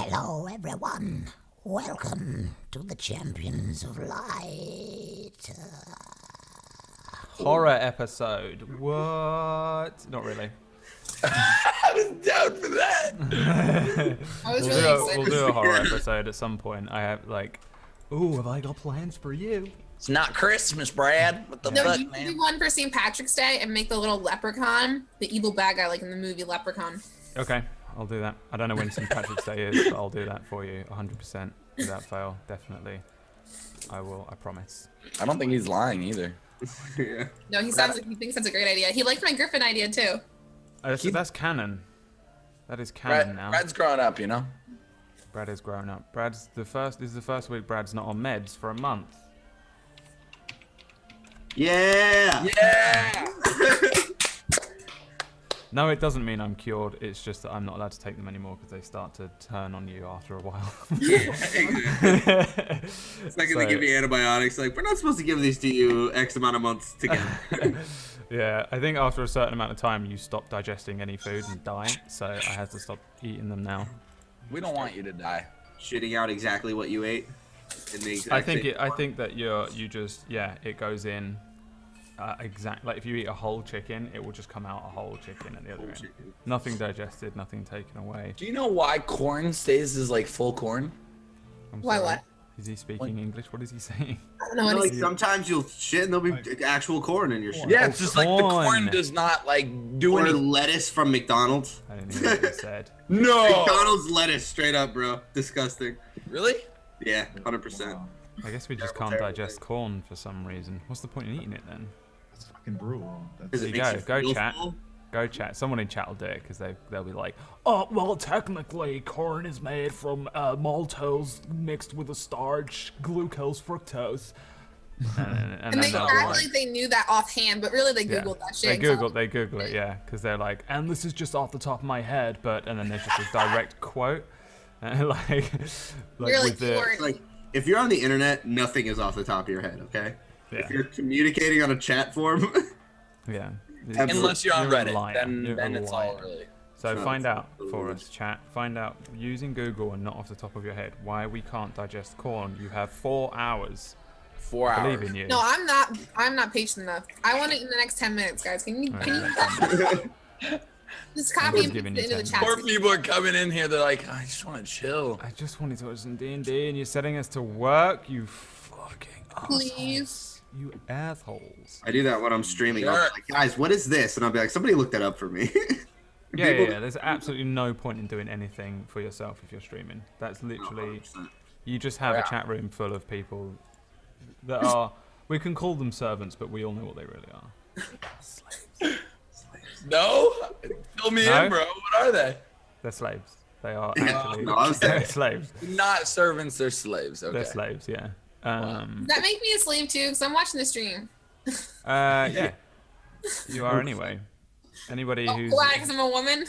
Hello, everyone. Welcome to the Champions of Light. Horror episode. What? Not really. I was down for that. I was really excited. We'll do a horror episode at some point. I have ooh, have I got plans for you? It's not Christmas, Brad. What the No, fuck, you can man? do one for St. Patrick's Day and make the little leprechaun the evil bad guy like in the movie Leprechaun. Okay, I'll do that. I don't know when St. Patrick's Day is, but I'll do that for you 100% without fail. Definitely. I will, I promise. I don't think he's lying either. Yeah. No, he sounds like he thinks that's a great idea. He liked my Griffin idea too. That's canon. That is canon now. Brad's growing up, you know? Brad is grown up. This is the first week Brad's not on meds for a month. Yeah. Yeah! No, it doesn't mean I'm cured. It's just that I'm not allowed to take them anymore because they start to turn on you after a while. Exactly. It's like they give you antibiotics. Like, we're not supposed to give these to you X amount of months together. Yeah, I think after a certain amount of time you stop digesting any food and die. So I had to stop eating them now. We don't want you to die. Shitting out exactly what you ate. In the exact I think same I think that it goes in exact. Like if you eat a whole chicken, it will just come out a whole chicken at the other end. chicken. Nothing digested, nothing taken away. Do you know why corn stays as like full corn? I'm Why sorry. what? Is he speaking English? What is he saying? I don't know You know, what like he's sometimes you'll shit and there'll be actual corn in your shit. Yeah, it's just like the corn corn. does not like do Or anything. lettuce from McDonald's. I didn't hear what he said. No! McDonald's lettuce, straight up, bro. Disgusting. Really? Yeah, 100%. I guess we just can't digest corn for some reason. What's the point in eating it then? It's fucking brutal. Because There it you makes go. you Go feel chat. full. Go chat. Someone in chat will do it because they'll be like, oh, well, technically, corn is made from maltose mixed with a starch, glucose, fructose. And And then they they'll be act like, like they knew that offhand, but really they yeah. googled that shit. They Google it, yeah, because they're like, and this is just off the top of my head, and then there's just a direct quote, like Really with the, short. Like, if you're on the internet, nothing is off the top of your head, okay? yeah, If you're communicating on a chat form, yeah. Unless you're on You're a Reddit, liar. You're then a it's liar. all really. So No, find it's out not for really. us, chat. Find out using Google and not off the top of your head why we can't digest corn. You have 4 hours. 4 I believe hours. in you. No, I'm not patient enough. I want it in the next 10 minutes, guys. Can you just copy was and giving put it you into the 10 chat? More people are coming in here. They're like, I just want to chill. I just wanted to watch some D&D and you're setting us to work, you fucking assholes. Please. You assholes. I do that when I'm streaming. I'll be Sure. like, guys, what is this? And I'll be like, somebody look that up for me. Yeah. There's absolutely no point in doing anything for yourself if you're streaming. That's literally... 100%. You just have Yeah. a chat room full of people that are... We can call them servants, but we all know what they really are. No? Fill me No? in, bro. What are they? They're slaves. They are Yeah, actually... no, I was they're there. slaves. Not servants, they're slaves. Okay. They're slaves, yeah. Does that make me a slave too? Because I'm watching the stream. Yeah. You are anyway. Anybody Oh, who's why? Because I'm a woman?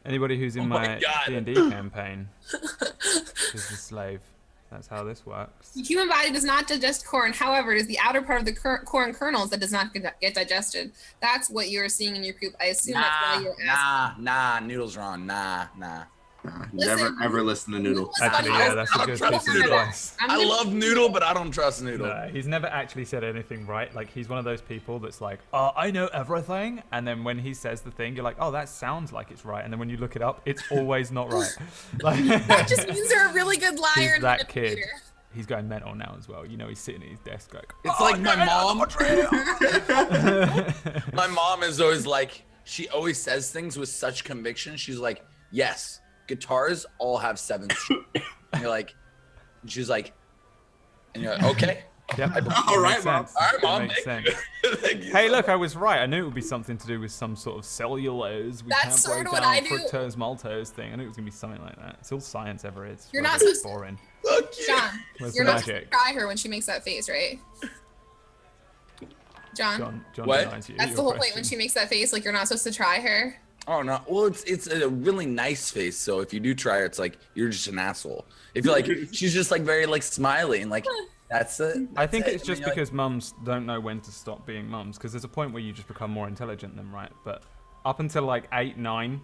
in Oh my my God. D&D campaign is a slave. That's how this works. The human body does not digest corn. However, it is the outer part of the corn kernels that does not get digested. That's what you're seeing in your poop. I assume that's why you're asking. Nah. Noodle's wrong. Nah. Never ever listen to Noodle. Actually, yeah, that's a good piece of advice. I love Noodle, but I don't trust Noodle. No, he's never actually said anything right. Like, he's one of those people that's like, oh, I know everything. And then when he says the thing, you're like, oh, that sounds like it's right. And then when you look it up, it's always not right. Like, That just means they're a really good liar he's and that kid. manipulator. He's going mental now as well. You know, he's sitting at his desk like, It's like my mom. My mom is always like, she always says things with such conviction. She's like, yes, guitars all have 7th string. And you're like, and she's like, and you're like, okay. yep. All right, Makes Mom. sense. All right, Mom. That makes Thank sense. you. Thank you. Hey, look, I was right. I knew it would be something to do with some sort of cellulose. We That's can't sort break of what down I do. fructose, maltose thing. I knew it was going to be something like that. It's all science ever is. You're Rather not supposed to- boring. Look, John, Where's you're the not supposed to magic? try her when she makes that face, right? John, John What? denies you. that's your the whole point question. when she makes that face. Like you're not supposed to try her. Oh no! Well, it's a really nice face. So if you do try her, it's like you're just an asshole. If you're like, she's just like very like smiley and like that's it. I think that's it's it. just mean, you're because mums don't know when to stop being mums. Because there's a point where you just become more intelligent than right. But up until like 8, 9,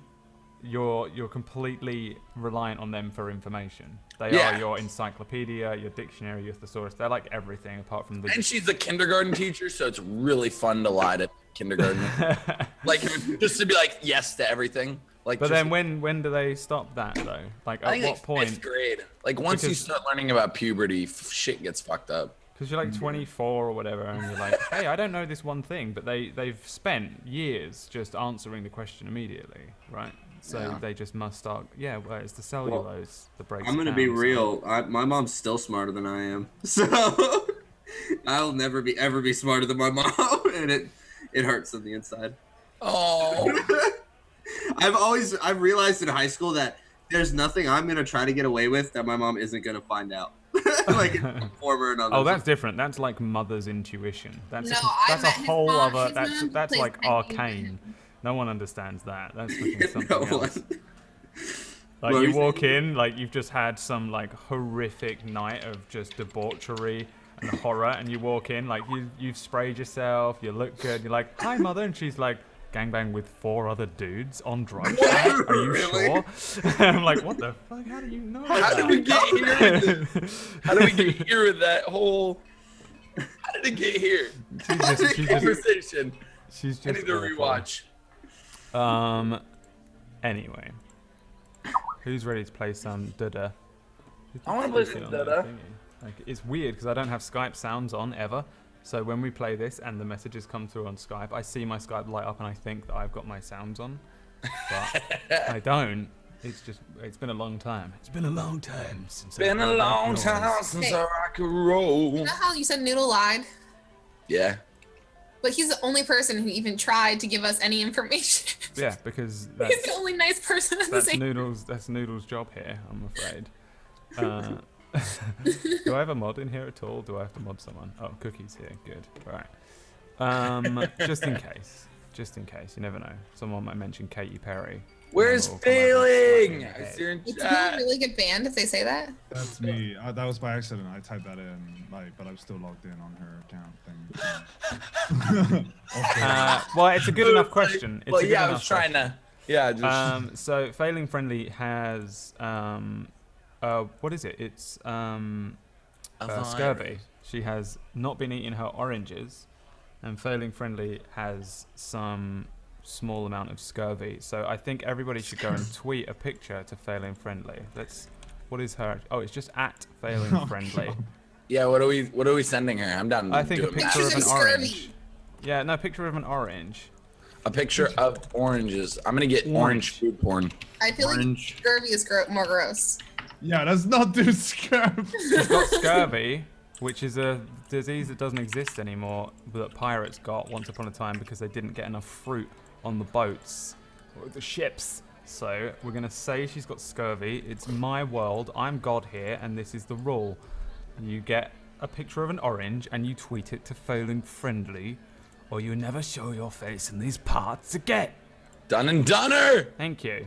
you're completely reliant on them for information. They Yeah. are your encyclopedia, your dictionary, your thesaurus. They're like everything apart from the. And she's a kindergarten teacher, so it's really fun to lie to kindergarten. Like, just to be like yes to everything. Like, But just, then when do they stop that though? Like I at think what like point? 5th grade. Like once you Because- start learning about puberty, shit gets fucked up. Because you're like 24 or whatever, and you're like, hey, I don't know this one thing, but they've spent years just answering the question immediately, right? So Yeah. they just must start. Yeah, well, it's the cellulose that breaks. I'm gonna it be down, so- real. My mom's still smarter than I am, so I'll never ever be smarter than my mom, and it hurts on the inside. Oh, I've realized in high school that there's nothing I'm gonna try to get away with that my mom isn't gonna find out. Like in one form or another. Oh, that's different. That's like mother's intuition. That's No, a, I that's a met his whole mom. other. His That's mom that's plays like Peggy. arcane. No one understands that. That's fucking something No else. one. Like What you were you walk in, like you've just had some like horrific night of just debauchery and horror, and you walk in, like you've sprayed yourself, you look good, you're like, "Hi, mother," and she's like, "Gangbang with 4 other dudes on drugs? Are you Really? sure?" I'm like, "What the fuck? How do you know?" how that? did we get here? How did we get here with that whole? How did it get here? She's just Conversation. she's I just need to awful. rewatch. Anyway, who's ready to play some Dada? I want to play some Dada. Like, it's weird because I don't have Skype sounds on ever. So when we play this and the messages come through on Skype, I see my Skype light up and I think that I've got my sounds on, but I don't. It's been a long time. It's been a long time since. Been I've a heard that long noise. time since Hey. I rock and roll. You know how you said Noodle lied? Yeah. But he's the only person who even tried to give us any information. Yeah, because He's that's the only nice person at the that's same Noodles. That's Noodles' job here. I'm afraid. Do I have a mod in here at all? Do I have to mod someone? Oh, Cookie's here. Good. Right. Just in case. Just in case. You never know. Someone might mention Katy Perry. Where's And we'll come over and Failing? smack you in the I head. see her in It's a chat. really good band if they say that. That's me. That was by accident. I typed that in, like, but I'm still logged in on her account thing. Okay. Well, it's a good enough question. It's Well, a good yeah, I enough was trying question. to. Yeah, just. So Failing Friendly has what is it? It's scurvy. She has not been eating her oranges, and Failing Friendly has some small amount of scurvy. So I think everybody should go and tweet a picture to Failing Friendly. What is her? Oh, it's just at Failing Friendly. Yeah, what are we sending her? I'm down to I think do a it. picture She's of an in scurvy. orange. Yeah, no, picture of an orange. A picture of oranges. I'm gonna get orange food porn. I feel Orange. like scurvy is more gross. Yeah, let's not do scurvy. She's got scurvy, which is a disease that doesn't exist anymore, that pirates got once upon a time because they didn't get enough fruit on the boats or the ships. So we're gonna say she's got scurvy. It's my world. I'm God here, and this is the rule. You get a picture of an orange and you tweet it to Failing Friendly, or you never show your face in these parts again. Done and doneer. Thank you.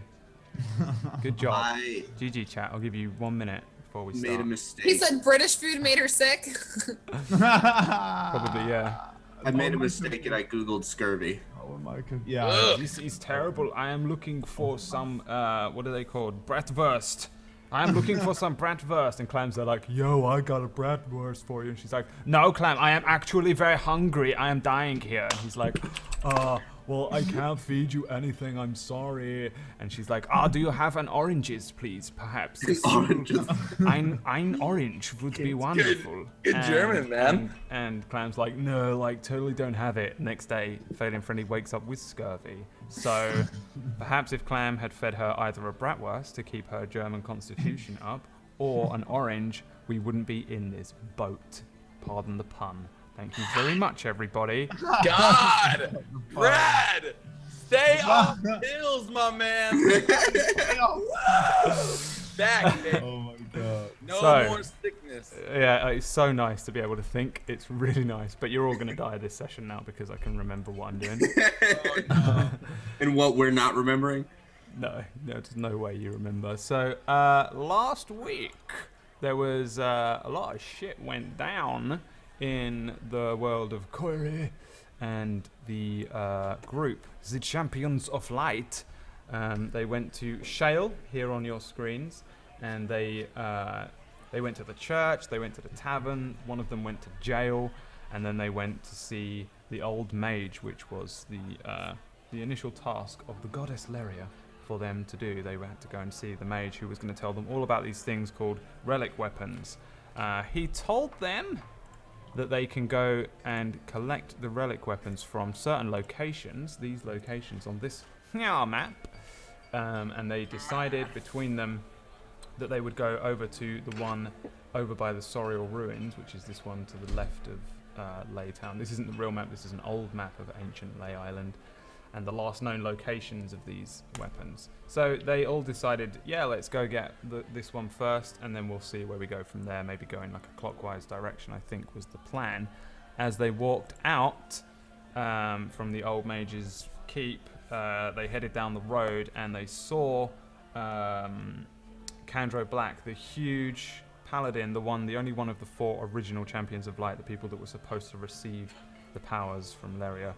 Good job. I GG chat. I'll give you 1 minute before we start. made a mistake. He said British food made her sick. Probably, yeah. I made a mistake and I googled scurvy. Oh my god. Yeah. Ugh. This is terrible. I am looking for some, what are they called? Bratwurst. I am looking for some bratwurst. And Clam's there like, yo, I got a bratwurst for you. And she's like, no, Clam, I am actually very hungry. I am dying here. And he's like, well, I can't feed you anything. I'm sorry. And she's like, do you have an oranges, please, perhaps? Oranges. Ein orange would be wonderful. Good German, man. And Clam's like, no, like, totally don't have it. Next day, Failing Friendly wakes up with scurvy. So, perhaps if Clam had fed her either a bratwurst to keep her German constitution up, or an orange, we wouldn't be in this boat. Pardon the pun. Thank you very much, everybody. God, Brad, stay off pills, my man. Back, man. Oh my god. No So- more sickness. Yeah, it's so nice to be able to think. It's really nice. But you're all going to die this session now because I can remember what I'm doing. Oh, no. And what we're not remembering? No, there's no way you remember. So, last week, there was a lot of shit went down in the world of Koiri, and the group, the Champions of Light, They went to Shale here on your screens, and they went to the church, they went to the tavern, one of them went to jail, and then they went to see the old mage, which was the initial task of the goddess Leria for them to do. They had to go and see the mage who was going to tell them all about these things called relic weapons. He told them that they can go and collect the relic weapons from certain locations, these locations on this map, and they decided between them that they would go over to the one over by the Sorial Ruins, which is this one to the left of Ley Town. This isn't the real map, this is an old map of ancient Ley Island and the last known locations of these weapons. So they all decided, yeah, let's go get this one first, and then we'll see where we go from there, maybe go in like a clockwise direction, I think was the plan. As they walked out from the old mage's keep, they headed down the road and they saw Kandro Black, the huge paladin, the only one of the 4 original champions of light, the people that were supposed to receive the powers from Leria.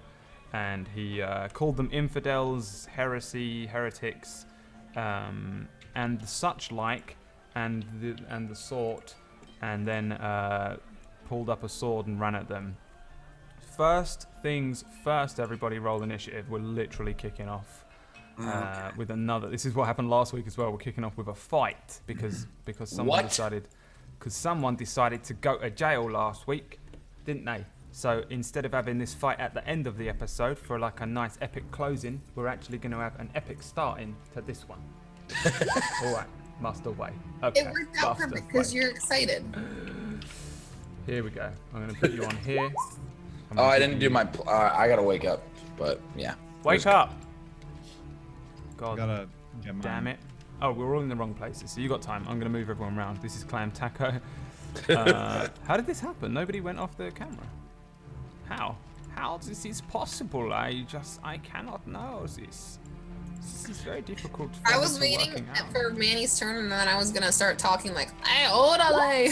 And he called them infidels, heresy, heretics, and such like, and the sort, and then pulled up a sword and ran at them. First things first, everybody roll initiative. We're literally kicking off with another. This is what happened last week as well. We're kicking off with a fight because someone decided to go to jail last week, didn't they? So instead of having this fight at the end of the episode for like a nice epic closing, we're actually going to have an epic starting to this one. All right, master way. Okay, It worked out perfect because you're excited. Here we go. I'm going to put you on here. Oh, I didn't do my. I gotta wake up, but yeah. Wake up! God, Gotta get mine. damn it! Oh, we're all in the wrong places. So you got time. I'm going to move everyone around. This is Clam Taco. How did this happen? Nobody went off the camera. How this is possible? I cannot know this. This is very difficult. I was waiting for Manny's turn, and then I was gonna start talking like, "Hey, orale!"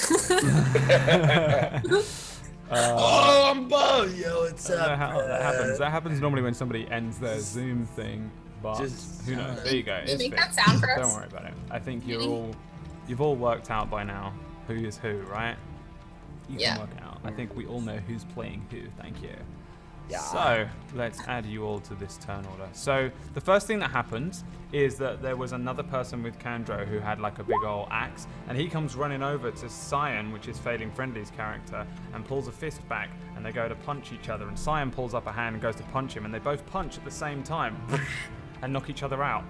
Oh, I'm Bo. Yo, what's up? How that happens. That happens normally when somebody ends their Zoom thing. But who knows? There you go. You It's make fixed. that sound for us? Don't worry about it. I think you've all worked out by now who is who, right? You Yeah. can work it out. I think we all know who's playing who. Thank you. Yeah. So let's add you all to this turn order. So the first thing that happens is that there was another person with Kandro who had like a big old axe, and he comes running over to Cyan, which is Failing Friendly's character, and pulls a fist back, and they go to punch each other, and Cyan pulls up a hand and goes to punch him, and they both punch at the same time and knock each other out,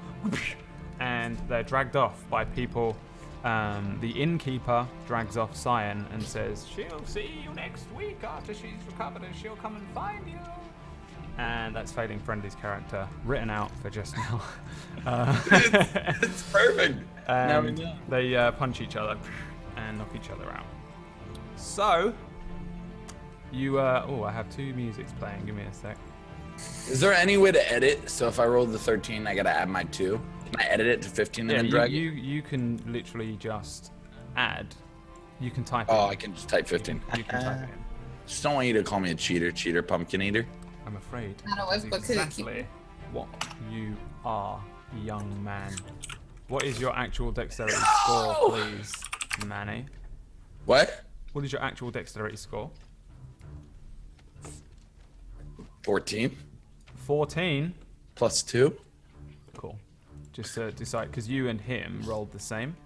and they're dragged off by people. The innkeeper drags off Cyan and says, "She'll see you next week after she's recovered, and she'll come and find you." And that's Failing Friendly's character, written out for just now. It's perfect. Now we know. They punch each other and knock each other out. So, you... I have 2 musics playing. Give me a sec. Is there any way to edit? So if I rolled the 13, I gotta add my 2. Can I edit it to 15 and then drag it? You can literally just add. You can type Oh, it. I can just type 15. You can type it in. Just don't want you to call me a cheater, pumpkin eater. I'm afraid. Not a That's wife, but could keep- exactly what you are, young man. What is your actual dexterity score, please, Manny? What? What is your actual dexterity score? 14 14. plus 2. Cool. Just to decide, because you and him rolled the same,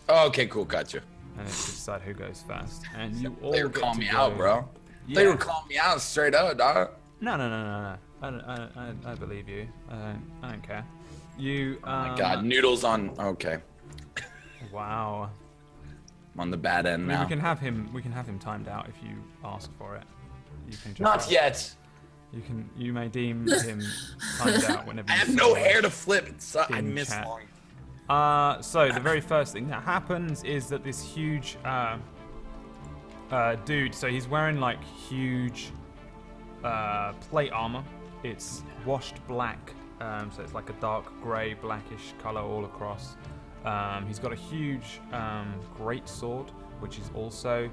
Oh, okay, cool, gotcha. and it's to decide who goes first. And you all They were get calling to me go- out, bro. They Yeah. were calling me out straight up, dog. No. I believe you. I don't care. You. Oh my god, noodles on. Okay, Wow. I'm on the bad end I mean, now. we can have him timed out if you ask for it. You can just Not yet. You may deem him timed out whenever. I you have no feel hair like. to flip. I in miss chat. long. So the very first thing that happens is that this huge dude. So he's wearing like huge plate armor. It's washed black. So it's like a dark grey, blackish color all across. He's got a huge great sword, which is also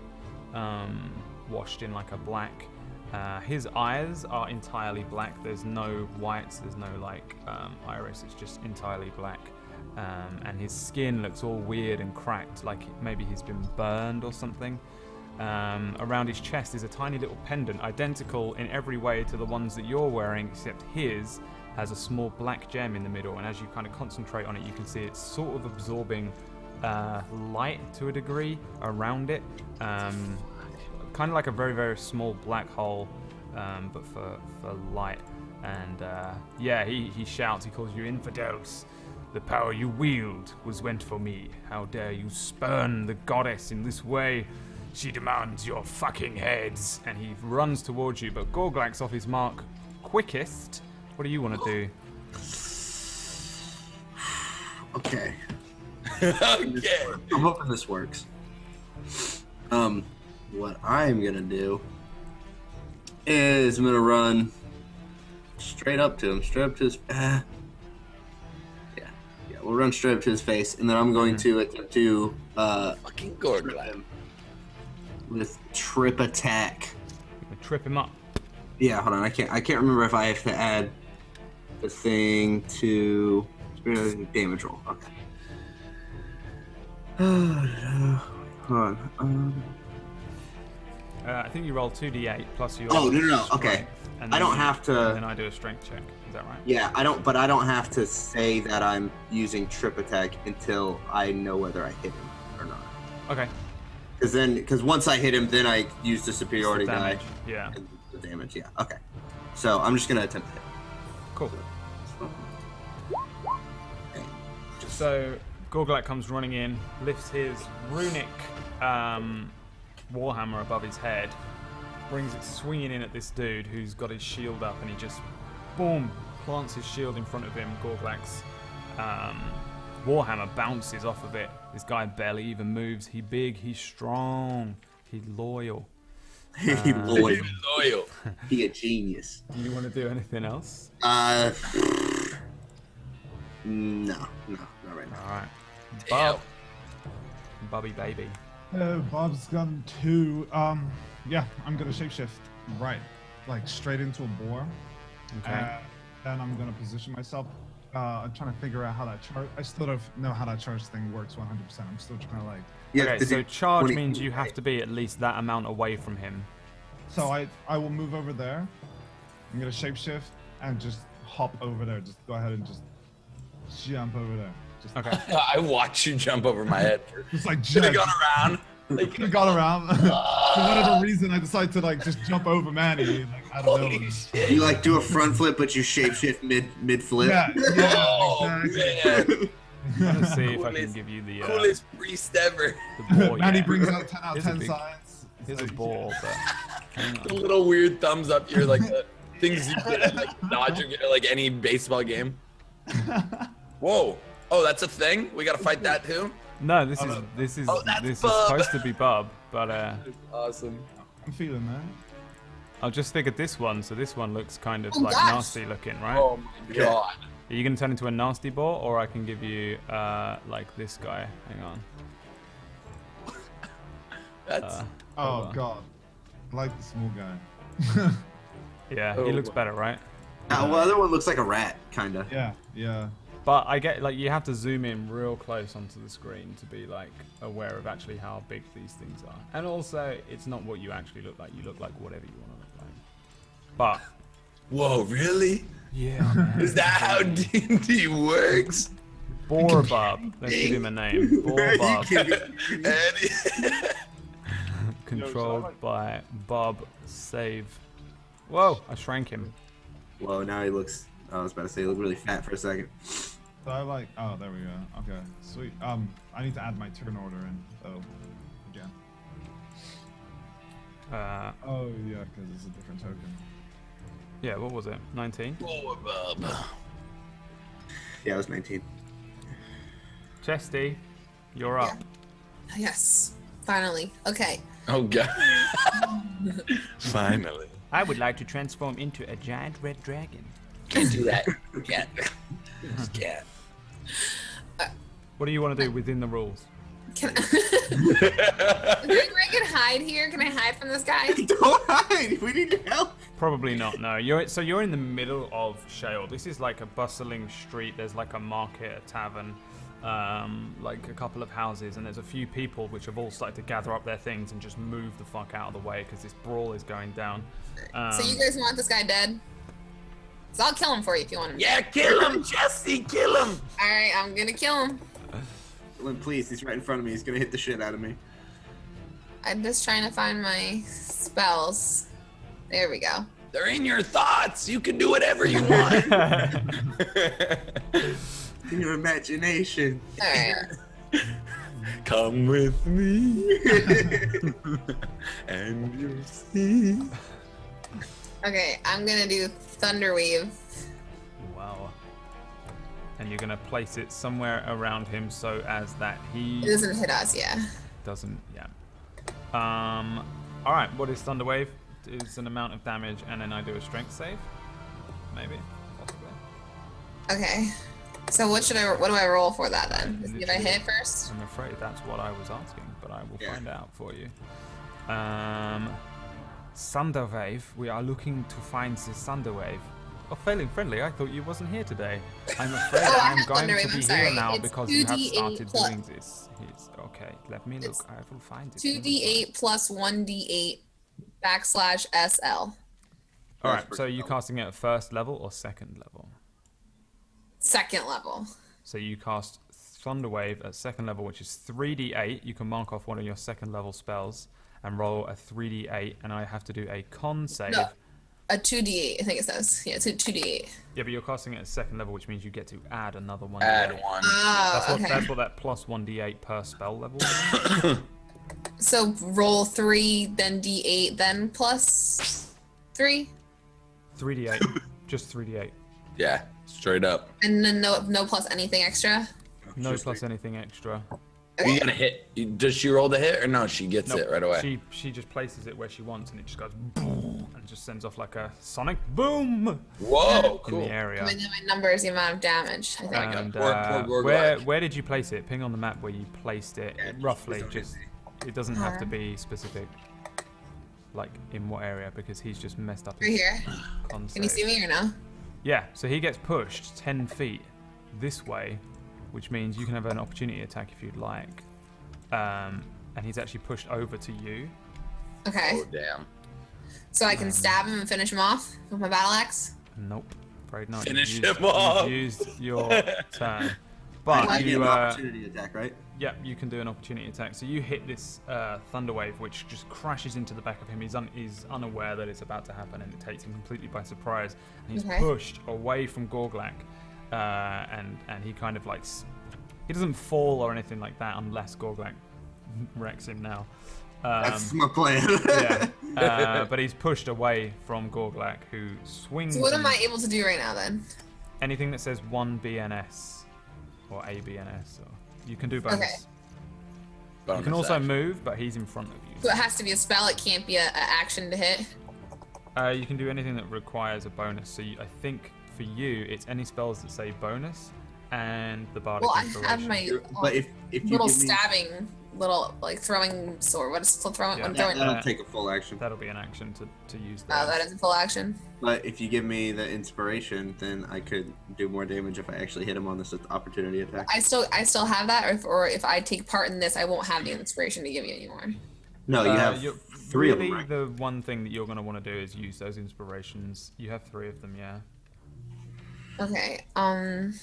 washed in like a black. His eyes are entirely black. There's no whites. There's no iris. It's just entirely black. And his skin looks all weird and cracked, like maybe he's been burned or something. Around his chest is a tiny little pendant, identical in every way to the ones that you're wearing, except his has a small black gem in the middle. And as you kind of concentrate on it, you can see it's sort of absorbing light to a degree around it. Kind of like a very, very small black hole, but for light. And he shouts, he calls you infidels. The power you wield was meant for me. How dare you spurn the goddess in this way? She demands your fucking heads. And he runs towards you, but Gorglak's off his mark quickest. What do you want to do? Okay. Okay. I'm hoping this works. What I'm gonna do is I'm gonna run straight up to him, straight up to his. We'll run straight up to his face, and then I'm going to attempt to Fucking Gorglak. with trip attack. Trip him up. Yeah, hold on. I can't remember if I have to add the thing to damage roll. Okay. Hold on. I think you roll 2d8 plus your. Oh no. Okay. strength, and I then don't have to. And then I do a strength check. Is that right? Yeah, I don't. But I don't have to say that I'm using trip attack until I know whether I hit him or not. Okay. Because once I hit him, then I use the superiority It's the die. damage, yeah. And the damage. Yeah. Okay. So I'm just gonna attempt to hit. Cool. Okay. So Gorglak comes running in, lifts his runic warhammer above his head, brings it swinging in at this dude who's got his shield up, and he just, boom, plants his shield in front of him. Gorglak's warhammer bounces off of it. This guy barely even moves. He big, he's strong, he's loyal. He loyal. Loyal. He a genius. Do you want to do anything else? No, not right now. All right. Damn. Bob. Bubby baby. Bob's gone to yeah, I'm gonna shapeshift right, like straight into a boar. Okay. Then I'm gonna position myself. I'm trying to figure out how that charge. I still don't know how that charge thing works 100%. I'm still trying to like. Yeah, Okay, did so you- charge 20 means you have to be at least that amount away from him. So I will move over there. I'm gonna shapeshift and just hop over there. Just go ahead and just jump over there. Just, Okay. I watch you jump over my head. just like Should have jump. gone around. Like, Could have gone around. For whatever reason, I decided to like just jump over Manny. Like, I don't holy know. shit. You like do a front flip, but you shapeshift mid flip. Yeah, Oh, exactly. man. Let's see if I can Coolest- give you the Coolest priest ever. boar. Manny Yeah. brings out 10 out of Here's a 10 big- signs. Here's a ball, but hang The on. little weird thumbs up here, like the things you get at like dodging at like any baseball game. Whoa. Oh, that's a thing? We gotta fight that too? No, this Oh, is Oh, that's this is Bub. supposed to be Bub, but Awesome. I'm feeling that. I've just figured this one, so this one looks kind of Oh, like gosh. nasty looking, right? Oh my god. Are you gonna turn into a nasty boar, or I can give you like this guy? Hang on. That's Oh on. god. I like the small guy. Yeah, Oh, he looks wow. better, right? Well, the other one looks like a rat, kinda. yeah. But I get like you have to zoom in real close onto the screen to be like aware of actually how big these things are. And also, it's not what you actually look like. You look like whatever you want to look like. But whoa, really? yeah, man. Is that how D&D works? Boar Bob. Let's give him a name. Boar Bob. And Controlled by Bob Save. Whoa! I shrank him. Whoa, now he looks. I was about to say he looked really fat for a second. So I like. Oh, there we go. Okay, sweet. I need to add my turn order in. Oh, again. Oh yeah, because it's a different token. Yeah, what was it? 19? Boar Bob. Yeah, I was 19. Chesty, you're up. Yes. Finally. Okay. Oh god. Finally. I would like to transform into a giant red dragon. Can't do that. Can't. Just can't. What do you want to do within the rules? Can is there anywhere I can hide here? Can I hide from this guy? Don't hide. We need your help. Probably not. No, you're in the middle of Shale. This is like a bustling street. There's like a market, a tavern, like a couple of houses, and there's a few people which have all started to gather up their things and just move the fuck out of the way because this brawl is going down. So you guys want this guy dead? So I'll kill him for you if you want him. Yeah, kill him, Jesse, kill him. All right, I'm gonna kill him. Lynn, please, he's right in front of me. He's gonna hit the shit out of me. I'm just trying to find my spells. There we go. They're in your thoughts. You can do whatever you want. In your imagination. All right. Come with me, and you'll see. Okay, I'm gonna do Thunderwave. Wow. And you're gonna place it somewhere around him so as that he It doesn't hit us, yeah. doesn't. Yeah. All right. What is Thunderwave? It's an amount of damage, and then I do a strength save. Maybe. Possibly. Okay. So what do I roll for that then? Did I hit first? I'm afraid that's what I was asking, but I will Yeah. find out for you. Thunderwave. We are looking to find the Thunderwave. Oh, Failing Friendly, I thought you wasn't here today. I'm afraid Oh, I I'm have going Thunderwave, to be I'm here sorry. now It's because you have 2d8 started plus- doing this. Okay, let me look. It's I will find it. 2d8 plus 1d8 / SL. All right, so you casting it at first level or second level? Second level. So you cast Thunderwave at second level, which is 3d8. You can mark off one of your second level spells and roll a 3d8, and I have to do a con save. No. A 2d8, I think it says. Yeah, it's a 2d8. Yeah, but you're casting it at second level, which means you get to add another one. Add one. Oh, okay. That's what that plus 1d8 per spell level is. So roll 3, then d8, then plus 3, 3d8. Just 3d8. Yeah, straight up. and then no plus anything extra. No plus anything extra. You gotta hit. Does she roll the hit or no? She gets Nope. it right away. She just places it where she wants, and it just goes boom, and it just sends off like a sonic boom Whoa, in cool. the area. I mean, my number is the amount of damage, I think. And Poor where did you place it? Ping on the map where you placed it, Yeah, roughly. just Just it doesn't have to be specific, like in what area, because he's just messed up Right his here. con Can you see save. me or no? Yeah, so he gets pushed 10 feet this way, which means you can have an opportunity attack if you'd like. And he's actually pushed over to you. Okay. Oh damn. So I can stab him and finish him off with my battle axe? Nope, afraid not. Finish You've used- him off. You've used your turn. I But get you, an opportunity attack, right? yeah, you can do an opportunity attack. So you hit this thunder wave, which just crashes into the back of him. He's unaware that it's about to happen, and it takes him completely by surprise. And he's Okay. pushed away from Gorglak, and he kind of like he doesn't fall or anything like that unless Gorglak wrecks him now. That's my plan. Yeah, but he's pushed away from Gorglak, who swings. So what am and- I able to do right now then? Anything that says 1 BNS or a BNS, or you can do bonus. Okay. You can also move, but he's in front of you. So it has to be a spell, it can't be a action to hit? You can do anything that requires a bonus. So I think for you, it's any spells that say bonus and the bardic Well, I inspiration. have my But if you little give me, stabbing, little like throwing sword. What is throwing? Yeah. I'm throwing. that'll take a full action. That'll be an action to use Oh, that. that is a full action. But if you give me the inspiration, then I could do more damage if I actually hit him on this opportunity attack. I still have that, or if I take part in this, I won't have the inspiration to give you anymore. No, you have you're- 3 of really, them, right? the one thing that you're going to want to do is use those inspirations. You have 3 of them, yeah. Okay. And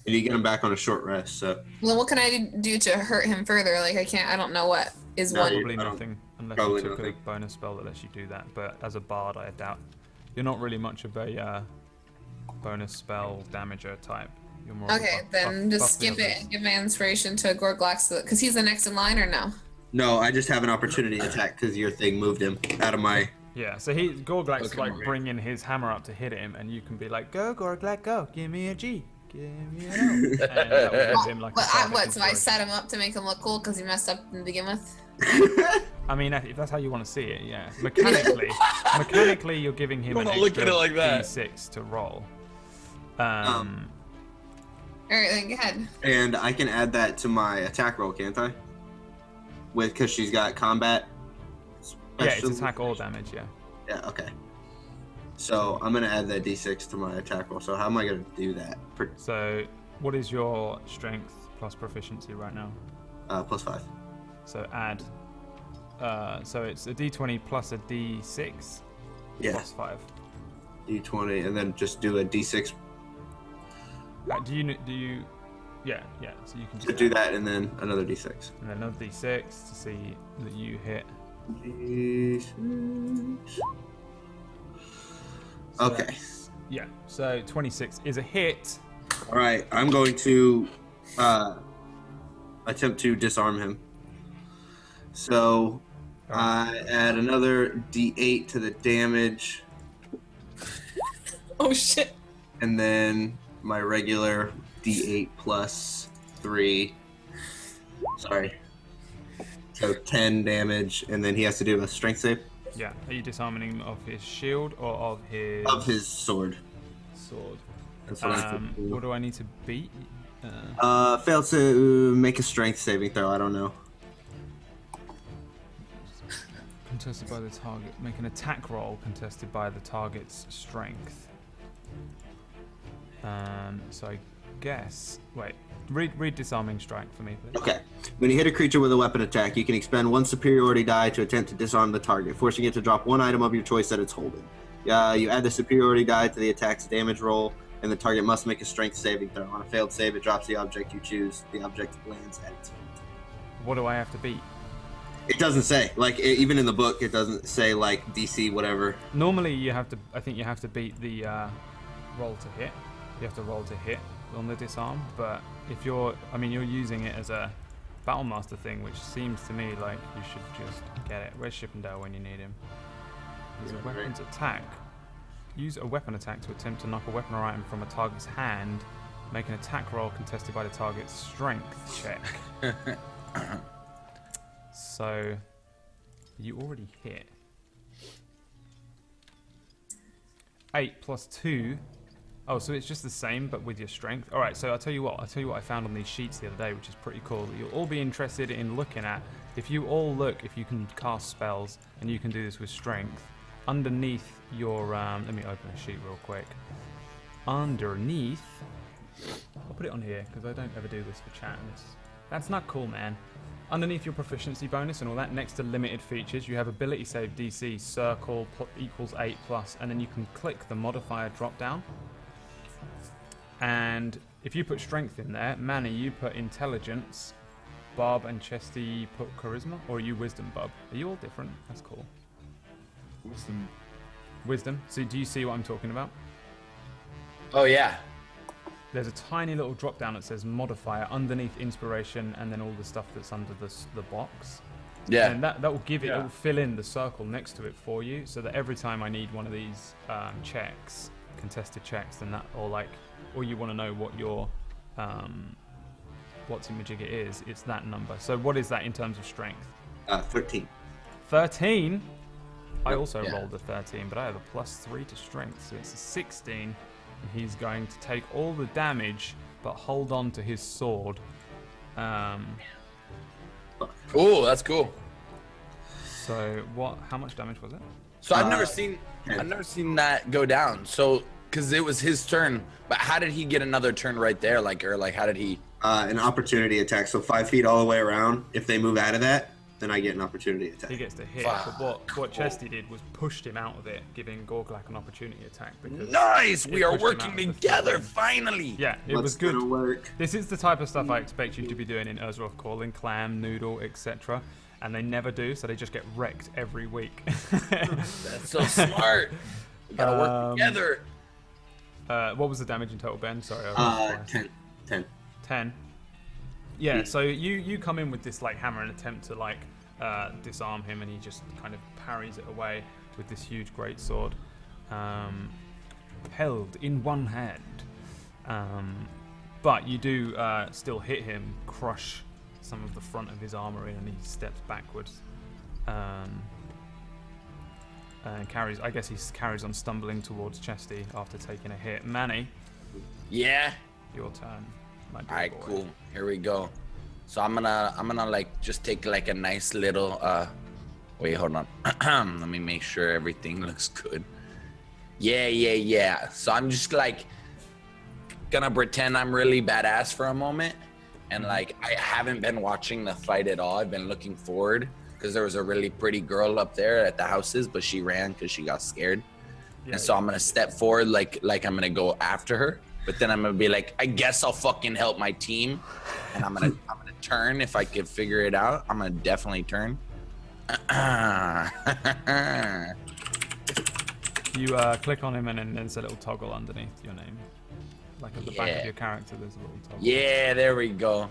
you get him back on a short rest, so Well, what can I do to hurt him further? Like I can't. I don't know what is No, one. Probably I don't- nothing, unless probably you took nothing. a bonus spell that lets you do that. But as a bard, I doubt. You're not really much of a bonus spell damager type. You're more of a Okay, buff- then buff- just buff the skip it. others. Give my inspiration to Gorglax, because he's the next in line, or no? no, I just have an opportunity attack because your thing moved him out of my. Yeah, so Gorglak's Okay, like great. bringing his hammer up to hit him, and you can be like, "Go, Gorglak, go! Give me a G, give me an O," and that will give him like a What? bardic So I inspiration. set him up to make him look cool because he messed up to begin with. I mean, if that's how you want to see it, yeah. Mechanically, you're giving him an Don't look extra at it like that. D6 to roll. All right, then go ahead. And I can add that to my attack roll, can't I? because she's got combat. Yeah, it's special- attack or damage. Yeah. Yeah. Okay. So I'm gonna add that d6 to my attack roll. So how am I gonna do that? So, what is your strength plus proficiency right now? +5. So add. So it's a d20 plus a d6 Yeah. plus 5. D20, and then just do a d6 Do you? Yeah. So you can to just do add- that, and then another d6. And then another d6 to see that you hit. D6. So Okay. that's- Yeah. So 26 is a hit. All right. I'm going to attempt to disarm him. So I add another d8 to the damage, Oh shit. and then my regular d8 plus 3. Sorry. So 10 damage, and then he has to do a strength save Yeah. Are you disarming him of his shield or of his sword. sword? That's what I have to What do. do I need to beat? Failed to make a strength saving throw. I don't know. Contested by the target. Make an attack roll contested by the target's strength. So I guess. Wait. Read disarming strike for me, please. Okay. When you hit a creature with a weapon attack, you can expend 1 superiority die to attempt to disarm the target, forcing it to drop 1 item of your choice that it's holding. You add the superiority die to the attack's damage roll, and the target must make a strength saving throw. On a failed save, it drops the object you choose. The object lands at its feet. What do I have to beat? It doesn't say. Even in the book, it doesn't say, DC, whatever. Normally, you have to. I think you have to beat the roll to hit. You have to roll to hit on the disarm. But if you're using it as a Battlemaster thing, which seems to me like you should just get it. Where's Chippendale when you need him? There's a weapons attack. Use a weapon attack to attempt to knock a weapon or item from a target's hand. Make an attack roll contested by the target's strength check. So, you already hit. 8 plus 2. Oh, so it's just the same, but with your strength. All right, so I'll tell you what I found on these sheets the other day, which is pretty cool, that you'll all be interested in looking at. If you all look, if you can cast spells, and you can do this with strength, underneath your, let me open a sheet real quick. Underneath, I'll put it on here, because I don't ever do this for chat, and that's not cool, man. Underneath your proficiency bonus and all that, next to limited features, you have ability save DC circle equals 8+, and then you can click the modifier drop down. And if you put strength in there, Manny, you put intelligence, Bob and Chesty put charisma, or are you wisdom, Bob? Are you all different? That's cool. Wisdom. So do you see what I'm talking about? Oh yeah. There's a tiny little drop down that says modifier underneath inspiration, and then all the stuff that's under the box. Yeah. And that will give it, it will fill in the circle next to it for you, so that every time I need one of these checks, contested checks, then that, or you want to know what your what thingamajigger is, it's that number. So what is that in terms of strength? 13. 13. I also Yeah. rolled a 13, but I have a +3 to strength, so it's a 16. And he's going to take all the damage, but hold on to his sword. Oh, that's cool. So what? How much damage was it? So I've never seen that go down. So because it was his turn, but how did he get another turn right there? How did he? An opportunity attack. So 5 feet all the way around. If they move out of that, then I get an opportunity attack. He gets to hit. Fuck. But what Chesty did was pushed him out of it, giving Gorglak an opportunity attack. Because Nice. it We are pushed him working out of the together field. finally. Yeah, it What's was good. gonna work? This is the type of stuff I expect you to be doing in Urzaroth Calling, Clam, Noodle, etc. And they never do, so they just get wrecked every week. That's so smart. We gotta work together. What was the damage in total, Ben? Sorry. I rolled twice. 10. 10. Yeah, so you come in with this hammer and attempt to disarm him, and he just kind of parries it away with this huge greatsword held in one hand. But you do still hit him, crush some of the front of his armor in, and he steps backwards. And carries on stumbling towards Chesty after taking a hit. Manny, Yeah. your turn. My dear All right, boy. cool. Here we go. So I'm gonna like just take like a nice little wait, hold on. Let me make sure everything looks good. Yeah. So I'm just like gonna pretend I'm really badass for a moment. And like I haven't been watching the fight at all. I've been looking forward because there was a really pretty girl up there at the houses, but she ran because she got scared. Yeah, And so I'm gonna step forward like I'm gonna go after her. But then I'm gonna be like, I guess I'll fucking help my team. And I'm gonna turn if I can figure it out. I'm gonna definitely turn. You click on him and then there's a little toggle underneath your name. Like at the back of your character, there's a little toggle. Yeah, there we go. I'm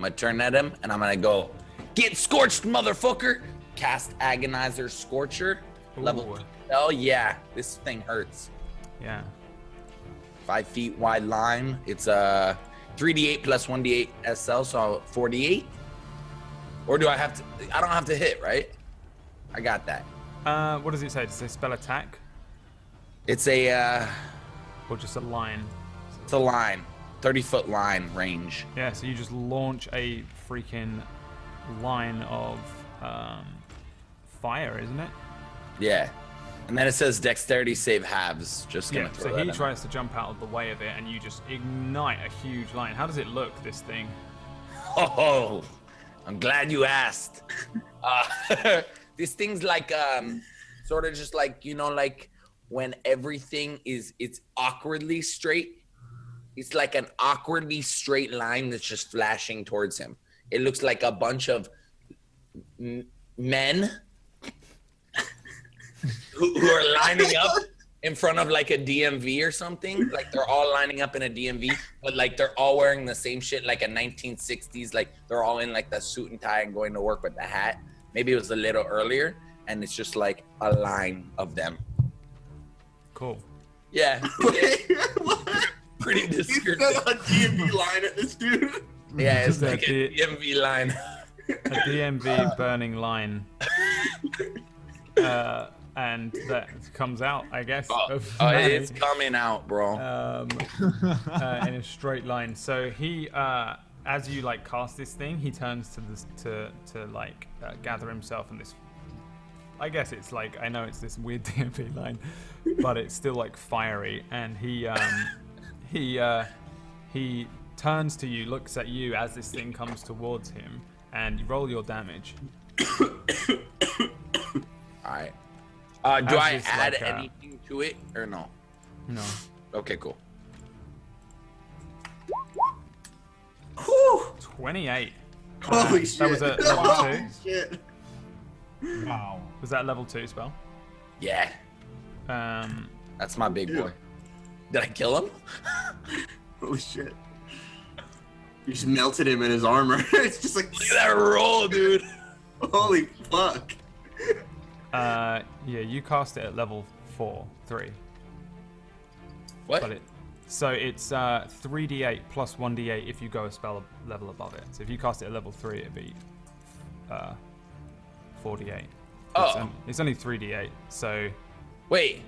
gonna turn at him and I'm gonna go, get scorched, motherfucker. Cast Agonizer Scorcher. Level. Ooh. Oh yeah, this thing hurts. Yeah. 5 feet wide line. It's 3d8 plus 1d8 SL, so 48. Or do I have to? I don't have to hit, right? I got that. What does it say? Does it say spell attack? It's a Or just a line? it's a line, 30-foot line range. Yeah, so you just launch a freaking line of fire, isn't it? Yeah. And then it says dexterity save halves. Just gonna Yeah, throw so that he in. tries to jump out of the way of it and you just ignite a huge line. How does it look, this thing? Oh, I'm glad you asked. This thing's like sort of just like, you know, like when everything it's awkwardly straight. It's like an awkwardly straight line that's just flashing towards him. It looks like a bunch of men who are lining up in front of like a DMV or something. Like they're all lining up in a DMV, but like they're all wearing the same shit, like a 1960s. Like they're all in like the suit and tie and going to work with the hat. Maybe it was a little earlier, and it's just like a line of them. Cool. Yeah. What? Pretty You descriptive. got a DMV line at this dude? Yeah, it's The like a DMV line. A DMV burning line. And that comes out, I guess. Of Manny, It's coming out, bro. in a straight line. So he, as you like cast this thing, he turns to this to like gather himself in this. I guess it's like, I know it's this weird DMV line, but it's still like fiery. And he turns to you, looks at you as this thing comes towards him, and you roll your damage. All right. Do I just add like, anything to it or no? No. Okay, cool. Whew. 28. Holy shit. That was a level Holy 2. shit. Wow. Was that level 2 spell? Yeah, that's my big boy. Did I kill him? Holy shit. You just melted him in his armor. It's just like, Look at that roll, dude. holy fuck. Yeah, you cast it at level 3. What? But so it's 3d8 plus 1d8 if you go a spell level above it. So if you cast it at level 3, it'd be 4d8. Oh. It's only 3d8, so Wait.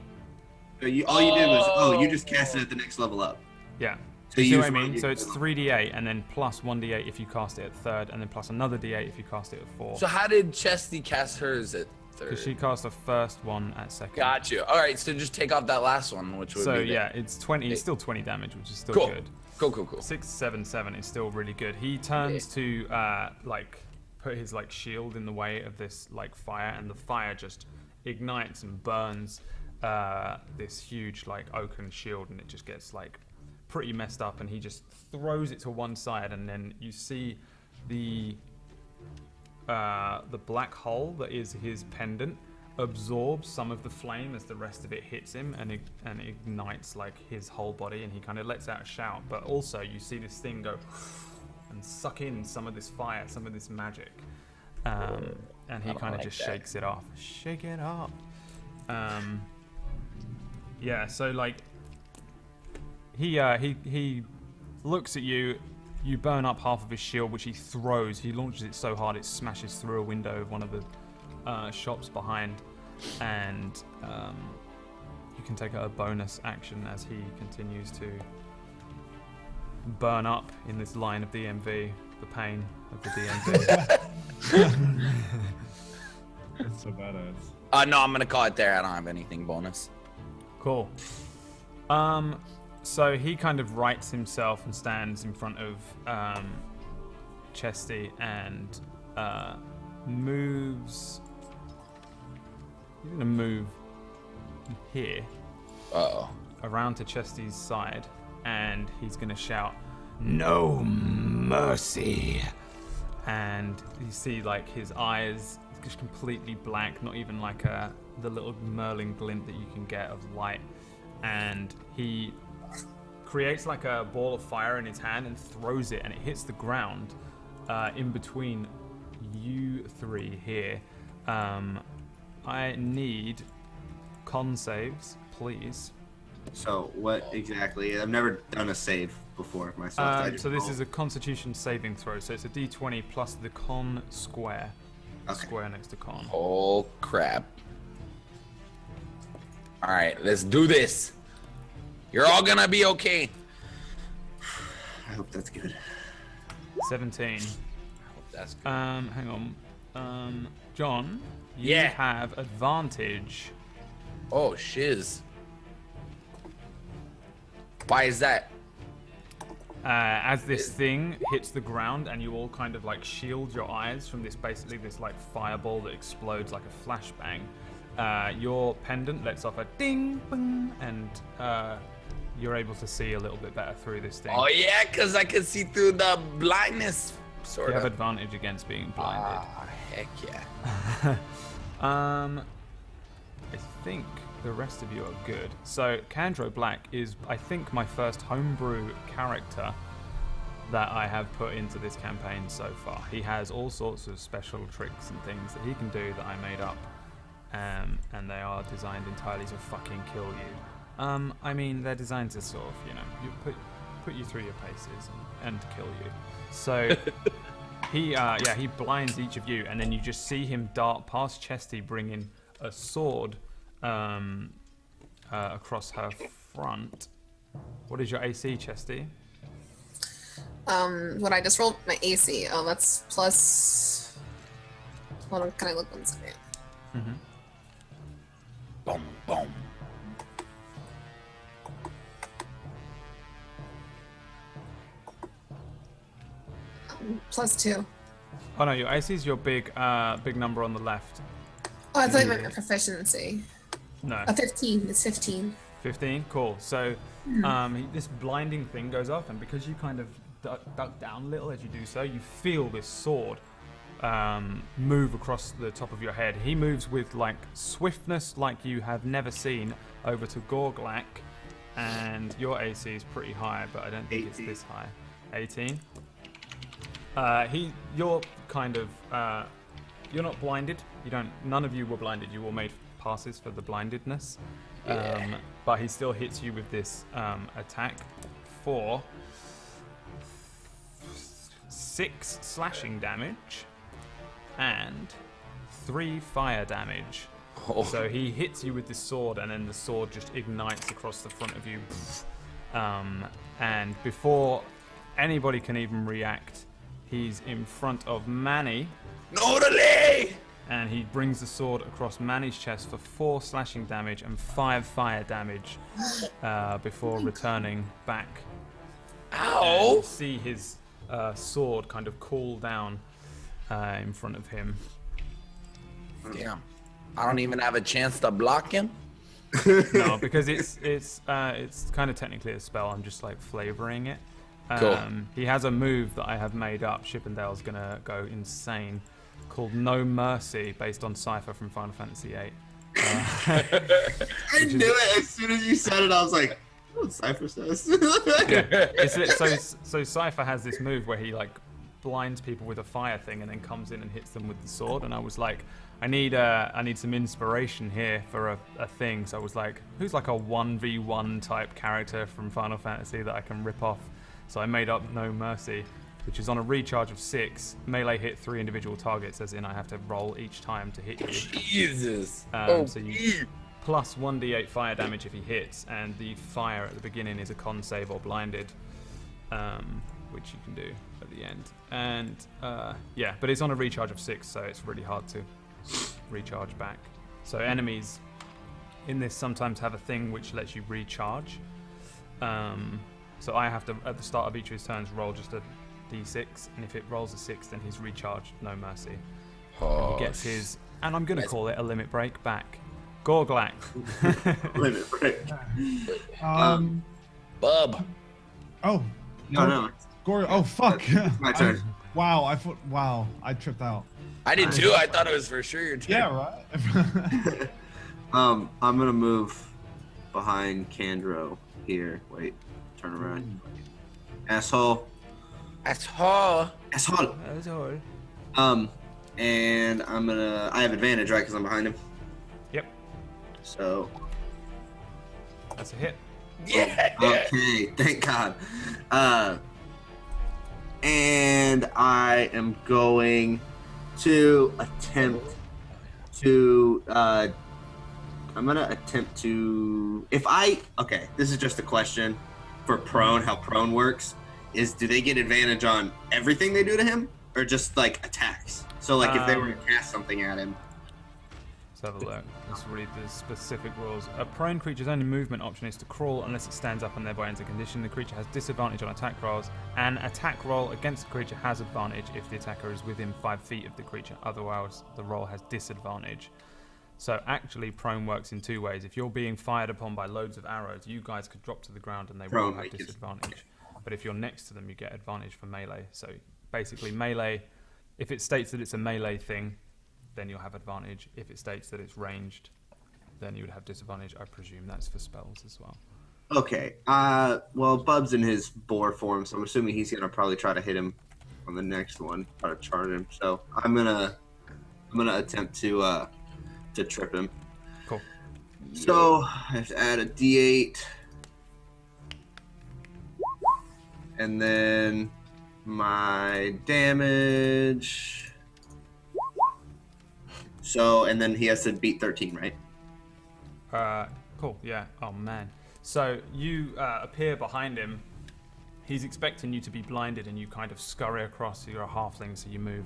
All you did was, you just cast it at the next level up. yeah. So You see you what I just mean? roll So your- it's 3d8 and then plus 1d8 if you cast it at 3rd, and then plus another d8 if you cast it at 4. So how did Chesty cast hers at third? Because she cast the first one at 2nd. Got you. All right, so just take off that last one, which would So be the- yeah, it's 20. It's still 20 damage, which is still Cool. good. Cool. 6, 7, 7 is still really good. He turns to like put his like shield in the way of this like fire, and the fire just ignites and burns this huge like oaken shield, and it just gets like pretty messed up, and he just throws it to one side, and then you see the black hole that is his pendant absorbs some of the flame as the rest of it hits him and ignites like his whole body, and he kind of lets out a shout. But also you see this thing go and suck in some of this fire, some of this magic, and he don't kind of like just that. shakes it off. Shake it off. Yeah, so like he looks at you. You burn up half of his shield, which he throws. He launches it so hard it smashes through a window of one of the shops behind, and you can take a bonus action as he continues to burn up in this line of DMV. the pain of the DMV. It's so badass. No, I'm gonna call it there. I don't have anything bonus. Cool. So he kind of rights himself and stands in front of Chesty and moves. He's gonna move here Uh-oh. around to Chesty's side, and he's gonna shout, "No mercy!" And you see like his eyes just completely black, not even like the little Merlin glint that you can get of light, and he creates like a ball of fire in his hand and throws it, and it hits the ground in between you three here. I need con saves, please. So what exactly? I've never done a save before myself. So this is a Constitution saving throw. So it's a D20 plus the con square. Okay. Square next to con. Oh crap. All right, let's do this. You're all gonna be okay. I hope that's good. 17. That's good. Hang on. John, you Yeah. have advantage. Oh shiz. Why is that? As this thing hits the ground, and you all kind of like shield your eyes from this, basically this like fireball that explodes like a flashbang. Your pendant lets off a ding, bing, and you're able to see a little bit better through this thing. Oh yeah, cause I can see through the blindness, sort You of. have advantage against being blinded. Ah, heck yeah. I think the rest of you are good. So Kandro Black is, I think, my first homebrew character that I have put into this campaign so far. He has all sorts of special tricks and things that he can do that I made up, and they are designed entirely to fucking kill you. I mean, they're designed to sort of, you put you through your paces and kill you. So he blinds each of you, and then you just see him dart past Chesty, bringing a sword across her front. What is your AC, Chesty? What I just rolled my AC. Oh, that's plus. Hold on, can I look 1 second? Mm-hmm. Boom, boom. +2. Oh no, your AC is your big number on the left. Oh, I thought you meant my proficiency. No. 15. It's 15. 15. Cool. So this blinding thing goes off, and because you kind of duck down a little as you do so, you feel this sword move across the top of your head. He moves with like swiftness like you have never seen over to Gorglak, and your AC is pretty high, but I don't think it's this high. 18. You're kind of you're not blinded. None of you were blinded. You all made passes for the blindedness. But he still hits you with this attack for 6 slashing damage and 3 fire damage. Oh. So he hits you with this sword, and then the sword just ignites across the front of you. And before anybody can even react, he's in front of Manny. Nodally! And he brings the sword across Manny's chest for 4 slashing damage and 5 fire damage before returning back. Ow! And you see his sword kind of cool down in front of him. Damn. I don't even have a chance to block him. No, because it's kind of technically a spell. I'm just like flavoring it. Cool. He has a move that I have made up. Chippendale's gonna go insane, called No Mercy, based on Cypher from Final Fantasy VIII. I knew it as soon as you said it. I was like, what Cypher says. So Cypher has this move where he like blinds people with a fire thing and then comes in and hits them with the sword. And I was like, I need some inspiration here for a thing. So I was like, who's like a 1v1 type character from Final Fantasy that I can rip off? So I made up No Mercy, which is on a recharge of 6. Melee hit 3 individual targets, as in I have to roll each time to hit you. Jesus. So you plus 1d8 fire damage if he hits, and the fire at the beginning is a con save or blinded, which you can do at the end. And yeah, but it's on a recharge of 6, so it's really hard to recharge back. So enemies in this sometimes have a thing which lets you recharge. So I have to, at the start of each of his turns, roll just a d6, and if it rolls a 6, then he's recharged, no mercy. And he gets his, and I'm going to call it a limit break back. Gorglak. Limit break. Bub. Oh. No. Oh, fuck. My turn. Wow, I tripped out. I did too. I thought it was for sure your turn. Yeah, right? I'm gonna move behind Kandro here. Wait, turn around. Asshole. Asshole. And I have advantage, right? Because I'm behind him. Yep, So. that's a hit. Yeah. Okay, thank God. And I am going to attempt to. I'm gonna attempt to. Okay, this is just a question for prone. How prone works is: do they get advantage on everything they do to him, or just like attacks? So like if they were to cast something at him. Let's have a look. Let's read the specific rules. A prone creature's only movement option is to crawl unless it stands up and thereby ends a condition. The creature has disadvantage on attack rolls. An attack roll against the creature has advantage if the attacker is within 5 feet of the creature. Otherwise, the roll has disadvantage. So actually, prone works in 2 ways. If you're being fired upon by loads of arrows, you guys could drop to the ground and they will have disadvantage. But if you're next to them, you get advantage for melee. So basically, melee, if it states that it's a melee thing, then you'll have advantage. If it states that it's ranged, then you would have disadvantage. I presume that's for spells as well. Okay. Well, Bub's in his boar form, so I'm assuming he's gonna probably try to hit him on the next one, try to charge him. So I'm gonna attempt to trip him. Cool. So I have to add a D8, and then my damage. So, and then he has to beat 13, right? Cool, yeah. Oh, man. So you appear behind him. He's expecting you to be blinded, and you kind of scurry across. You're a halfling, so you move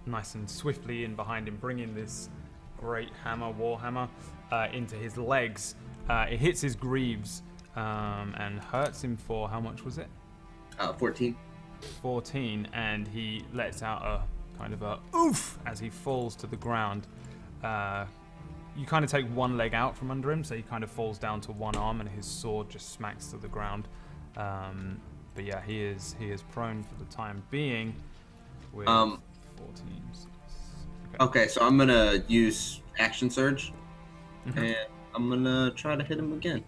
nice and swiftly in behind him, bringing this great hammer, warhammer, into his legs. It hits his greaves and hurts him for, how much was it? 14. 14, and he lets out a kind of a oof as he falls to the ground. You kind of take one leg out from under him, so he kind of falls down to one arm, and his sword just smacks to the ground. But yeah, he is prone for the time being. With 14. Okay, so I'm gonna use action surge, and I'm gonna try to hit him again.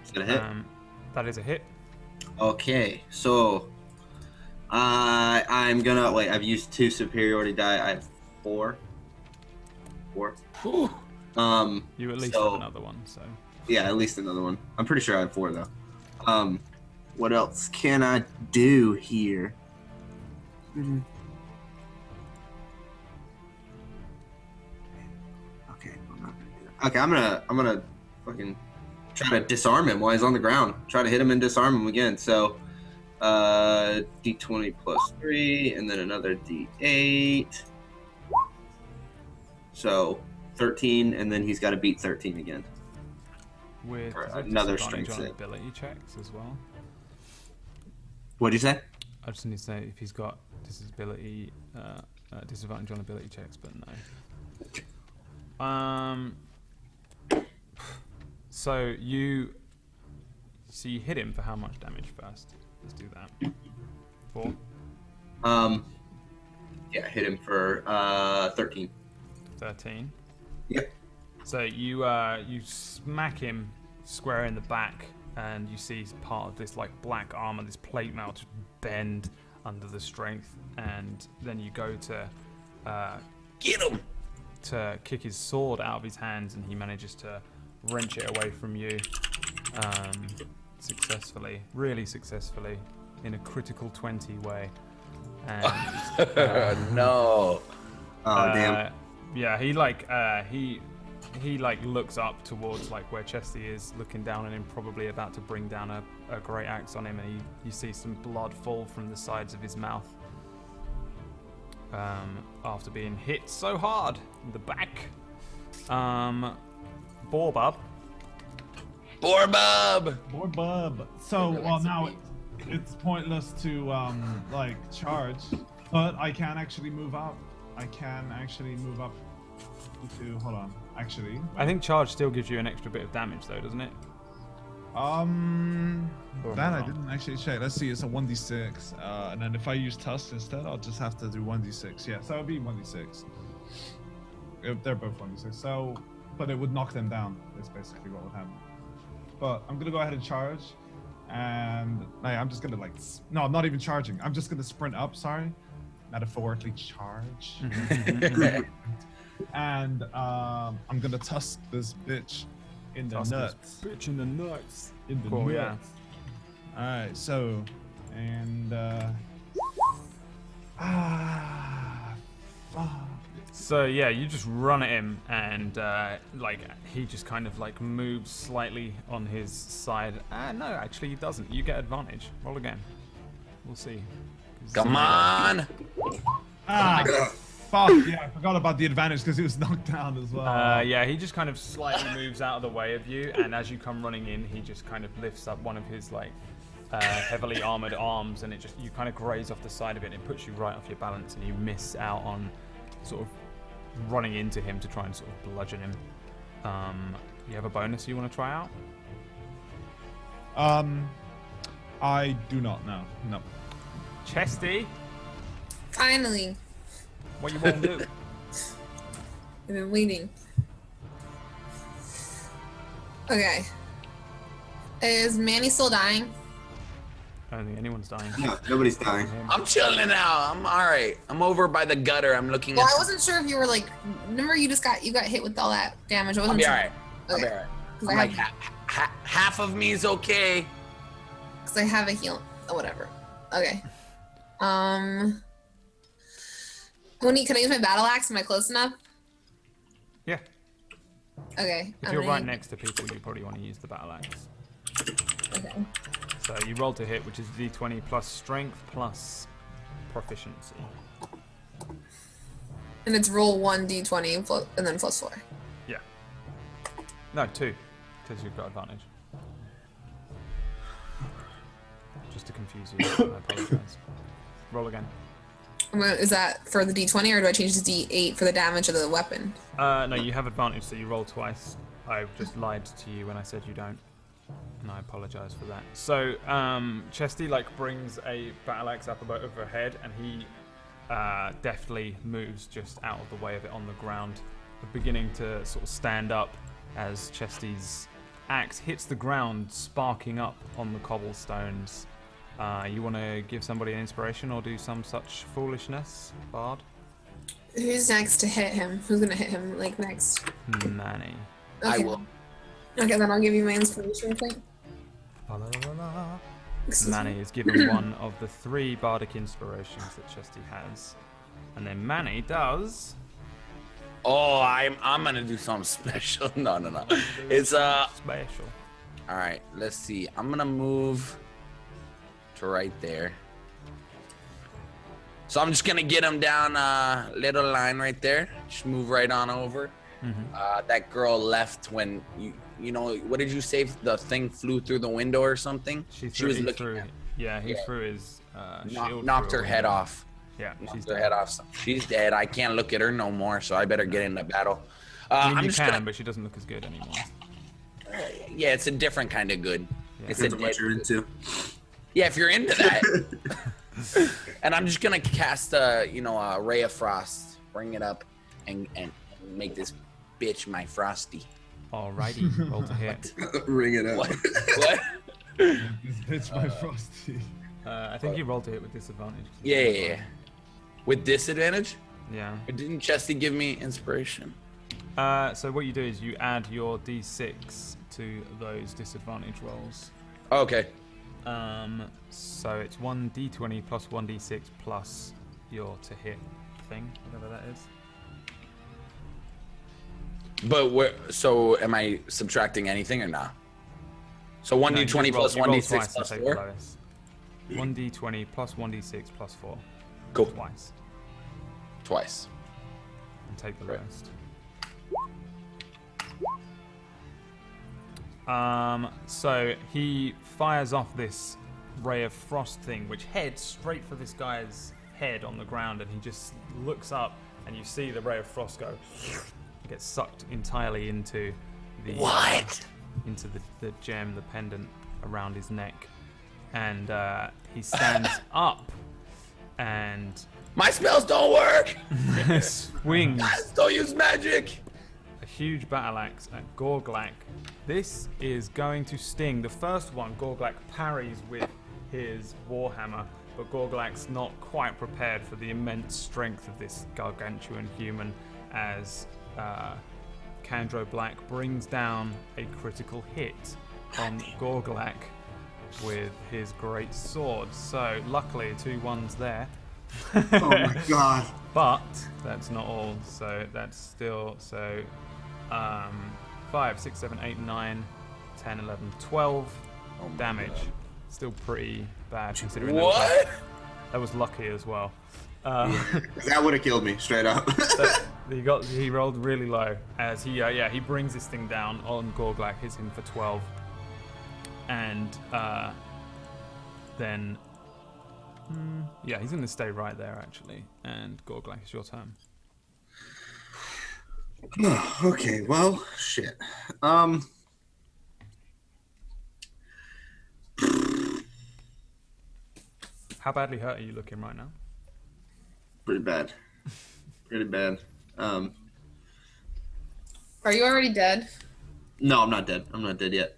Is that a hit? That is a hit. Okay, so I'm gonna wait. I've used 2 superiority die. I have 4. Whew. You at least have another one, so. Yeah, at least another one. I'm pretty sure I have 4 though. What else can I do here? Okay, I'm not gonna do that. Okay, I'm gonna fucking try to disarm him while he's on the ground. Try to hit him and disarm him again. So, D20 plus 3, and then another D8. So 13, and then he's got to beat 13 again. With another strength on save. ability checks as well. What did you say? I just need to say if he's got disadvantage on ability checks, but no. So you hit him for how much damage first? Let's do that. 4. Yeah, hit him for 13. 13. Yep. So you smack him square in the back, and you see part of this like black armor, this plate mail, just bend under the strength, and then you go to Get him. to kick his sword out of his hands, and he manages to wrench it away from you successfully, really successfully, in a critical 20 way. And No. Oh damn. yeah, he he like looks up towards like where Chesty is, looking down, and him probably about to bring down a great axe on him, and you see some blood fall from the sides of his mouth after being hit so hard in the back. Borbub. Borbub. So, well, now it's pointless to like charge, but I can actually move up. Hold on. Actually, I think charge still gives you an extra bit of damage, though, doesn't it? That I didn't actually check. Let's see. It's a 1d6, and then if I use tusk instead, I'll just have to do 1d6. Yeah, so it'll be 1d6. They're both 1d6. So, but it would knock them down. Is basically what would happen. But I'm gonna go ahead and charge, and I'm just gonna no, I'm not even charging. I'm just gonna sprint up. Sorry, metaphorically charge. And I'm gonna tusk this bitch in the nuts. Bitch in the nuts. In the Cool, nuts. yeah. Alright, so and fuck. So yeah, you just run at him, and like he just kind of like moves slightly on his side. No, actually he doesn't. You get advantage. Roll again. We'll see. Come on. Fuck, yeah, I forgot about the advantage because he was knocked down as well. Yeah, he just kind of slightly moves out of the way of you, and as you come running in, he just kind of lifts up one of his like heavily armored arms, and you kind of graze off the side of it, and it puts you right off your balance, and you miss out on sort of running into him to try and sort of bludgeon him. You have a bonus you want to try out? I do not know. No. Chesty, Finally. what you want to do? I've been waiting. Okay. Is Manny still dying? I don't think anyone's dying. No, nobody's dying. I'm chilling now. I'm all right. I'm over by the gutter. I'm looking Well, at. I wasn't sure if you were like. Remember, you got hit with all that damage. I I'll wasn't be sure. all right. I'll be Okay. all right. 'Cause I'm I like half of me is okay. Because I have a heal. Oh, whatever. Okay. Can I use my battle axe? Am I close enough? Yeah. Okay. If you're right next to people, you probably want to use the battle axe. Okay. So you roll to hit, which is d20 plus strength plus proficiency. And it's roll 1d20 and then plus 4. Yeah. No, 2, because you've got advantage. Just to confuse you, I apologize. Roll again. Is that for the d20 or do I change to d8 for the damage of the weapon? No, you have advantage, so you roll twice. I just lied to you when I said you don't, and I apologize for that. So, Chesty brings a battle axe up above her head, and he deftly moves just out of the way of it on the ground, beginning to sort of stand up as Chesty's axe hits the ground, sparking up on the cobblestones. You want to give somebody an inspiration or do some such foolishness, Bard? Who's next to hit him? Who's gonna hit him next? Manny. Okay. I will. Okay, then I'll give you my inspiration point. La, la, la, la. Excuse Manny me. is given one of the 3 bardic inspirations that Chesty has, and then Manny does. Oh, I'm gonna do something special. No. It's Special. All right. Let's see. I'm gonna move to right there. So I'm just gonna get him down a little line right there. Just move right on over. That girl left when you know, what did you say? The thing flew through the window or something? She was looking through. at Yeah, he threw his shield. knocked through her a head window. off. Yeah, Knocked she's her dead. head off. She's dead. I can't look at her no more, so I better get into battle. I mean, I'm you just can, gonna. but she doesn't look as good anymore. Yeah, it's a different kind of good. Yeah. It's a Depends on what dead you're good. into. Yeah, if you're into that. And I'm just gonna cast a ray of frost, bring it up, and make this bitch my frosty. Alrighty, roll to hit. Ring it up. What? This bitch by Frosty. I think you rolled to hit with disadvantage. Yeah. With disadvantage? Yeah. Didn't Chesty give me inspiration? So what you do is you add your d6 to those disadvantage rolls. Okay. So it's 1d20 plus 1d6 plus your to hit thing, whatever that is. So am I subtracting anything or not? So 1d20 plus 1d6 plus 4? 1d20 plus 1d6 plus 4. Cool. Twice. And take the Right. lowest. So he fires off this ray of frost thing, which heads straight for this guy's head on the ground, and he just looks up, and you see the ray of frost go, gets sucked entirely into the into the gem, the pendant around his neck, and he stands up and My spells don't work. swings Guys, don't use magic. a huge battle axe at Gorglak. This is going to sting. The first one, Gorglak parries with his warhammer, but Gorglak's not quite prepared for the immense strength of this gargantuan human as Kandro Black brings down a critical hit on Gorglak with his great sword. So luckily 2 1s there. Oh my god. But that's not all. So that's still 5, 6, 7, 8, 9, 10, 11, 12 damage. Still pretty bad considering What? that was lucky as well. That would have killed me straight up. He rolled really low as he brings this thing down on Gorglak, hits him for 12, and then he's gonna stay right there actually. And Gorglak, it's your turn. Okay, well, shit. How badly hurt are you looking right now? Pretty bad. Pretty bad. Are you already dead? No, I'm not dead. I'm not dead yet.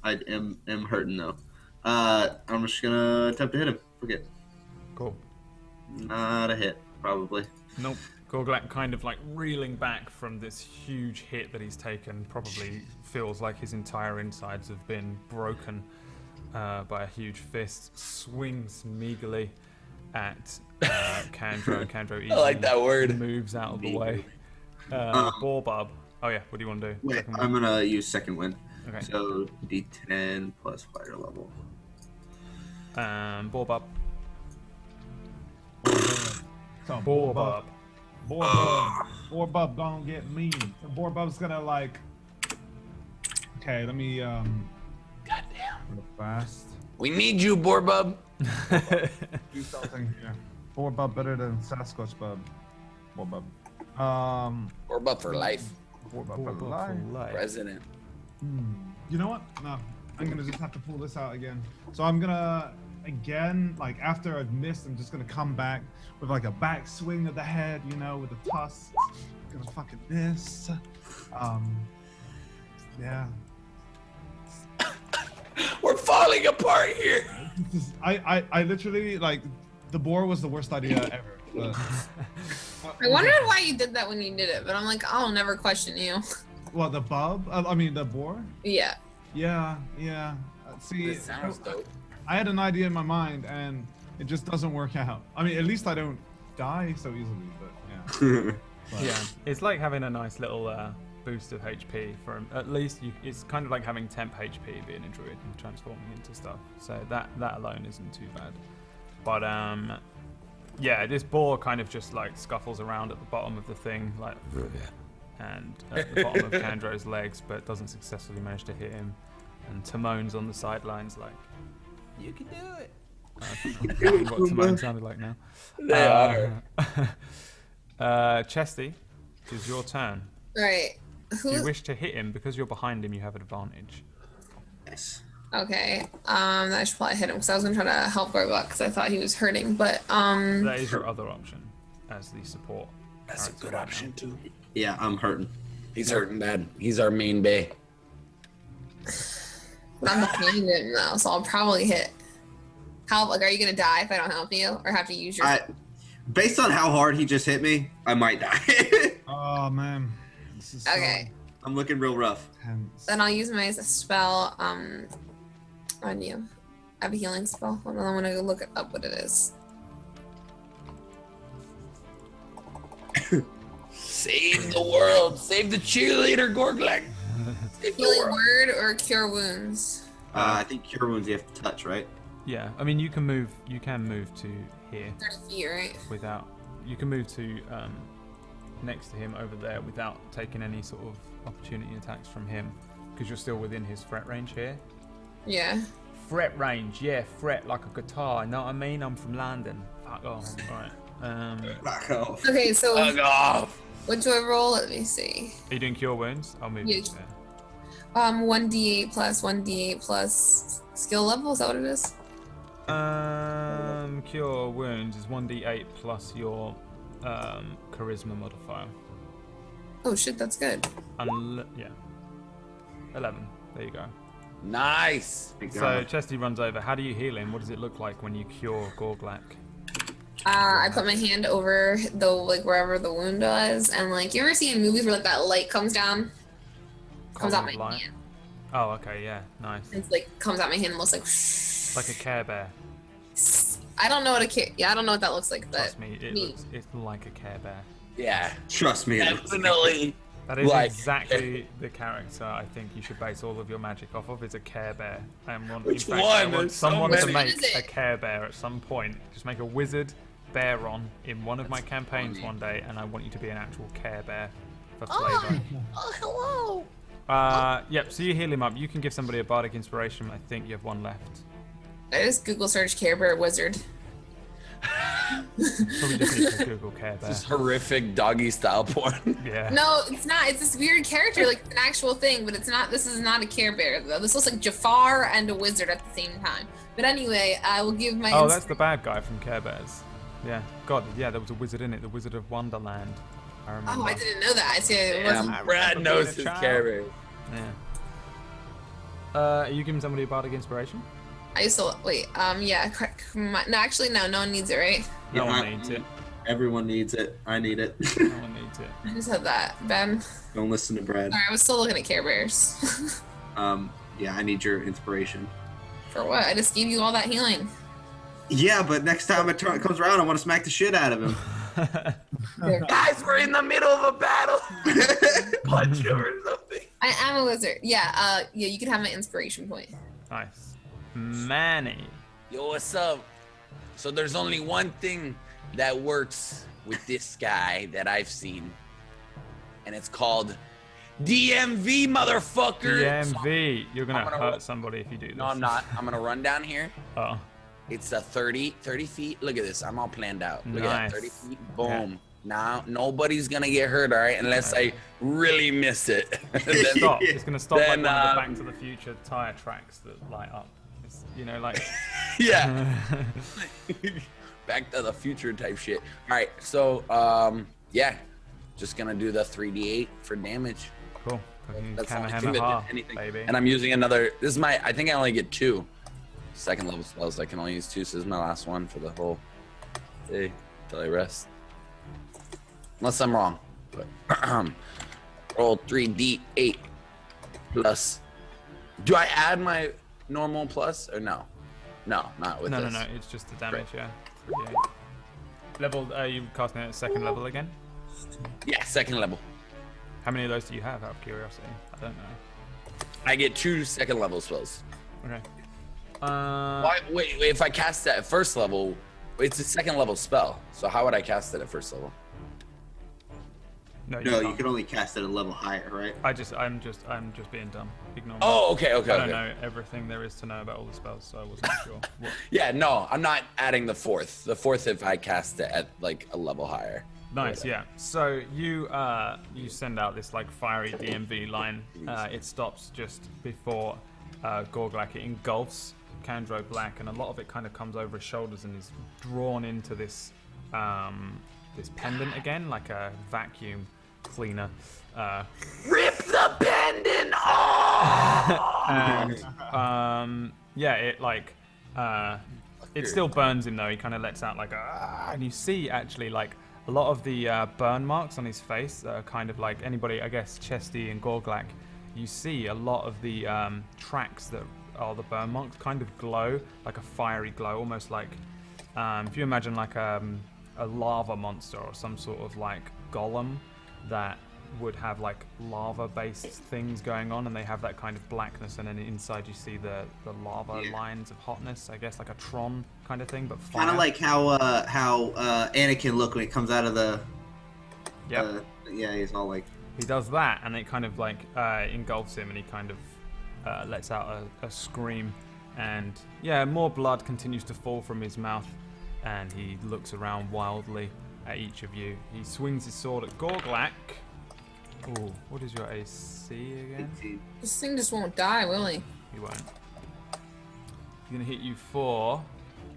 I am hurting though. I'm just gonna attempt to hit him. Forget. Cool. Not a hit, probably. Nope. Gorglak kind of like reeling back from this huge hit that he's taken, probably feels like his entire insides have been broken by a huge fist, swings meagerly at Kandro. Kandro easily I like that word. moves out of the way. Borbub. Oh yeah, what do you want to do? Wait, Second I'm one? gonna use second wind. Okay. So D10 plus fire level. Borbub. So Borbub. Borbub gonna get me. So Borbub's gonna like. Okay, let me Goddamn. real fast We need you, Borbub. do something here. Borbub better than Sasquatch Bub. Borbub. Borbub for life. Borbub for Borbub life. for life. President. You know what? No, I'm gonna just have to pull this out again. So I'm gonna again, like after I've missed, I'm just gonna come back with like a back swing of the head, you know, with the tusks. Gonna fucking miss. Yeah. We're falling apart here. I literally like the boar was the worst idea ever. But, I wondered why you did that when you did it, but I'm like, I'll never question you. Well, the bub? I mean, the boar? Yeah. Yeah. See, This sounds dope. I had an idea in my mind, and it just doesn't work out. I mean, at least I don't die so easily, but yeah. But, Yeah, it's like having a nice little boost of HP for at least it's kind of like having temp HP being a druid and transforming into stuff. So that alone isn't too bad. But yeah, this boar kind of just like scuffles around at the bottom of the thing, like, and at the bottom of Kandro's legs, but doesn't successfully manage to hit him. And Timon's on the sidelines, like, you can do it. What Timon sounded like now. They Chesty, it is your turn. Right. If you wish to hit him, because you're behind him, you have advantage. Yes. Okay. I should probably hit him because I was gonna try to help Gorbuck because I thought he was hurting. But That is your other option as the support. That's a character good right option now. too. Yeah, I'm hurting. He's hurting bad. He's our main bay. But I'm behind him though, so I'll probably hit. How like are you gonna die if I don't help you, or have to use your? Based on how hard he just hit me, I might die. oh man, this is Okay. I'm looking real rough. so tense. Then I'll use my spell on you. I have a healing spell. Hold on, I'm gonna go look up what it is. Save the world. Save the cheerleader, Gorglek. Save the Healing world. word or cure wounds? I think cure wounds you have to touch, right? Yeah, I mean you can move to here 30 feet, right? without. You can move to next to him over there without taking any sort of opportunity attacks from him, because you're still within his fret range here. Yeah. Fret range, yeah, fret like a guitar. Know what I mean? I'm from London. Fuck off. Right. Back off. Okay, so Fuck off. what do I roll? Let me see. Are you doing cure wounds? I'll move you Yeah. there. 1d8 plus 1d8 plus skill level. Is that what it is? Cure wounds is 1d8 plus your charisma modifier. Oh shit, that's good. Yeah. 11. There you go. Nice. So Chesty runs over. How do you heal him? What does it look like when you cure Gorglak? I put my hand over the wherever the wound was, and you ever see in movies where that light comes down, comes out my Column of light. hand, Oh, okay, yeah, nice. and comes out my hand and looks like. Like a Care Bear. I don't know what I don't know what that looks like, but Trust me, it's like a Care Bear. Yeah. Trust me. Definitely. That is Like- exactly the character I think you should base all of your magic off of. Is a Care Bear. I want, Which in fact, I one? want There's so someone many. to Which one make is a it? Care Bear at some point. Just make a wizard Baron in one of my campaigns funny. one day, and I want you to be an actual Care Bear for Oh, flavor. hello. Yep. So you heal him up. You can give somebody a bardic inspiration. I think you have one left. I just Google search Care Bear Wizard. Probably just need to Google Care Bear. Just horrific doggy style porn. Yeah. No, it's not. It's this weird character, an actual thing, but it's not. This is not a Care Bear though. This looks like Jafar and a wizard at the same time. But anyway, I will give my. Oh, that's the bad guy from Care Bears. Yeah. God, yeah, there was a wizard in it. The Wizard of Wonderland. I remember. Oh, I didn't know that. I see. It wasn't. Damn, Brad remember knows being a his child. character. Yeah. Are you giving somebody a bardic inspiration? I used to wait. Yeah. No, actually, no. No one needs it, right? No Yeah, one needs it. Everyone needs it. I need it. No one needs it. I just had that. Ben. Don't listen to Brad. Sorry, I was still looking at Care Bears. Yeah, I need your inspiration. For what? I just gave you all that healing. Yeah, but next time it comes around, I want to smack the shit out of him. Guys, we're in the middle of a battle. Punch him or something. I am a wizard. Yeah. Yeah. You can have my inspiration point. Nice. Manny. Yo, what's up? So there's only one thing that works with this guy that I've seen, and it's called DMV, motherfucker. DMV. You're gonna I'm gonna hurt roll- somebody if you do this. No, I'm not. I'm gonna run down here. Oh. It's a 30 feet. Look at this. I'm all planned out. Look at Nice. that. 30 feet. Boom. Now nobody's gonna get hurt, all right, unless I really miss it. Then- Stop. It's gonna stop like Then, one of the Back to the Future tire tracks that light up. It's, like. yeah. Back to the Future type shit. All right. So yeah, just gonna do the 3d8 for damage. Cool. Fucking That's the only thing Kamehameha, that did anything. baby. And I'm using another. This is my. I think I only get 2 second level spells. I can only use 2. So this is my last one for the whole day till I rest. Unless I'm wrong. But roll 3d8 plus. Do I add my normal plus or no? No, not with No, this. no, no. It's just the damage. Yeah. 38. Level. Are you casting it at second level again? Yeah, second level. How many of those do you have? Out of curiosity. I don't know. I get 2 second level spells. Okay. Why? Wait. If I cast that at first level, it's a second level spell. So how would I cast it at first level? No, No, you can't. can only cast it a level higher, right? I'm just being dumb. Ignore me. Oh, okay, okay, I don't okay. know everything there is to know about all the spells, so I wasn't sure. What? Yeah, no, I'm not adding the 4th. The 4th if I cast it at a level higher. Nice, yeah. So you send out this fiery DMV line. It stops just before Gorglak. It engulfs Kandro Black, and a lot of it kind of comes over his shoulders and is drawn into this this pendant again, like a vacuum cleaner. Rip the pendant off! And yeah, it still burns him though. He kind of lets out and you see actually a lot of the burn marks on his face are kind of like anybody, I guess, Chesty and Gorglak. You see a lot of the tracks that are the burn marks kind of glow, like a fiery glow, almost like if you imagine a lava monster or some sort of golem that would have like lava-based things going on, and they have that kind of blackness, and then inside you see the lava lines of hotness, I guess, like a Tron kind of thing, but fire. Kind of like how Anakin looked when he comes out of the. Yep. Yeah, he's all like. He does that, and it kind of like engulfs him, and he kind of lets out a scream, and more blood continues to fall from his mouth, and he looks around wildly at each of you. He swings his sword at Gorglak. Ooh, what is your AC again? 18. This thing just won't die, will he? He won't. He's gonna hit you for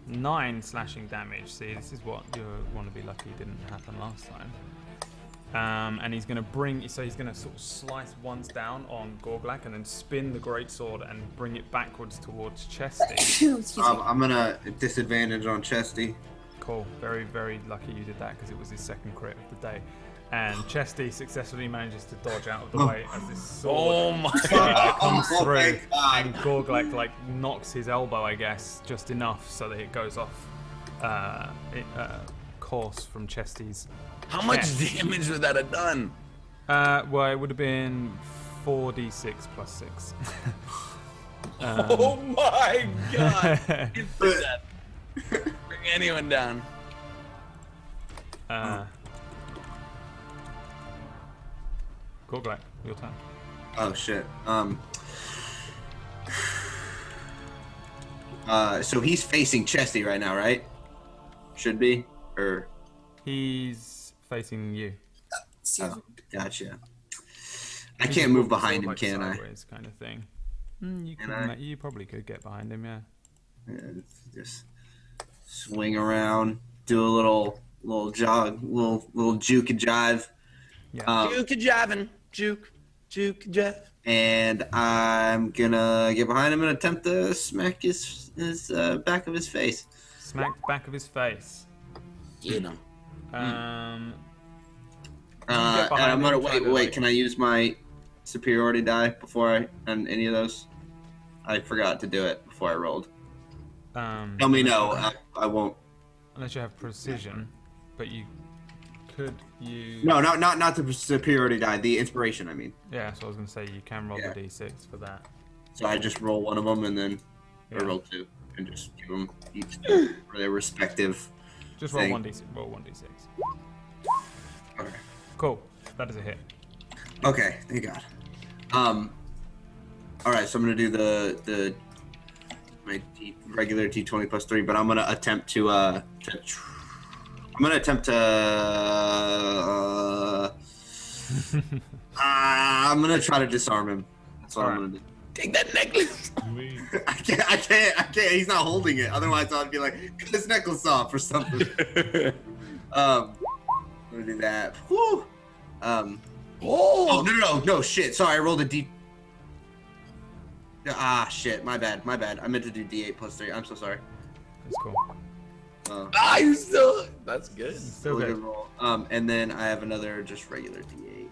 9 slashing damage. See, this is what you want to be lucky didn't happen last time. And he's gonna he's gonna sort of slice once down on Gorglak and then spin the greatsword and bring it backwards towards Chesty. Excuse me. I'm gonna disadvantage on Chesty. Cool. Very, very lucky you did that because it was his second crit of the day. And Chesty successfully manages to dodge out of the way as this sword comes through, and Gorglak like knocks his elbow, I guess, just enough so that it goes off course from Chesty's. How much damage would that have done? Well, it would have been 4d6 plus 6. Oh my god! Bring anyone down. Gorglak, your turn. Oh shit. So he's facing Chesty right now, right? Should be, or. He's facing you. Oh, gotcha. I can't move behind him, like can I? sideways kind of thing. You probably could get behind him, yeah. Just swing around, do a little jog, little juke and jive. Yeah. Juke and jiving. Juke jive. And I'm gonna get behind him and attempt to smack his back of his face. Smack the back of his face. You know. And behind I'm gonna him, try to, wait. Can I use my superiority die before I on any of those? I forgot to do it before I rolled. Tell me no. I won't. Unless you have precision, but you could use. No, not the superiority die. The inspiration. I mean. Yeah, so I was gonna say you can roll the d6 for that. So I just roll one of them and then I roll 2 and just give them each for their respective. Just roll thing. 1d6. Roll 1d6. Okay. Cool. That is a hit. Okay, thank God. All right, so I'm gonna do my regular D20 plus 3, but I'm gonna attempt to I'm gonna try to disarm him. That's what I'm gonna do. Take that necklace. I can't. He's not holding it. Otherwise, I'd be like, cut his necklace off or something. I'm gonna do that. Whew. No, shit. Sorry, I rolled a D. Shit. My bad. I meant to do D8 plus 3. I'm so sorry. That's cool. You still. That's good. Still Really good. good roll. And then I have another just regular D8.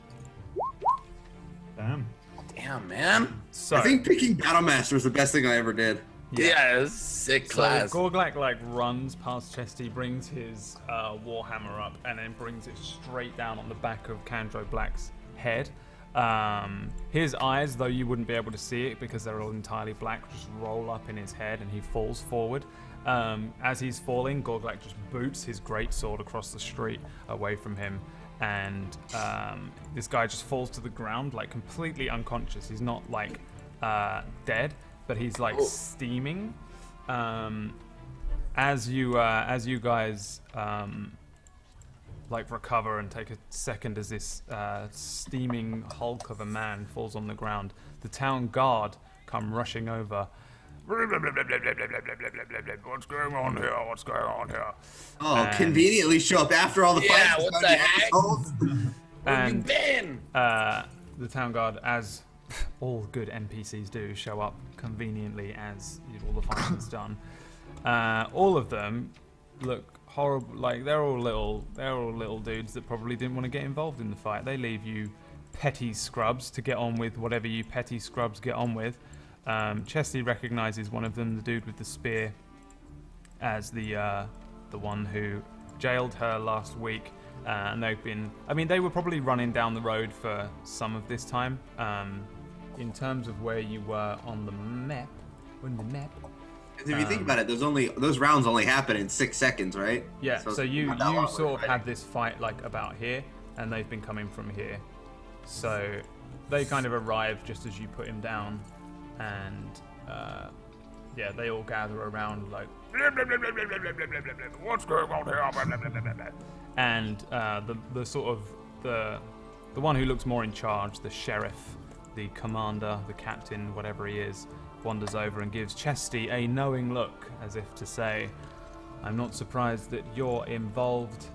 Damn, man. So I think picking Battlemaster was the best thing I ever did. Yeah, it's sick class. So Gorglak like runs past Chesty, brings his warhammer up, and then brings it straight down on the back of Kandro Black's head. His eyes, though you wouldn't be able to see it because they're all entirely black, just roll up in his head, and he falls forward. As he's falling, Gorglak just boots his greatsword across the street away from him, and this guy just falls to the ground like completely unconscious. He's not like dead, but he's like steaming. As you guys like recover and take a second as this steaming hulk of a man falls on the ground, the town guard come rushing over. What's going on here? Oh, And- conveniently show up after all the Yeah, fights. what the heck? Where you And been? the town guard, as all good NPCs do, show up conveniently as all the fighting's done. All of them look horrible. Like they're all little dudes that probably didn't want to get involved in the fight. They leave you petty scrubs to get on with whatever you petty scrubs get on with. Chesty recognizes one of them, the dude with the spear, as the one who jailed her last week And they've been, I mean, they were probably running down the road for some of this time. In terms of where you were on the map, 'Cause if you think about it, those rounds only happen in 6 seconds, right? yeah, so you not that long sort of fighting. had this fight like about here, and they've been coming from here. So they kind of arrived just as you put him down, and yeah, they all gather around like, what's going on here? And the sort of the one who looks more in charge, the sheriff, the commander, the captain, whatever he is, wanders over and gives Chesty a knowing look, as if to say, "I'm not surprised that you're involved."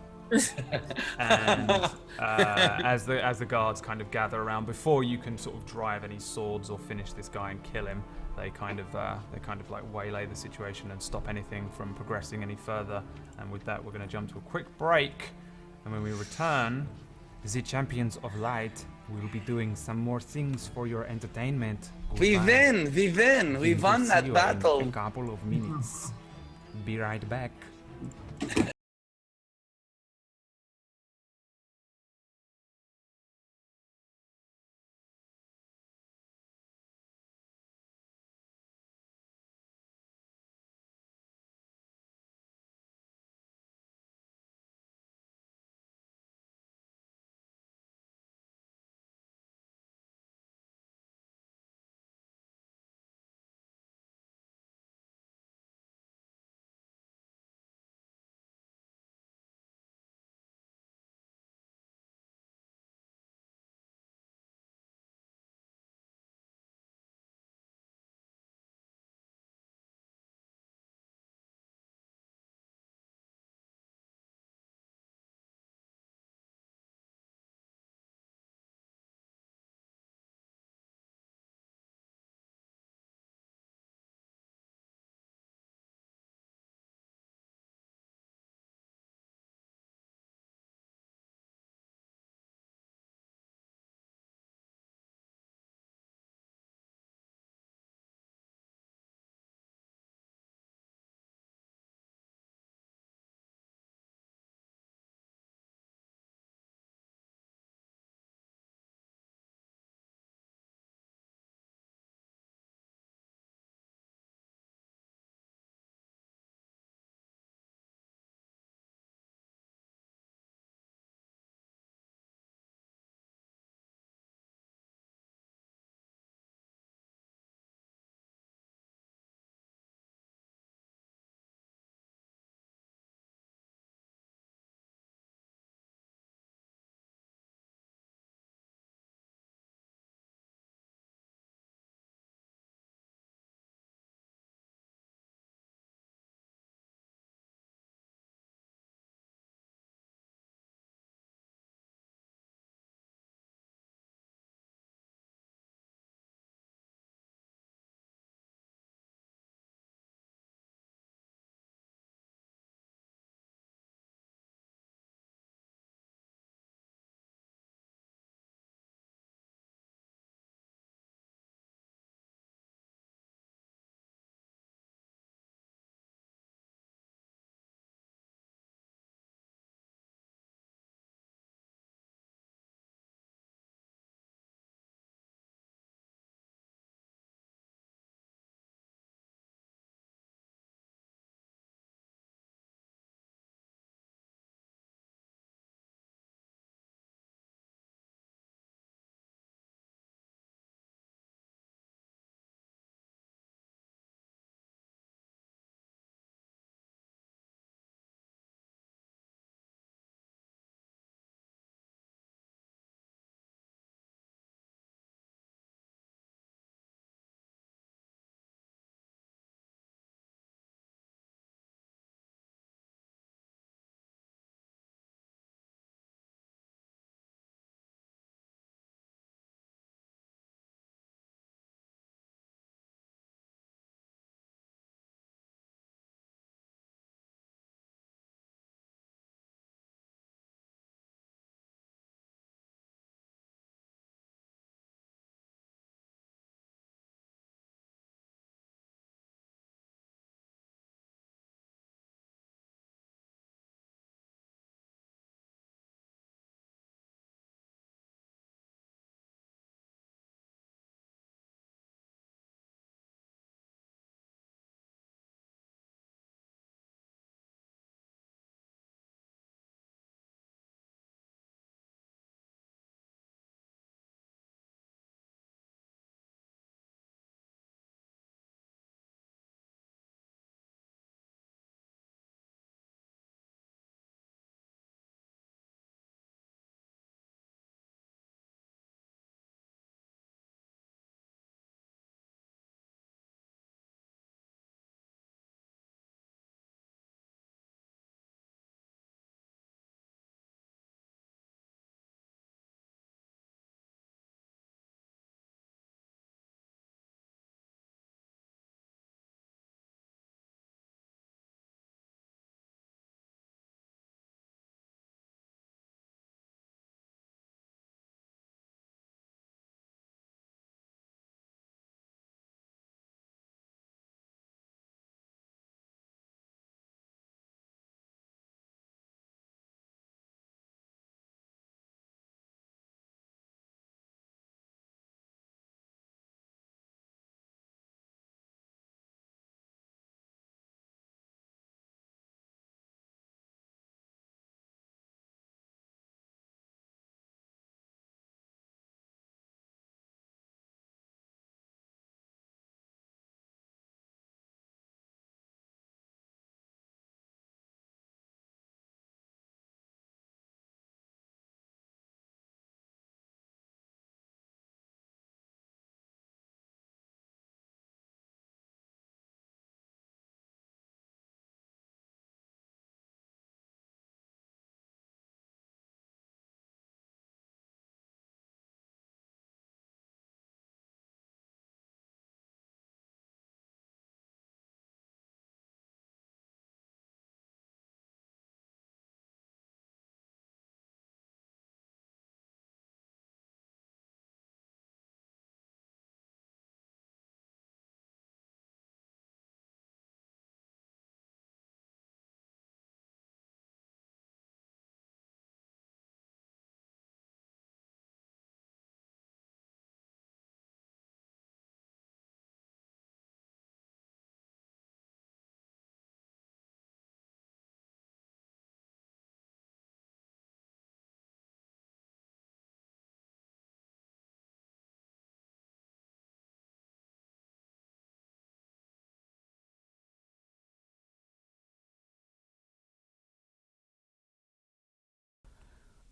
And as the guards kind of gather around, before you can sort of drive any swords or finish this guy and kill him, they kind of like waylay the situation and stop anything from progressing any further. And with that, we're going to jump to a quick break, and when we return, the Champions of Light will be doing some more things for your entertainment. We Goodbye. win. We will won see that you in battle. a couple of minutes. Be right back.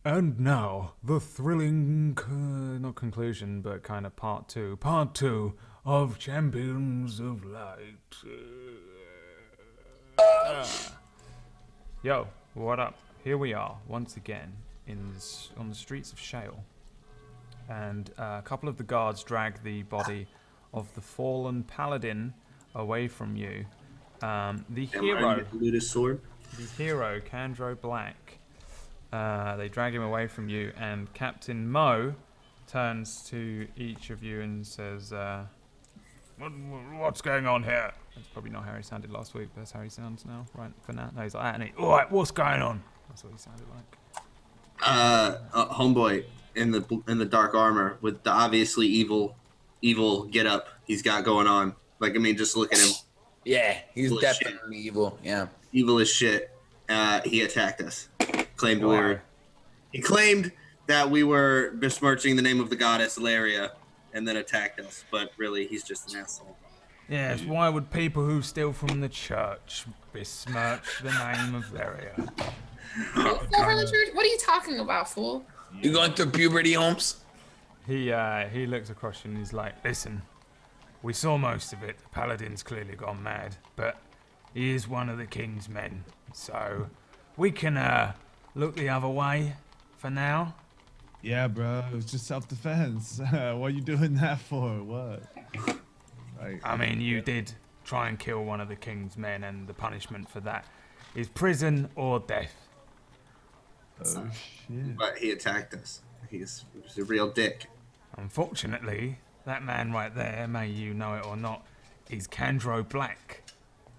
And now, the thrilling, not conclusion, but kind of part two of Champions of Light. Yo, what up? Here we are, once again, on the streets of Shale. And a couple of the guards drag the body of the fallen paladin away from you. The hero, Candro Black, they drag him away from you, and Captain Mo turns to each of you and says, what's going on here? That's probably not how he sounded last week, but that's how he sounds now, right, for now. No, he's like, Anthony, all right, what's going on? That's what he sounded like. Homeboy in the dark armor with the obviously evil get up he's got going on. Like, I mean, just look at him. Yeah, he's definitely evil. Yeah, evil as shit. He attacked us. He claimed that we were besmirching the name of the goddess Laria, and then attacked us. But really, he's just an asshole. Yes, why would people who steal from the church besmirch the name of Laria? Steal from the church? What are you talking about, fool? You going through puberty, Holmes? He looks across you and he's like, listen, we saw most of it. The paladin's clearly gone mad, but he is one of the king's men, so we can look the other way for now. Yeah, bro, it's just self-defense. What are you doing that for? What? Like, I mean, you did try and kill one of the king's men, and the punishment for that is prison or death. oh shit. But he attacked us. He's a real dick. Unfortunately, that man right there, may you know it or not, is Candro Black,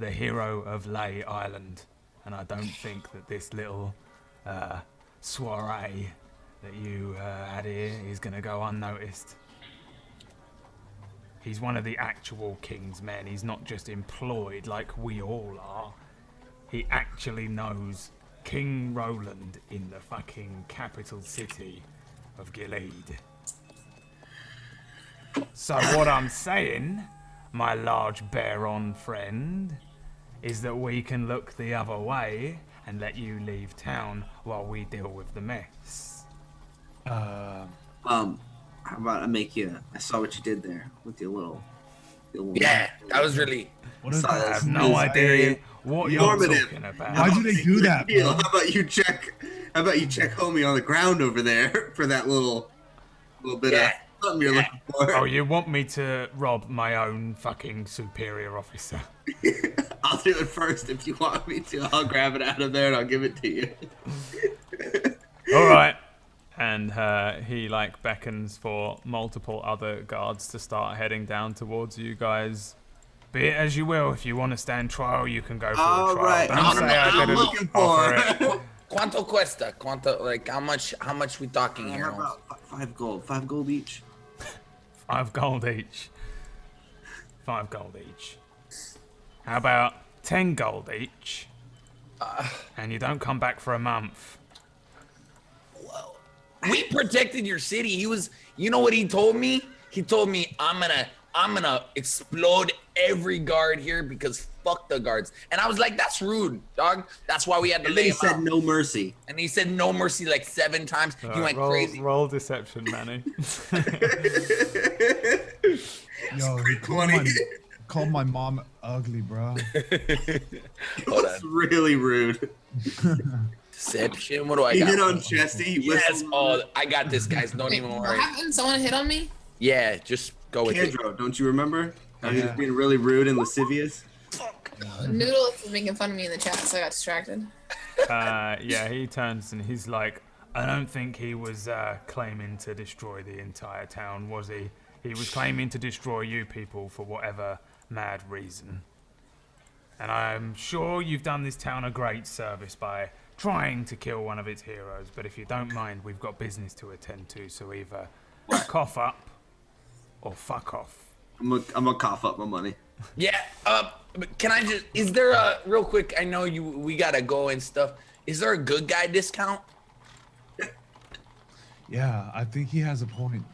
the hero of Lay Island. And I don't think that this little soiree that you had here is going to go unnoticed. He's one of the actual king's men. He's not just employed like we all are. He actually knows King Roland in the fucking capital city of Gilead. So what I'm saying, my large Baron friend, is that we can look the other way and let you leave town while we deal with the mess. How about I make you? I saw what you did there with your little. Yeah, that was really. What is I that? have no idea what you're Normative. talking about. Why do they do that, bro? How about you check? How about you check homie on the ground over there for that little bit of something you're looking for? Oh, you want me to rob my own fucking superior officer? I'll do it first if you want me to. I'll grab it out of there and I'll give it to you. All right. And he beckons for multiple other guards to start heading down towards you guys. Be it as you will. If you want to stand trial, you can go for All the trial. right. Don't say I I'm didn't looking offer for. it. Quanto cuesta? Quanto, like, how much we talking here? How about 5 gold? 5 gold each. 5 gold each. 5 gold each. How about 10 gold each? And you don't come back for a month. We protected your city. He was, you know what he told me? He told me, I'm gonna explode every guard here because fuck the guards. And I was like, that's rude, dog. That's why we had to And lay then he him said out. no mercy. And he said no mercy like 7 times. He went crazy. Roll deception, Manny. Yo, he called my mom ugly, bro. It Hold was on. really rude. Deception. What do I He got? hit on Chesty. He Yes. whistled. Oh, I got this, guys. Don't Wait, even what worry. happened? Someone hit on me? Yeah, just go with it. Candro, don't you remember? How he was Yeah. being really rude and lascivious? Noodle was making fun of me in the chat, so I got distracted. Yeah, he turns and he's like, I don't think he was claiming to destroy the entire town, was he? He was claiming to destroy you people for whatever mad reason. And I'm sure you've done this town a great service by trying to kill one of its heroes, but if you don't mind, we've got business to attend to, so either cough up or fuck off. I'm gonna cough up my money. Yeah. Can I just? Is there a real quick? I know we gotta go and stuff. Is there a good guy discount? Yeah, I think he has a point.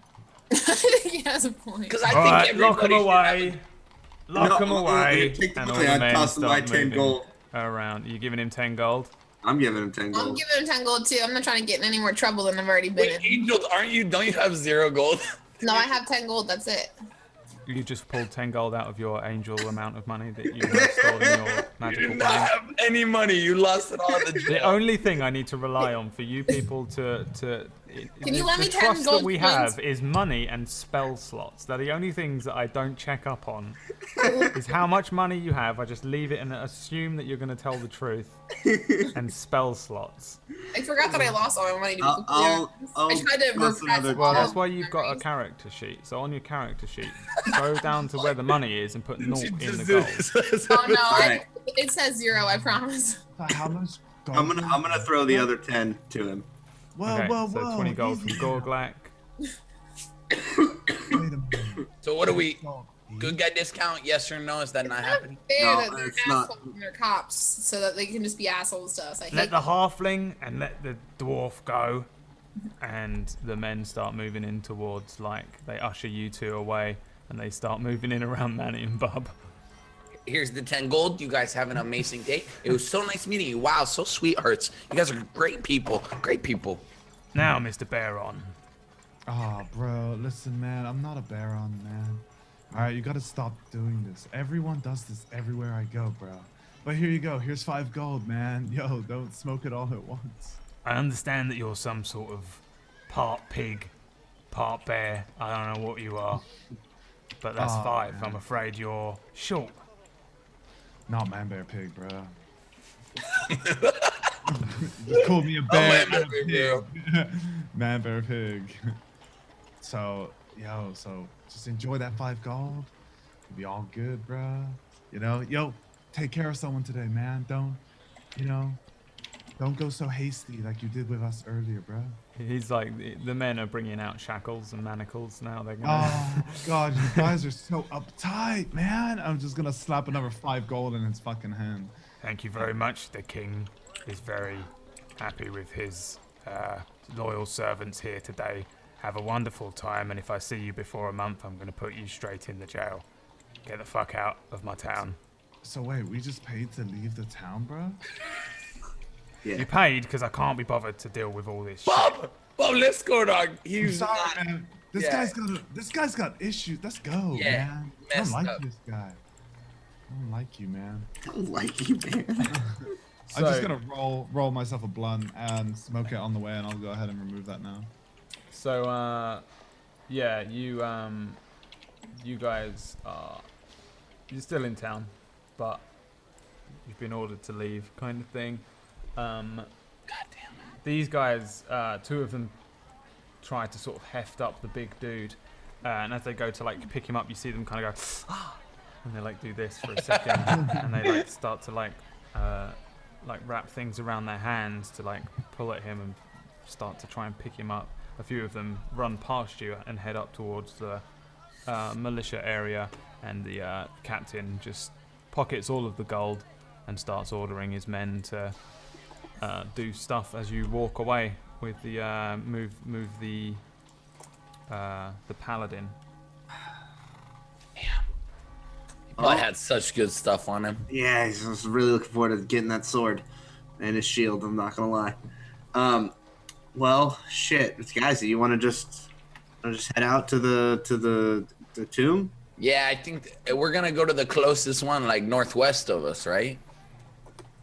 He has a point. Because I All think right, lock everybody him should have away. Lock him No, away. take the And all money, the I'd men toss him my start 10 moving gold. around. You giving him 10 gold? I'm giving him 10 I'm gold. giving him 10 gold too. I'm not trying to get in any more trouble than I've already been Wait, in. Angel, don't you have 0 gold? No, I have 10 gold. That's it. You just pulled 10 gold out of your angel amount of money that you have stored in your You magical do not plane. have any money. You lost it all at the The jail. only thing I need to rely on for you people to Can you let the me 10 trust that gold we coins? have is money and spell slots. They're the only things that I don't check up on. Is how much money you have. I just leave it and assume that you're going to tell the truth. And spell slots. I forgot that I lost all my money. To be I'll completely honest. I tried to plus repress another Well, all that's of why my you've got a memories. character sheet. So on your character sheet, go down to where the money is and put naught in the Just gold. do this. Oh no, Alright. it says 0. I promise. How much gold? I'm gonna throw the other 10 to him. Whoa, Okay, whoa, so whoa. 20 gold easy from now. Gorglak. Wait a minute. So what do we? Gold. Good guy discount? Yes or no? Is that not happening? Fair No, that they're it's not. assholes and they're cops, so that they can just be assholes to us. I hate Let the halfling and let the dwarf go. And the men start moving in towards, like, they usher you two away. And they start moving in around Manny and Bub. Here's the 10 gold. You guys have an amazing day. It was so nice meeting you. Wow, so sweethearts. You guys are great people. Great people. Now, Mr. Baron. Oh, bro, listen, man. I'm not a baron, man. All right, you gotta stop doing this. Everyone does this everywhere I go, bro. But here you go. Here's 5 gold, man. Yo, don't smoke it all at once. I understand that you're some sort of part pig, part bear. I don't know what you are. But that's Oh, 5. man. I'm afraid you're short. Not man, bear, pig, bro. Just call me a bear. man, and a bear, pig. Man, bear, pig. So, yo, just enjoy that 5 gold. It'll be all good, bro. You know, yo, take care of someone today, man. Don't go so hasty like you did with us earlier, bro. He's like, the men are bringing out shackles and manacles now. They're gonna. Oh, God, you guys are so uptight, man. I'm just gonna slap another 5 gold in his fucking hand. Thank you very much. The king is very happy with his loyal servants here today. Have a wonderful time, and if I see you before a month, I'm going to put you straight in the jail. Get the fuck out of my town. So wait, we just paid to leave the town, bro? You paid because I can't be bothered to deal with all this shit. Bob, let's go, dog. I'm He's sorry, not. man. This Yeah. guy's got issues. Let's go, Yeah, man. he I don't messed like up. this guy. I don't like you, man. I don't like you, man. I'm just gonna roll myself a blunt and smoke it on the way, and I'll go ahead and remove that now. So, yeah, you guys you're still in town, but you've been ordered to leave, kind of thing. God damn. These guys, 2 of them try to sort of heft up the big dude, and as they go to like pick him up, you see them kind of go, ah, and they like do this for a second, and they like start to like wrap things around their hands to like pull at him and start to try and pick him up. A few of them run past you and head up towards the militia area, and the captain just pockets all of the gold and starts ordering his men to do stuff as you walk away with the move the paladin. I had such good stuff on him. Yeah, he's just really looking forward to getting that sword and his shield. I'm not gonna lie. Well, shit, guys, you want to just head out to the tomb? Yeah, I think we're gonna go to the closest one, like northwest of us, right?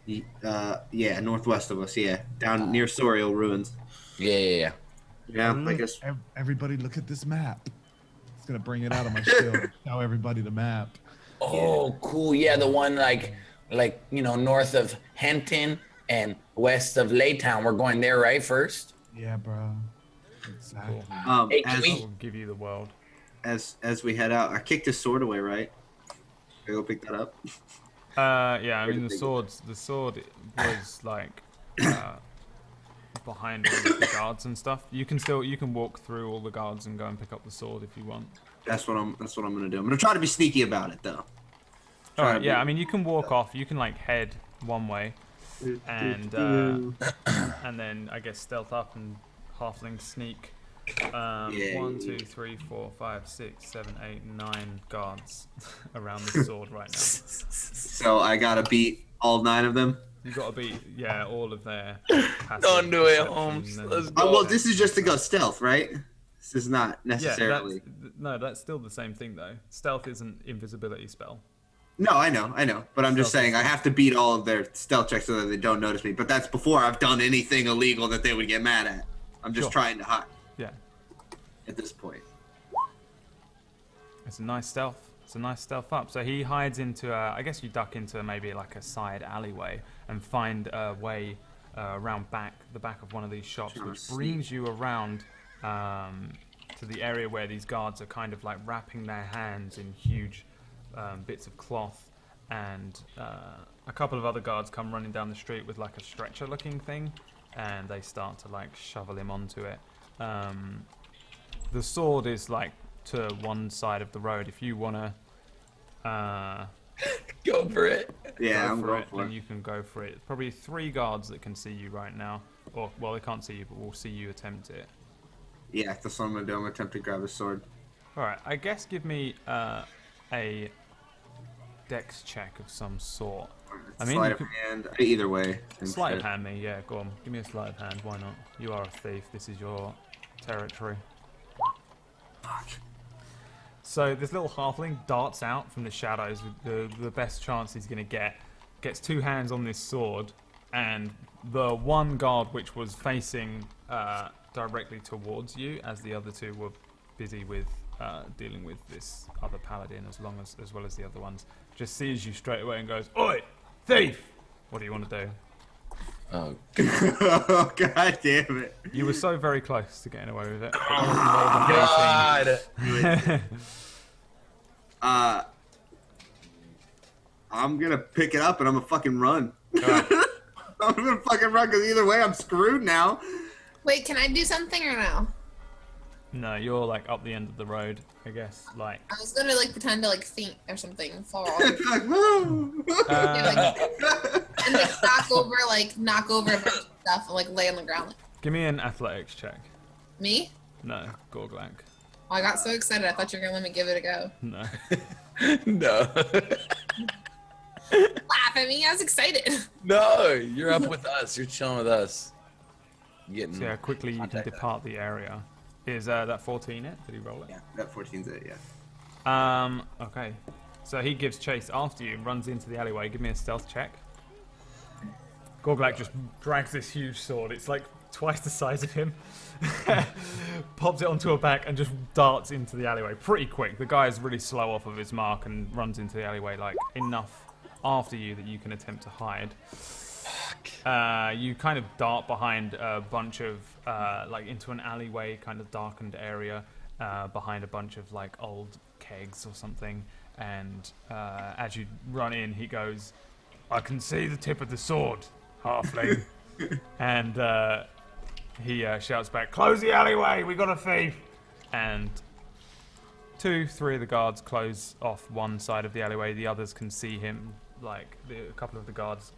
Yeah, northwest of us. Yeah, down near Sorial ruins. Yeah. Yeah, I Look, guess. everybody, look at this map. It's gonna bring it out of my shield. And show everybody the map. Oh, cool. Yeah, the one like north of Henton and west of Laytown. We're going there, right? First. Yeah, bro. Exactly. Hey, can As we- I will give you the world. as we head out, I kicked his sword away, right? Can I go pick that up? Yeah, I mean the sword was like behind all of the guards and stuff. You can walk through all the guards and go and pick up the sword if you want. That's what I'm gonna do. I'm gonna try to be sneaky about it, though. All Try right, to yeah. be- I mean, you can walk off. You can like head one way, and and then I guess stealth up and halfling sneak Yeah. 1, 2, 3, 4, 5, 6, 7, 8, 9 guards around the sword right now. So I gotta beat all 9 of them. You gotta beat, yeah, all of their passive Don't do it, perception Holmes. and- Let's go. Well, this is just to go stealth, right? This is not Yeah, necessarily. that's still the same thing though. Stealth is an invisibility spell. No, I know, but I'm just Stealth saying is- I have to beat all of their stealth checks so that they don't notice me. But that's before I've done anything illegal that they would get mad at. I'm just Sure. trying to hide Yeah, at this point. it's a nice stealth. It's a nice stealth up. So he hides into, I guess you duck into maybe like a side alleyway and find a way around the back of one of these shops, Trying to which sneak. brings you around to the area where these guards are kind of like wrapping their hands in huge bits of cloth, and a couple of other guards come running down the street with like a stretcher looking thing, and they start to like shovel him onto it. The sword is like to one side of the road. If you want to Go for it. Yeah, go I'm for going it, for then it. you can go for it. Probably 3 guards that can see you right now. Or, well, they can't see you, but we'll see you attempt it. Yeah, that's what I'm gonna do. I'm gonna attempt to grab his sword. Alright, I guess give me a dex check of some sort. I mean, sleight you of could- hand. Either way. same Sleight of shit. hand me, yeah, go on. Give me a sleight of hand, why not? You are a thief, this is your territory. Fuck. So this little halfling darts out from the shadows with the best chance he's going to get. Gets 2 hands on this sword, and the one guard which was facing directly towards you, as the other 2 were busy with dealing with this other paladin, as well as the other ones, just sees you straight away and goes, "Oi, thief! What do you want to do?" Oh, Oh, God damn it. You were so very close to getting away with it. But that was more than 18. God. I'm gonna pick it up and I'm gonna fucking run. Alright. I'm gonna fucking run because either way I'm screwed now. Wait, can I do something or no? No, you're like up the end of the road, I guess. Like, I was gonna like pretend to like faint or something, fall, Like, woo. uh, and like knock over a bunch of stuff and like lay on the ground. Like, give me an athletics check. me? No, Gorglank. Oh, I got so excited. I thought you were gonna let me give it a go. No. No. Laugh at me. I was excited. No, you're up with us. You're chilling with us. You're So getting yeah, quickly you can contact depart the area. Is that 14 it? Did he roll it? Yeah, that 14's it, yeah. Okay. So he gives chase after you and runs into the alleyway. Give me a stealth check. Gorglak just drags this huge sword. It's like twice the size of him. Pops it onto her back and just darts into the alleyway pretty quick. The guy is really slow off of his mark and runs into the alleyway like enough after you that you can attempt to hide. You kind of dart behind a bunch of like into an alleyway, kind of darkened area, behind a bunch of like old kegs or something. And as you run in, he goes, "I can see the tip of the sword, halfling." And he shouts back, "Close the alleyway! We got a thief!" And 2, 3 of the guards close off one side of the alleyway. The others can see him. Like a couple of the guards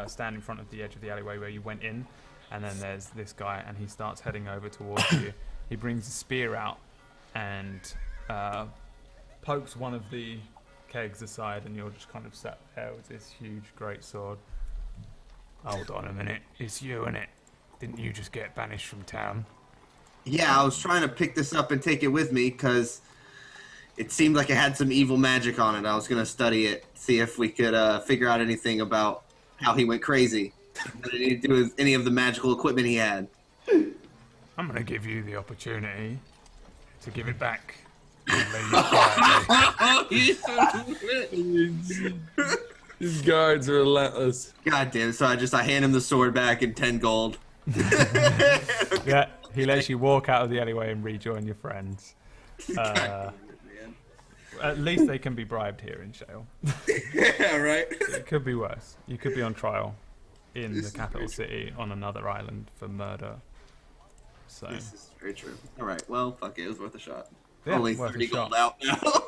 stand in front of the edge of the alleyway where you went in, and then there's this guy, and he starts heading over towards you. He brings a spear out and pokes one of the kegs aside, and you're just kind of sat there with this huge, great sword. Hold on a minute, it's you, innit? Didn't you just get banished from town? Yeah, I was trying to pick this up and take it with me because it seemed like it had some evil magic on it. I was gonna study it, see if we could figure out anything about how he went crazy. What did he do with any of the magical equipment he had? I'm gonna give you the opportunity to give it back. And leave quietly. These guards are relentless. God damn! So I hand him the sword back and 10 gold. Yeah, he lets you walk out of the alleyway and rejoin your friends. Man. At least they can be bribed here in Shale. Yeah, right. It could be worse. You could be on trial in This the is capital very city on another island for murder. So, This is very true. All right, well, fuck it. It was worth a shot. yeah, Only worth 30 a gold shot. out now.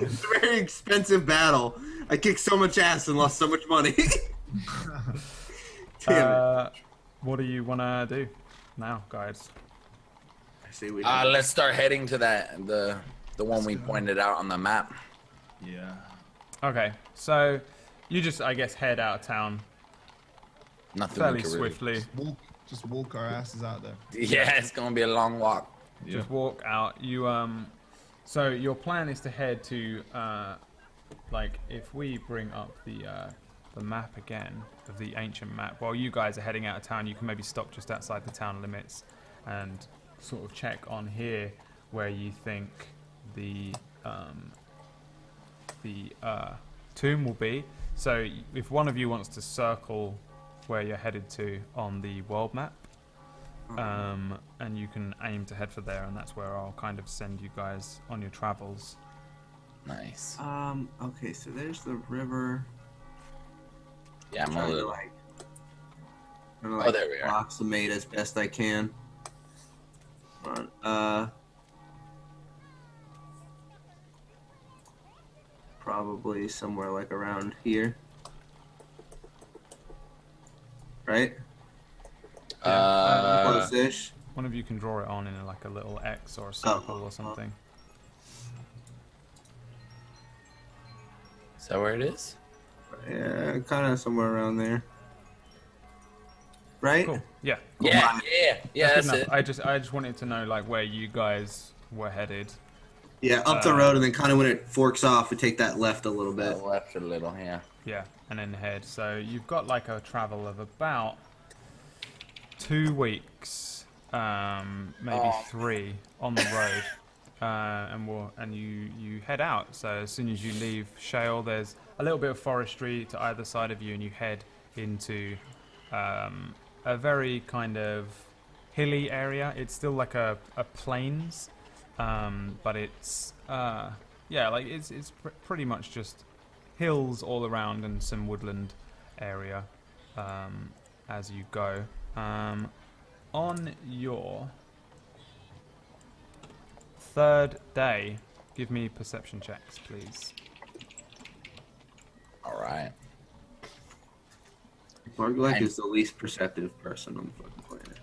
It's a very expensive battle. I kicked so much ass and lost so much money. Damn it. What do you want to do now, guys? See, we Let's start heading to the one we pointed out on the map. Yeah. Okay, so you just, I guess, head out of town Nothing fairly we could really- swiftly. Just walk our asses out there. Yeah, it's gonna be a long walk. Yeah. Just walk out. You so your plan is to head to like if we bring up the map again of the ancient map while you guys are heading out of town, you can maybe stop just outside the town limits and sort of check on here where you think the tomb will be. So if one of you wants to circle where you're headed to on the world map, and you can aim to head for there, and that's where I'll kind of send you guys on your travels. Nice. Okay, so there's the river. Yeah, I'm a Trying to little. There we are. Approximate as best I can. Hold on. Probably somewhere like around here. Right? Close-ish. One of you can draw it on in like a little X or a circle or something. Is that where it is? Yeah, kind of somewhere around there. Right? Cool. Yeah. Yeah, that's Good it. enough. I just wanted to know like where you guys were headed. Yeah, up the road, and then kind of when it forks off, we take that left a little bit. Left a little, yeah. Yeah, and then head. So you've got like a travel of about 2 weeks, maybe 3 on the road, and you head out. So as soon as you leave Shale, there's a little bit of forestry to either side of you, and you head into a very kind of hilly area. It's still like a plains, but it's like it's pretty much just hills all around and some woodland area as you go. On your 3rd day, give me perception checks, please. All right. Barglek is the least perceptive person on the fucking planet.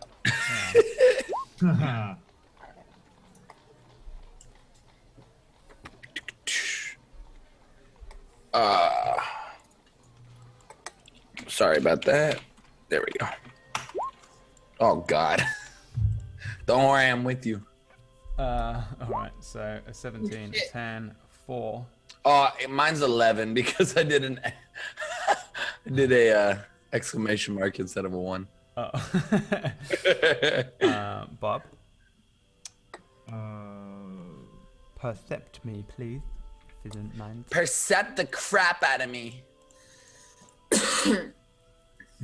Sorry about that. There we go. Oh God. Don't worry, I'm with you. All right, so a 17, a 10, 4. Oh, mine's 11 because I did a exclamation mark instead of a 1. Oh. Bob, percept me, please, if you don't mind. Percept the crap out of me.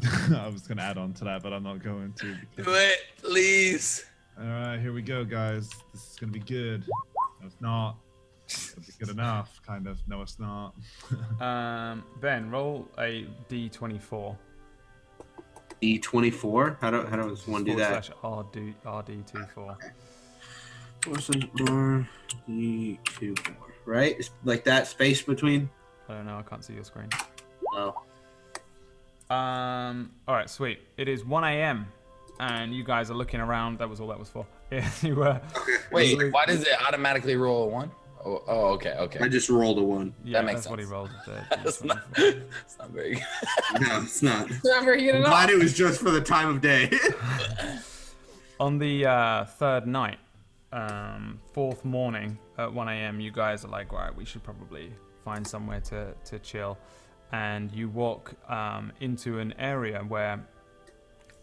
I was gonna add on to that, but I'm not going to. Do it, please. All right, here we go, guys. This is gonna be good. No, it's not. It's gonna be good enough, kind of. No, it's not. Ben, roll a D24. D24? How does one do that? /RD24. What's an RD24? Right? It's like that space between? I don't know, I can't see your screen. Oh. Alright, sweet. It is 1 a.m. and you guys are looking around. That was all that was for. Yeah, you were. Wait, why does it automatically roll a 1? Oh, okay. I just rolled a 1. Yeah, That makes that's what he sense. rolled. It's not very good. No, it's not. Not very good at all. Glad it was just for the time of day. On the 3rd night, 4th morning at 1 a.m., you guys are like, right, we should probably find somewhere to chill. And you walk into an area where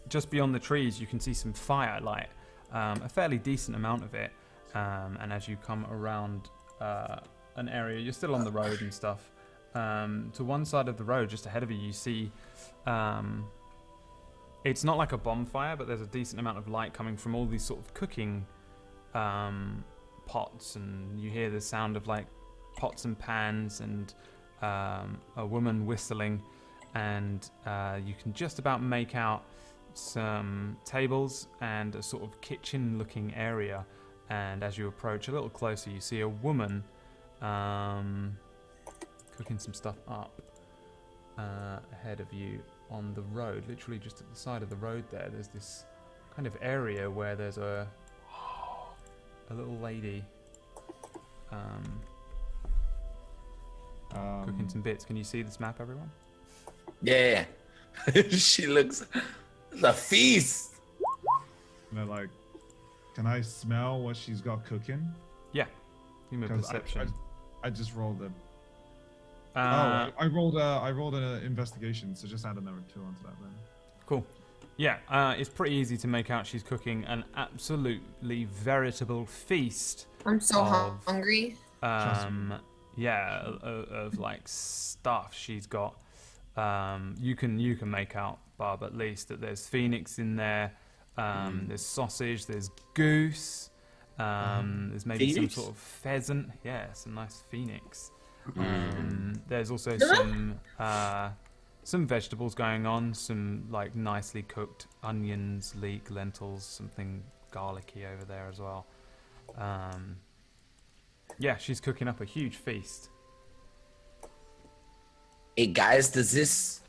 just beyond the trees you can see some firelight, a fairly decent amount of it. And as you come around an area, you're still on the road and stuff. To one side of the road, just ahead of you, you see it's not like a bonfire, but there's a decent amount of light coming from all these sort of cooking pots, and you hear the sound of like pots and pans and a woman whistling, and you can just about make out some tables and a sort of kitchen looking area. And as you approach a little closer, you see a woman cooking some stuff up ahead of you on the road, literally just at the side of the road there's this kind of area where there's a little lady cooking some bits. Can you see this map, everyone? Yeah. She looks it's a feast. And they're like, can I smell what she's got cooking? Yeah. Give me a 'Cause perception. I just rolled a. I rolled an investigation, so just add another 2 onto that then. Cool. Yeah, it's pretty easy to make out she's cooking an absolutely veritable feast. I'm so of, hungry. Yeah, of like stuff she's got. You can make out, Barb, at least that there's phoenix in there. There's sausage. There's goose. There's maybe Phoenix? some sort of pheasant. Yeah, some nice phoenix. There's also some vegetables going on. Some like nicely cooked onions, leek, lentils, something garlicky over there as well. Yeah, she's cooking up a huge feast. Hey guys, is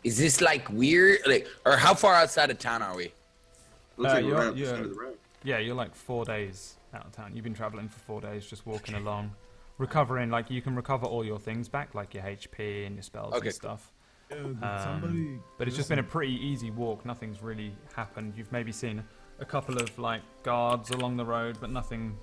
this like weird? Like, or how far outside of town are we? Looks like you're- we're at the you're- side of the road. Yeah, you're like 4 days out of town. You've been traveling for 4 days, just walking along, recovering. Like you can recover all your things back, like your HP and your spells Okay, and stuff. Dude, somebody. But it's just been a pretty easy walk. Nothing's really happened. You've maybe seen a couple of like guards along the road, but nothing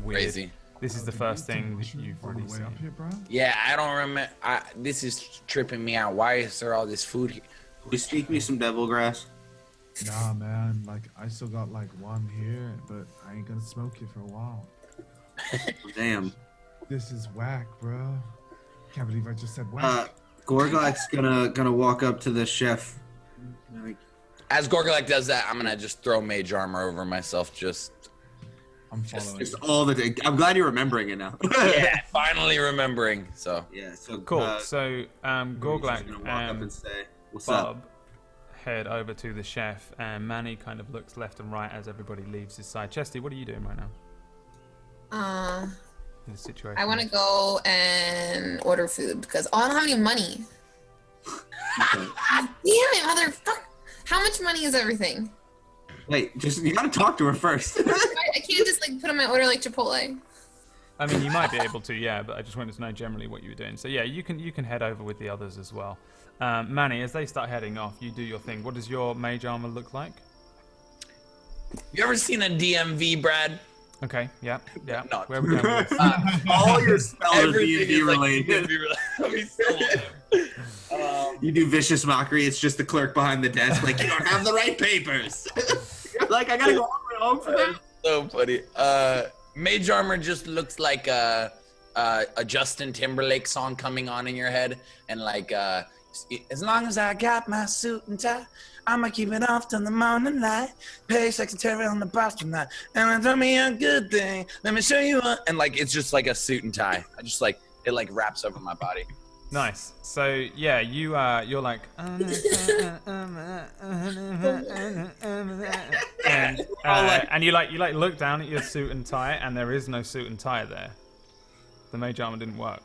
weird. Crazy. This is the first thing that you've on really the way up seen. here, bro. Yeah, I don't remember. This is tripping me out. Why is there all this food here? You speak me some devil grass. Nah, man. Like, I still got like 1 here, but I ain't gonna smoke it for a while. Damn. This is whack, bro. Can't believe I just said whack. Gorglak's gonna walk up to the chef. Like, As Gorgolak does that, I'm gonna just throw mage armor over myself. Just I'm following. just all the. I'm glad you're remembering it now. yeah, finally remembering. So Yeah. So Cool. So Gorglak gonna walk up and and say, "What's up?" Bob head over to the chef, and Manny kind of looks left and right as everybody leaves his side. Chesty, what are you doing right now in this situation? I want to go and order food because I don't have any money. Damn it, motherfucker! How much money is everything? Wait, just you gotta talk to her first. I can't just like put on my order like Chipotle. I mean, you might be able to, yeah, but I just wanted to know generally what you were doing. So yeah, you can head over with the others as well. Manny, as they start heading off, you do your thing. What does your mage armor look like? you ever seen a DMV, Brad? Okay, yeah. No. Where are we going with this? All your spells are Everything D&D is like related. DMV related. You do vicious mockery. It's just the clerk behind the desk, like you don't have the right papers. You're like, I gotta go all the way home for that. So funny. Mage armor just looks like a Justin Timberlake song coming on in your head, and like as long as I got my suit and tie, I'ma keep it off till the morning light. Pay secretary on the boss tonight, and tell me a good thing. Let me show you what. And like it's just like a suit and tie. I just like it like wraps over my body. Nice. So yeah, you're like, and you look down at your suit and tie, and there is no suit and tie there. The mage armor didn't work.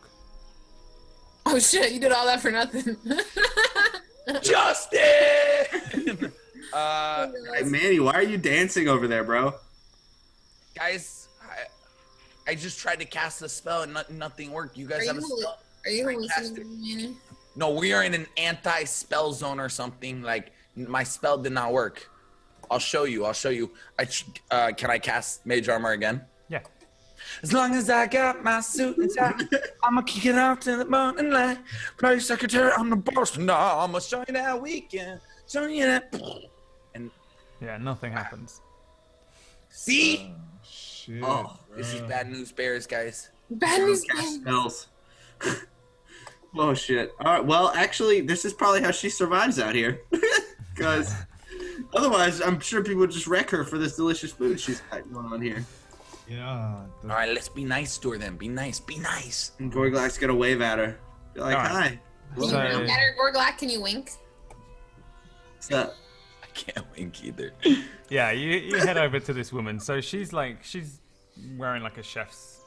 Oh shit! You did all that for nothing. Justin. Hey, Manny, why are you dancing over there, bro? Guys, I just tried to cast a spell and nothing worked. You guys have a spell? Are you I cast hallucinating, Manny? No, we are in an anti-spell zone or something. Like my spell did not work. I'll show you. Can I cast Mage Armor again? Yeah. As long as I got my suit and tie, I'ma kick it out to the morning light. Play secretary on the boss. No, I'ma show you that weekend. Show you that. And Yeah, nothing happens. see, Shit. Oh, this is bad news bears, guys. Bad news. Cast spells. Oh shit. All right. Well, actually, this is probably how she survives out here, because otherwise, I'm sure people would just wreck her for this delicious food she's got going on here. Yeah. All right, let's be nice to her then. Be nice. Be nice. And Gorglak's gonna wave at her. Be like, All right. "Hi." Can you So- wink at her, Gorglak? Can you wink? What's up? I can't wink either. Yeah, you head over to this woman. So she's wearing like a chef's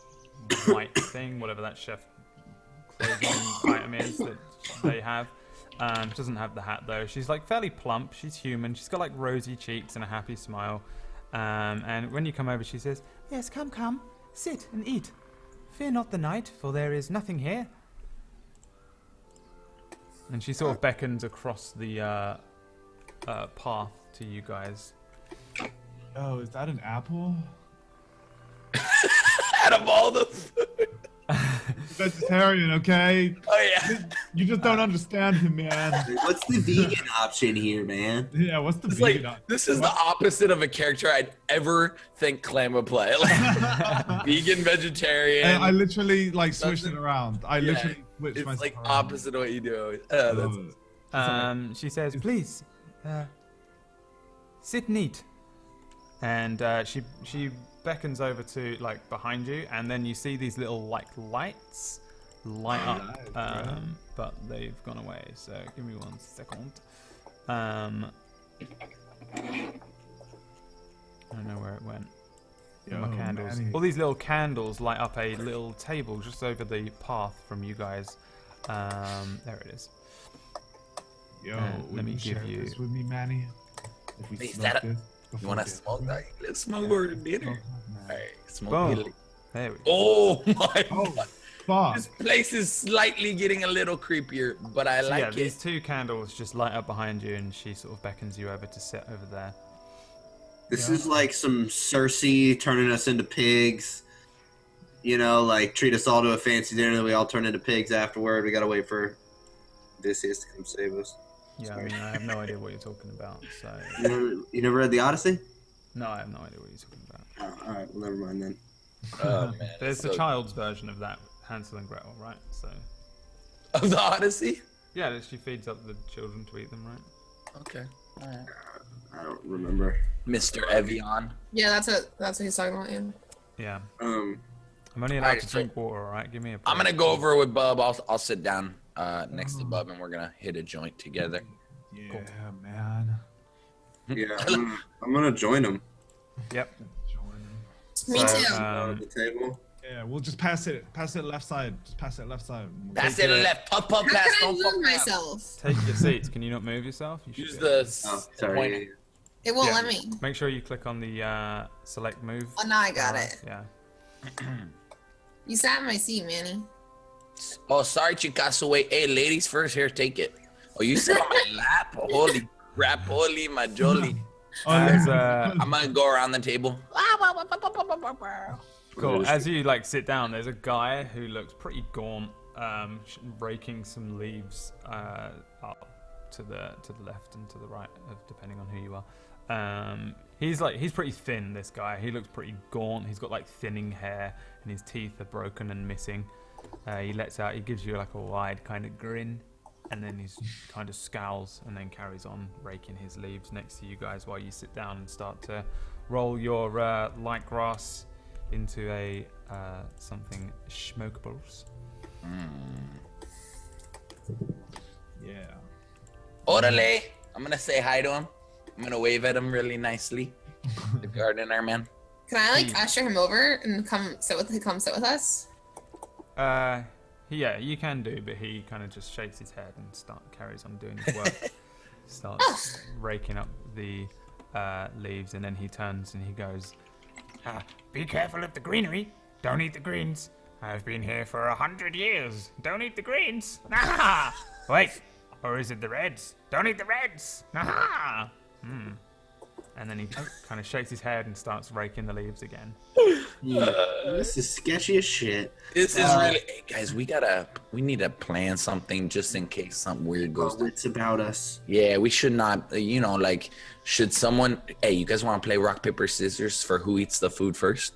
white thing, whatever that chef clothing item is that they have. She doesn't have the hat though. She's like fairly plump. She's human. She's got like rosy cheeks and a happy smile. And when you come over, she says, "Yes, come, sit and eat. Fear not the night, for there is nothing here." And she sort of beckons across the path to you guys. Oh, is that an apple? Out of all the food. Vegetarian, okay? Oh yeah. You just don't understand him, man. What's the vegan option here, man? Yeah, what's the It's vegan like option? this is the opposite of a character I'd ever think Clam would play. Like vegan, vegetarian. And I literally like switched it Nothing- around. I yeah, literally switched It's myself like around. opposite of what you do. That's She says, "Please, sit and eat." And she beckons over to like behind you, and then you see these little like lights light up, but they've gone away. So give me 1 second. I don't know where it went. My candles. Manny. All these little candles light up a little table just over the path from you guys. There it is. Yo, let would me you give share you- this with me, Manny? If we Is smoke that this you before want to dinner? smoke that? Let's smoke for dinner. Smoke, All man. right, smoke. Boom. Italy. There we go. Oh my Oh, god. fuck. This place is slightly getting a little creepier, but I So like yeah, it. these two candles just light up behind you, and she sort of beckons you over to sit over there. This Yeah. is like some Cersei turning us into pigs. You know, like treat us all to a fancy dinner, then we all turn into pigs afterward. We gotta wait for Odysseus to come save us. Yeah, I mean, I have no idea what you're talking about. So You never read the Odyssey? no, I have no idea what you're talking about. Oh, all right, well, never mind then. Oh man. There's it's the so- child's version of that, Hansel and Gretel, right? So of the Odyssey. yeah, she feeds up the children to eat them, right? Okay. All right. I don't remember. Mr. Evian. Yeah, that's what he's talking about. Yeah. Yeah. Um, I'm only allowed Alright, to so- drink water, alright? Give me a I'm gonna break. go over with Bub. I'll sit down next to Bub, and we're gonna hit a joint together. Yeah, man. yeah, I'm gonna join him. Yep. Me So, too. At the table. Yeah, we'll just pass it left side. Just pass it left side. Pass Take it it. left. Puff, puff, How pass. can I Don't fuck move around. myself? Take your seats. Can you not move yourself? You should Use be able to. the. Oh, the sorry. pointer. It won't Yeah. let me. Make sure you click on the select move. Oh, now I got it. Yeah. You sat in my seat, Manny. Oh, sorry, Chicasso. Wait, hey, ladies first. Here, take it. Oh, you sit on my lap. Holy crap! Holy majoli. As, I'm gonna go around the table. Cool. As you like sit down, there's a guy who looks pretty gaunt, raking some leaves up to the left and to the right, depending on who you are. He's pretty thin. This guy. He looks pretty gaunt. He's got like thinning hair, and his teeth are broken and missing. He gives you like a wide kind of grin, and then he's kind of scowls, and then carries on raking his leaves next to you guys while you sit down and start to roll your light grass into a something smokables. Yeah. Orale. I'm gonna say hi to him. I'm gonna wave at him really nicely. The gardener man. Can I like usher him over and come sit with us? Yeah, you can do, but he kind of just shakes his head and carries on doing his work. Starts raking up the leaves, and then he turns and he goes, "Be careful of the greenery. Don't eat the greens. I've been here for 100 years. Don't eat the greens. Ah! Wait, or is it the reds? Don't eat the reds. Ah! And then he kind of shakes his head and starts raking the leaves again. This is sketchy as shit. This is really, hey guys. We need to plan something just in case something weird goes down. It's about us. Yeah, we should not. Should someone? Hey, you guys want to play rock paper scissors for who eats the food first?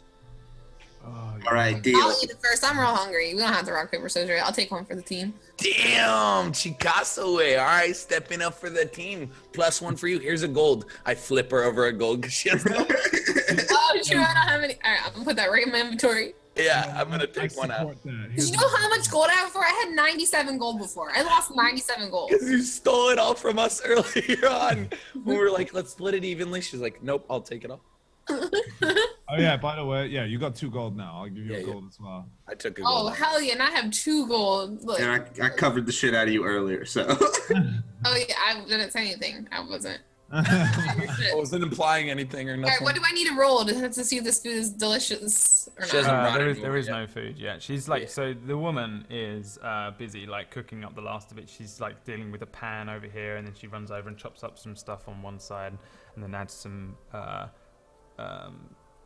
Oh, All right, deal. I'll eat it first. I'm real hungry. We don't have to rock paper scissors. I'll take one for the team. Damn, Chicasso way. All right, stepping up for the team. +1 for you. Here's a gold. I flip her over a gold because she has no. Oh, true. I don't have any. All right, I'm gonna put that right in my inventory. Yeah, I'm gonna take one out. support that. Did Here's you know how much gold I have before? I had 97 gold before. I lost 97 gold. Because you stole it all from us earlier on. When we were like, let's split it evenly. She's like, nope, I'll take it all. Oh yeah, by the way, yeah, you got 2 gold now. I'll give you Yeah, a yeah. gold as well. I took a Oh, gold. hell yeah. And I have 2 gold. Look. And I covered the shit out of you earlier, so. Oh, yeah. I didn't say anything. I wasn't. I wasn't implying anything or All nothing. right, what do I need to roll to see if this food is delicious or She hasn't not? brought there it is yet. no food yet. She's like, Yeah. so the woman is busy like cooking up the last of it. She's like dealing with a pan over here, and then she runs over and chops up some stuff on one side, and then adds some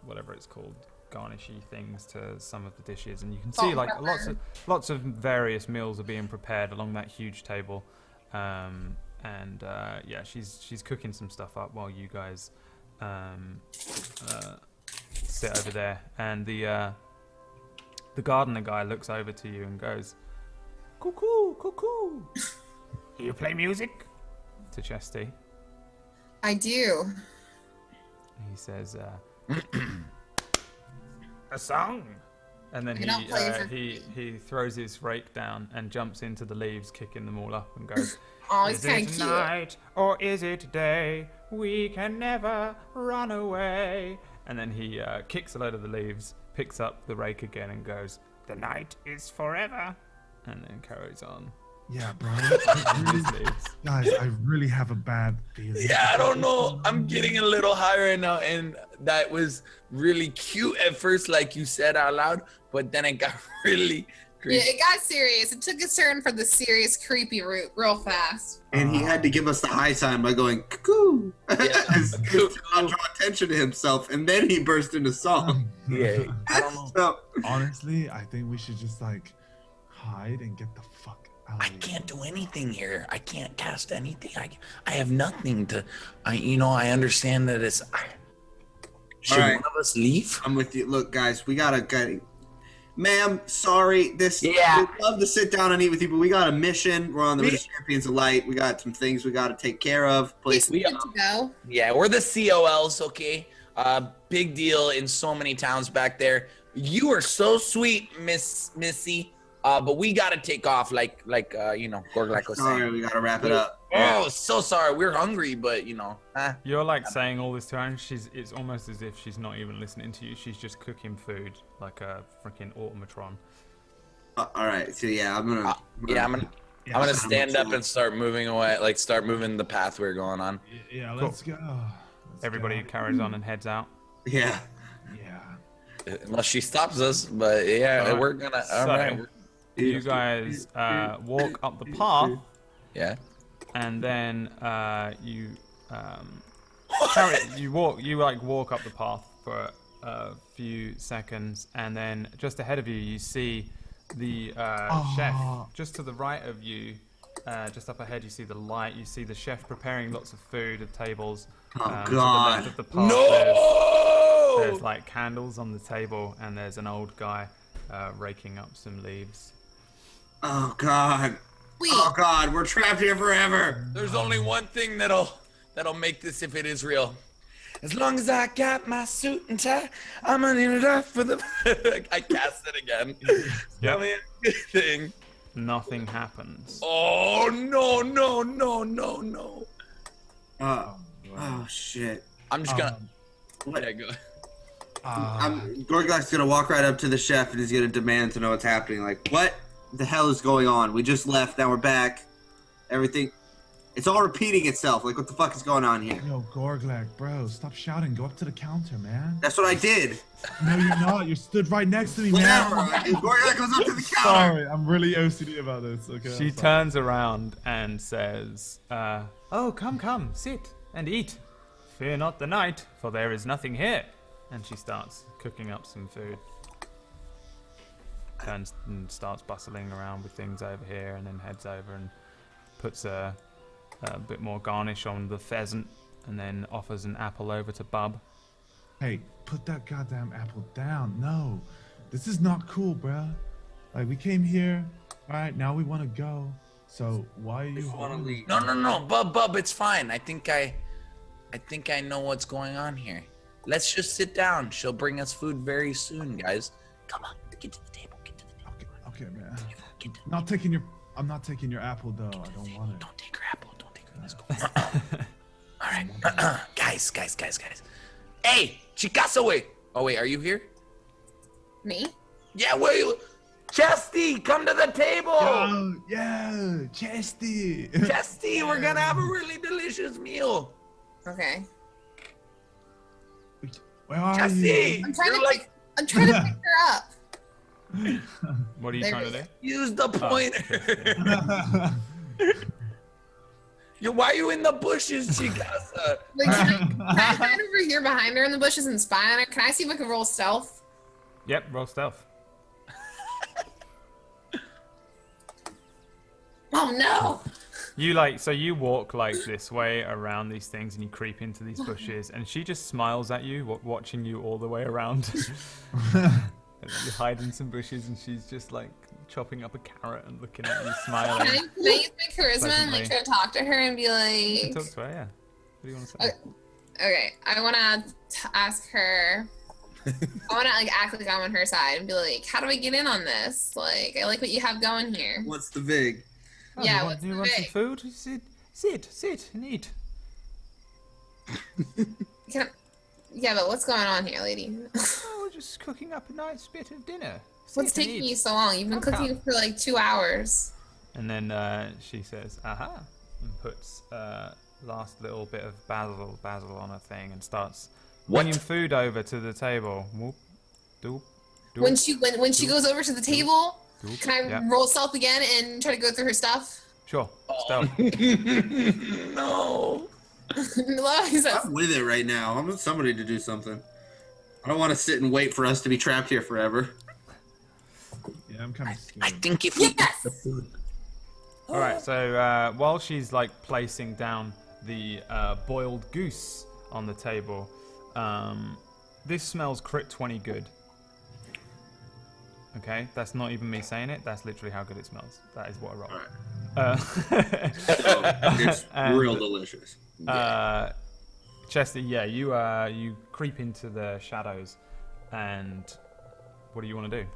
whatever it's called, garnishy things to some of the dishes, and you can Salt see and like pepper. lots of various meals are being prepared along that huge table. And yeah, she's cooking some stuff up while you guys sit over there. And the gardener guy looks over to you and goes, "Cuckoo, cuckoo! Do you play music?" To Chesty. I do. He says, "A song." And then I don't play for he throws his rake down and jumps into the leaves, kicking them all up, and goes, Oh, he's "Is kind it of cute. night or is it day? We can never run away." And then he kicks a load of the leaves, picks up the rake again, and goes, "The night is forever," and then carries on. Yeah, bro. His leaves. Guys, I really have a bad feeling. Yeah, I don't know. I'm getting a little higher right now, and that was really cute at first, like you said out loud, but then it got really Yeah, creepy. it got serious. It took a turn for the serious, creepy route real fast. And he had to give us the high sign by going cuckoo, to not draw attention to himself, and then he burst into song. Yeah, I don't know. So, Honestly, I think we should just like hide and get the fuck out. I can't do anything here. I can't cast anything. I have nothing to. I understand that it's. Should All right. one of us leave? I'm with you. Look, guys, we gotta get. Ma'am, sorry. Yeah. We'd love to sit down and eat with you, but we got a mission. We're on the We- British Champions of Light. We got some things we got to take care of. Places. We- Good to go. Yeah, we're the COLs, okay? Big deal in so many towns back there. You are so sweet, Missy. But we gotta take off, like Gorglak was Sorry, saying. we gotta wrap it up. Oh, so sorry. We're hungry, but You're like saying all this to her, and it's almost as if she's not even listening to you. She's just cooking food like a freaking automatron. All right. So yeah, I'm gonna. I'm gonna stand up and start moving away, like start moving the path we're going on. Yeah, let's go. Let's Everybody go. carries on and heads out. Yeah. Yeah. Unless she stops us, but yeah, Alright. we're gonna. So- All right. You guys walk up the path, Yeah. and then you walk up the path for a few seconds, and then just ahead of you, you see the chef. Just to the right of you, just up ahead, you see the light. You see the chef preparing lots of food at tables. Oh, To the God. left of the path, No! there's like candles on the table, and there's an old guy raking up some leaves. Oh God. Wait, Oh God. We're trapped here forever. There's only one thing that'll make this if it is real. As long as I got my suit and tie, I'm gonna need it up for the. I cast it again. Yep. I mean, good thing. Nothing happens. Oh no no no no no! Oh shit. I'm just gonna. What? Yeah, go. Gorglak's gonna walk right up to the chef and he's gonna demand to know what's happening. Like, what the hell is going on? We just left, now we're back. Everything, it's all repeating itself. Like, what the fuck is going on here? Yo, Gorglak, bro, stop shouting. Go up to the counter, man. That's what I did. No, you're not. You stood right next to me, Whatever. man. Gorglak goes up to the counter. Sorry, I'm really OCD about this. Okay. She I'm sorry. turns around and says, "Oh, come, sit and eat. Fear not the night, for there is nothing here." And she starts cooking up some food. Turns and starts bustling around with things over here, and then heads over and puts a bit more garnish on the pheasant, and then offers an apple over to Bub. Hey, put that goddamn apple down. No, this is not cool, bruh. Like, we came here, all right, now we want to go. So why are you holding me? No, Bub, it's fine. I think I know what's going on here. Let's just sit down. She'll bring us food very soon, guys. Come on, get to the table. Get to the table. Okay, man. Get to the I'm not taking your apple though. I don't want it. Don't take her apple. Don't take her. Let's go. All right, guys. Hey, Chikasawe. Oh wait, are you here? me? Yeah, wait. Chesty, come to the table. Oh, yeah, Chesty. Chesty, we're gonna have a really delicious meal. Okay. Where are Jesse, I'm trying you're to like I'm trying to pick her up. What are you There trying we to do? use the pointer. you? Why are you in the bushes, Chicasa? Like, can I stand over here behind her in the bushes and spy on her? Can I see if I can roll stealth? Yep, roll stealth. Oh no! You walk like this way around these things and you creep into these bushes and she just smiles at you, watching you all the way around. You hide in some bushes and she's just like chopping up a carrot and looking at you, smiling. Can I use my charisma and like try to talk to her and be You like, can talk to her, yeah. What do you want to say? okay, I want to ask her. I want to like act like I'm on her side and be like, how do I get in on this? Like, I like what you have going here. What's the vig? Oh, Yeah, do what's you the want some big? food? Sit and eat. Yeah, but what's going on here, lady? Oh, we're just cooking up a nice bit of dinner. What's Sit and taking eat. you so long? You've been Come, cooking come. for like 2 hours. And then she says, aha, and puts last little bit of basil on her thing and starts bringing food over to the table. Whoop, doop, doop. When she goes over to the table, doop. can I Yep. roll stealth again and try to go through her stuff? Sure, stealth. No. He says, I'm with it right now. I want somebody to do something. I don't want to sit and wait for us to be trapped here forever. Yeah, I'm kind of I scared. think if we Yes! the food. All right, so while she's like placing down the boiled goose on the table, this smells crit 20 good. Okay, that's not even me saying it. That's literally how good it smells. That is what I roll. All right. Uh, It's And, real delicious. Chester, yeah, you creep into the shadows, and what do you want to do?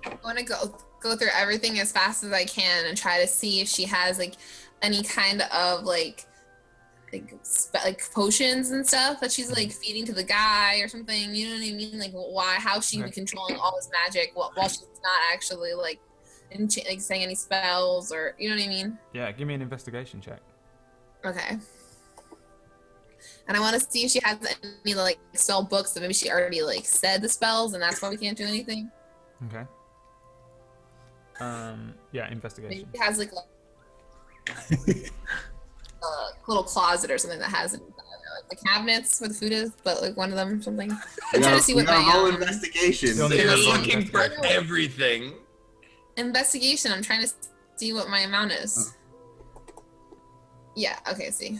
I want to go through everything as fast as I can and try to see if she has like any kind of like potions and stuff that she's like feeding to the guy or something. You know what I mean? Like how she be controlling all this magic while she's not actually like saying any spells or you know what I mean? Yeah, give me an investigation check. Okay. And I want to see if she has any like spell books that maybe she already like said the spells and that's why we can't do anything. Okay. Yeah, investigation. Maybe she has like a little closet or something that has like the cabinets where the food is, but like one of them or something. I'm trying to see what my roll investigation. Still need They're to roll looking for investigation. everything. investigation. I'm trying to see what my amount is. Yeah. Okay. See.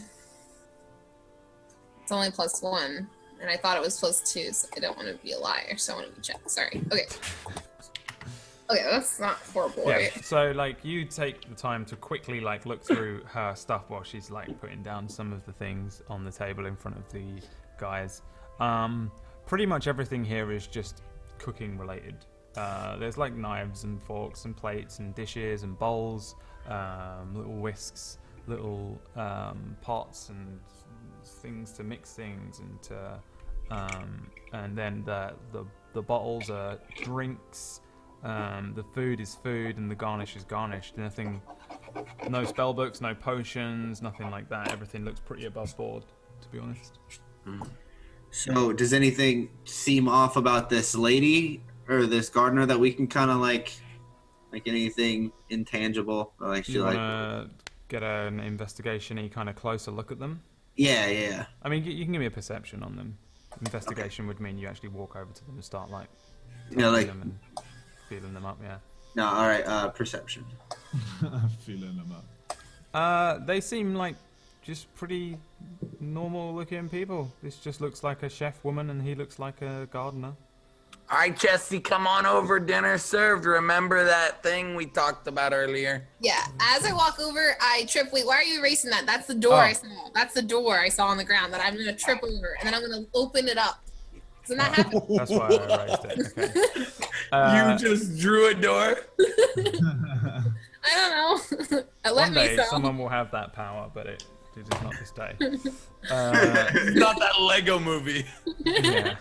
It's only +1, and I thought it was +2, so I don't want to be a liar, so I want to check. Sorry. Okay. Okay, that's not horrible, Yeah. right? So like you take the time to quickly like look through her stuff while she's like putting down some of the things on the table in front of the guys. Pretty much everything here is just cooking related. There's like knives and forks and plates and dishes and bowls, little whisks, little pots and things to mix things into, and then the bottles are drinks. The food is food and the garnish is garnished. Nothing, no spell books, no potions, nothing like that. Everything looks pretty above board, to be honest. So, does anything seem off about this lady or this gardener that we can kind of like anything intangible? Or like she You like, wanna get an investigation-y kind of closer look at them? yeah. I mean, you can give me a perception on them. Investigation would mean you actually walk over to them and start like Yeah, like them and feeling them up. Yeah. no. All right. Perception. Feeling them up. They seem like just pretty normal-looking people. This just looks like a chef woman, and he looks like a gardener. All right, Jesse, come on over. Dinner served. Remember that thing we talked about earlier? Yeah. As I walk over, I trip. Wait, why are you erasing that? That's the door Oh. I saw. That's the door I saw on the ground that I'm gonna trip over, and then I'm gonna open it up. Doesn't that happen? That's why I erased it. Okay. You just drew a door. I don't know. Let One me day so. someone will have that power, but it is not this day. Not that Lego movie. Yeah.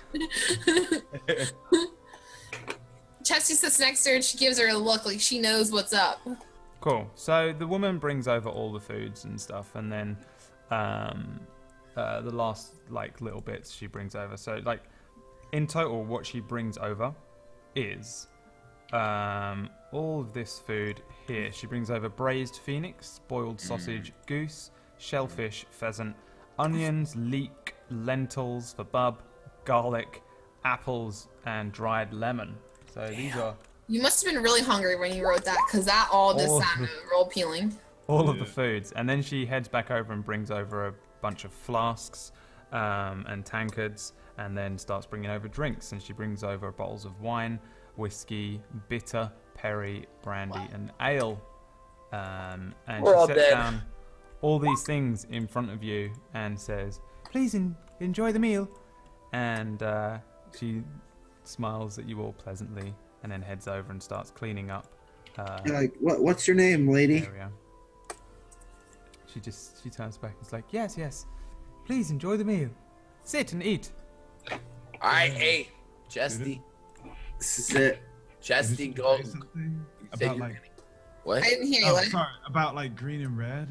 Chesty sits next to her and she gives her a look like she knows what's up. Cool. So the woman brings over all the foods and stuff, and then the last like little bits she brings over. So like in total, what she brings over is all of this food here. She brings over braised phoenix, boiled sausage, goose, shellfish, pheasant, onions, leek, lentils for bub, garlic, apples, and dried lemon. So these are You must have been really hungry when you wrote that, because that all just sounded real appealing. all of the foods. And then she heads back over and brings over a bunch of flasks and tankards, and then starts bringing over drinks. And she brings over bottles of wine, whiskey, bitter, perry, brandy, and ale. And We're all she sets dead. down all these things in front of you and says, "Please enjoy the meal." And she smiles at you all pleasantly, and then heads over and starts cleaning up. Like, what's your name, lady? Area. She turns back and is like, yes, please enjoy the meal. Sit and eat. All right, hey, Chesty. This is it. Chesty, go. Say something Say about your- like. What? I didn't hear you. Oh, What? sorry. About like green and red.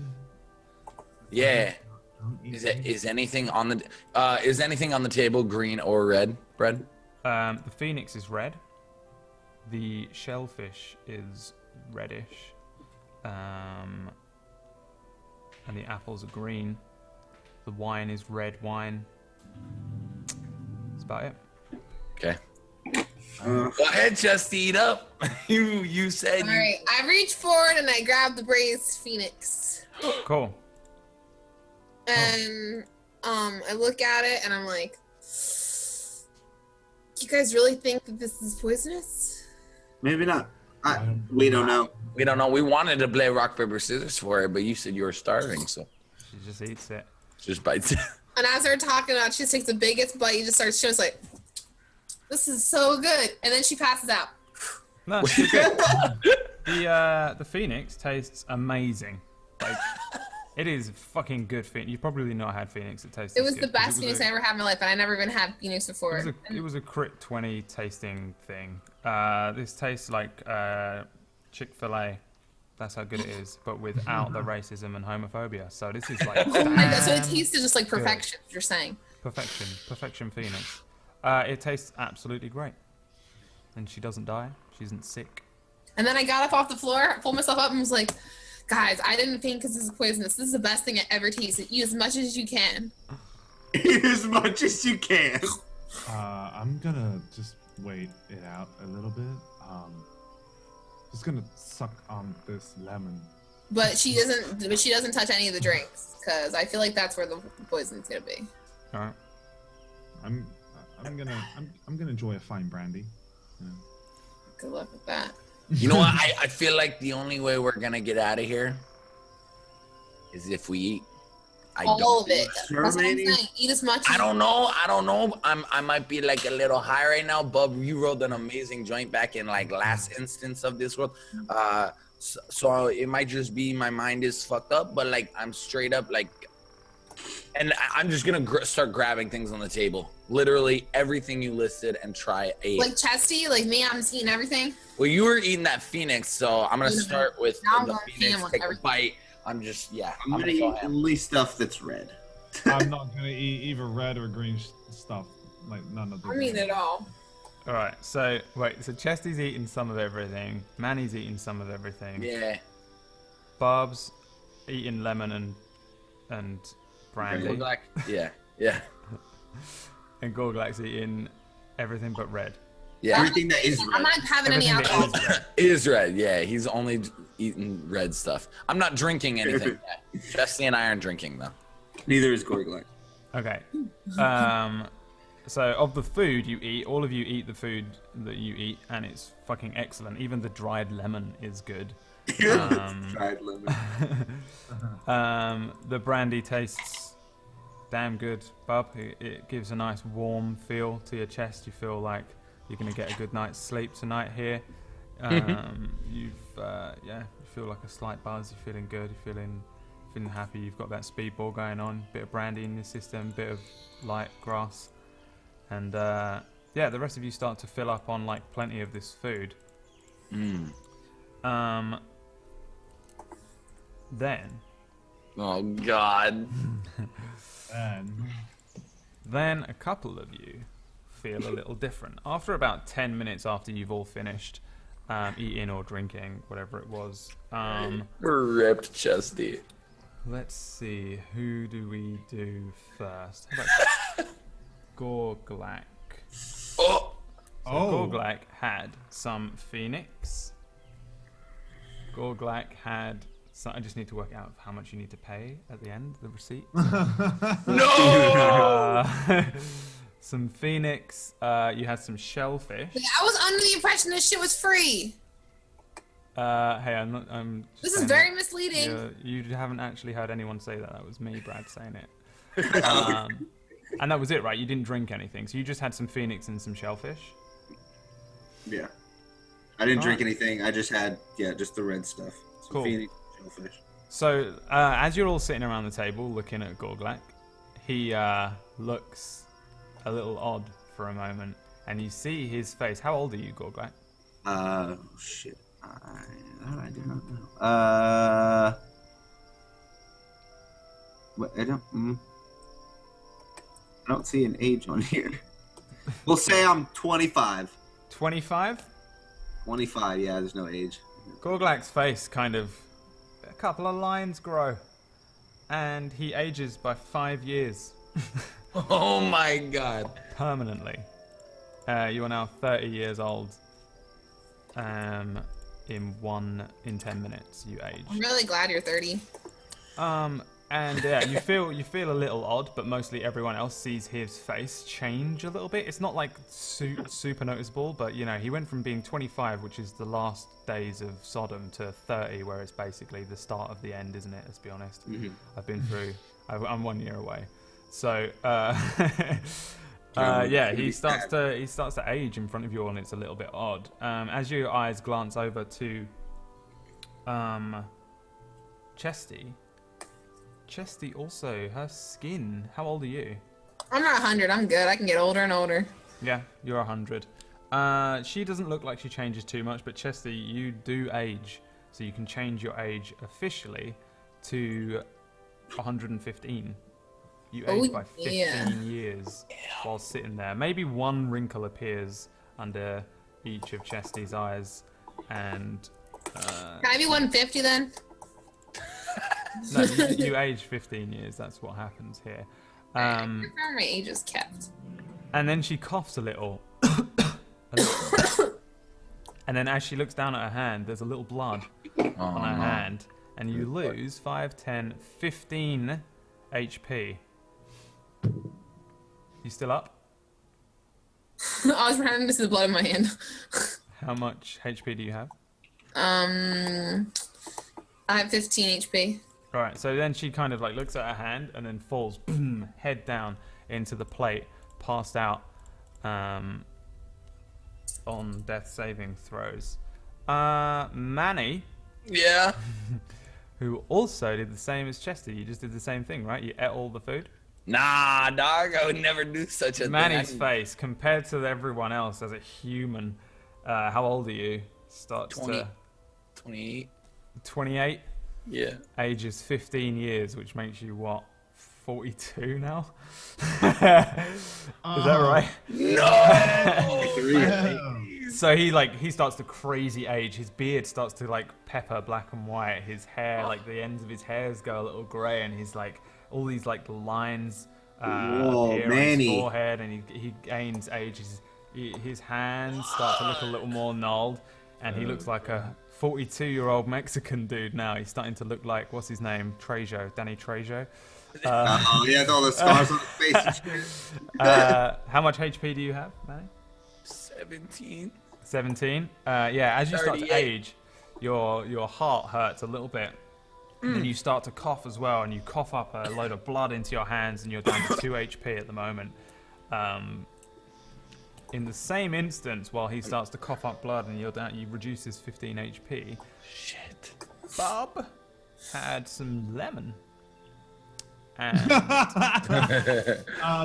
Yeah. Don't eat Is anything on the table green or red, bread? The phoenix is red. The shellfish is reddish. And the apples are green. The wine is red wine. That's about it. Okay. Go ahead, Chesty, eat up. you said. All right, I reach forward and I grab the braised phoenix, Cool. and I look at it and I'm like, "You guys really think that this is poisonous?" Maybe not. We don't know. We don't know. We wanted to play rock paper scissors for it, but you said you were starving, so She just eats it. just bites. And as they're talking about, it, she just takes the biggest bite. You just starts. She was like, "This is so good," and then she passes out. No, it's good. The phoenix tastes amazing. Like, it is fucking good phoenix. You've probably not had phoenix that tastes It this was good, the 'cause best phoenix I ever had in my life, and I never even had phoenix before. It was a crit 20 tasting thing. This tastes like Chick-fil-A. That's how good it is, but without the racism and homophobia. So this is like Oh my god! So it damn tasted just like perfection. You're saying? perfection phoenix. It tastes absolutely great, and she doesn't die. She isn't sick. And then I got up off the floor, pulled myself up, and was like, "Guys, I didn't think because this is poisonous. This is the best thing I ever tasted. Eat as much as you can." Eat as much as you can. I'm gonna just wait it out a little bit. Just gonna suck on this lemon. But she doesn't. But she doesn't touch any of the drinks because I feel like that's where the poison's gonna be. All right. I'm gonna enjoy a fine brandy. Yeah. Good luck with that. You know what? I feel like the only way we're gonna get out of here is if we eat. All of it. Sure, That's what I'm maybe. saying. Eat as much. I as don't know. I might be like a little high right now. Bub, you rolled an amazing joint back in like last instance of this world. So it might just be my mind is fucked up, but like I'm straight up like, and I'm just gonna start grabbing things on the table. Literally everything you listed and try a. Like Chesty, like me, I'm just eating everything. Well, you were eating that phoenix, so I'm gonna start with Now I'm the going phoenix. ham on Take a everything. bite. I'm just I'm gonna eat go ham. only stuff that's red. I'm not gonna eat either red or green stuff. Like none of the. I'm eating it all. All right. So wait. So Chesty's eating some of everything. Manny's eating some of everything. Yeah. Barb's eating lemon and brandy. Look like, yeah. And Gorglak's eating everything but red. Yeah. Everything that is I'm red. not having any Everything that alcohol. is red. It is red, yeah. He's only eating red stuff. I'm not drinking anything yet. Jesse and I aren't drinking though. Neither is Gorglak. Okay. So of the food you eat, all of you eat the food that you eat, and it's fucking excellent. Even the dried lemon is good. Dried lemon. The brandy tastes damn good, bub. It gives a nice warm feel to your chest. You feel like you're gonna get a good night's sleep tonight here. You feel like a slight buzz. You're feeling good. You're feeling happy. You've got that speedball going on. Bit of brandy in your system. Bit of light grass, and the rest of you start to fill up on like plenty of this food. Then Oh God. And Then a couple of you feel a little different. After about 10 minutes after you've all finished eating or drinking, whatever it was. Ripped Chesty. Let's see, who do we do first? How about Gorglak? Oh. So Gorglak had some Phoenix. Gorglak had... So I just need to work out how much you need to pay at the end, the receipt. No. Some Phoenix. You had some shellfish. Like, I was under the impression this shit was free. Hey, I'm not. I'm. just This is saying very that misleading. you haven't actually heard anyone say that. That was me, Brad, saying it. And that was it, right? You didn't drink anything, so you just had some Phoenix and some shellfish. Yeah. I didn't drink Alright. anything. I just had, just the red stuff. Some Cool. Phoenix, shellfish. So, as you're all sitting around the table looking at Gorglak, he looks a little odd for a moment, and you see his face. How old are you, Gorglak? Shit. I do not know. What, I don't see an age on here. We'll say I'm 25. 25? 25, yeah, there's no age. Gorglak's face kind of... A couple of lines grow. And he ages by 5 years. Oh my God. Permanently. You are now 30 years old. In 10 minutes, you age. I'm really glad you're 30. And yeah, you feel a little odd, but mostly everyone else sees his face change a little bit. It's not like super noticeable, but you know, he went from being 25, which is the last days of Sodom, to 30, where it's basically the start of the end, isn't it? Let's be honest. Mm-hmm. I've been through. I'm 1 year away, so yeah, he starts to age in front of you all, and it's a little bit odd. As your eyes glance over to Chesty. Chesty also, her skin. How old are you? I'm not 100. I'm good. I can get older and older. Yeah, you're 100. She doesn't look like she changes too much, but Chesty, you do age. So you can change your age officially to 115. You age by 15 years while sitting there. Maybe one wrinkle appears under each of Chesty's eyes. And... Can I be 150 then? no, you age 15 years. That's what happens here. I remember my age is kept. And then she coughs a little. And then as she looks down at her hand, there's a little blood on her hand. And you lose 5, 10, 15 HP. You still up? I was trying to see the blood in my hand. How much HP do you have? I have 15 HP. Right, so then she kind of like looks at her hand and then falls boom, head down into the plate, passed out on death saving throws. Manny, Yeah. who also did the same as Chester, you just did the same thing, right? You ate all the food? Nah, dog. I would never do such a Manny's thing. face, compared to everyone else as a human, how old are you? Starts 20. to 28. 28, Yeah. ages 15 years, which makes you what, 42 now? Is that right? No. So he starts to crazy age. His beard starts to like pepper black and white. His hair, like the ends of his hairs go a little grey, and he's like all these like lines Whoa, appear on his Manny. forehead, and he gains age. His hands start to look a little more gnarled, and he looks like a 42-year-old Mexican dude now. He's starting to look like, what's his name? Trejo, Danny Trejo. He has all the scars on his face and shit. How much HP do you have, Manny? 17. 17. Yeah, as you start to 38. age, your heart hurts a little bit. And then you start to cough as well, and you cough up a load of blood into your hands, and you're down to 2 HP at the moment. In the same instance, while he starts to cough up blood and you're down, you reduce his 15 HP. Shit. Bob had some lemon. And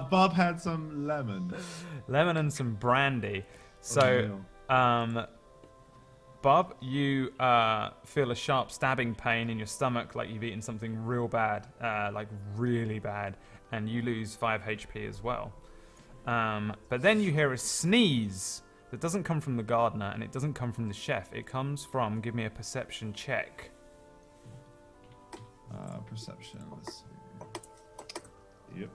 Bob had some lemon. lemon and some brandy. So, Bob, you feel a sharp stabbing pain in your stomach, like you've eaten something real bad, like really bad, and you lose 5 HP as well. But then you hear a sneeze that doesn't come from the gardener, and it doesn't come from the chef. It comes from, give me a perception check. Perception. Let's see. Yep.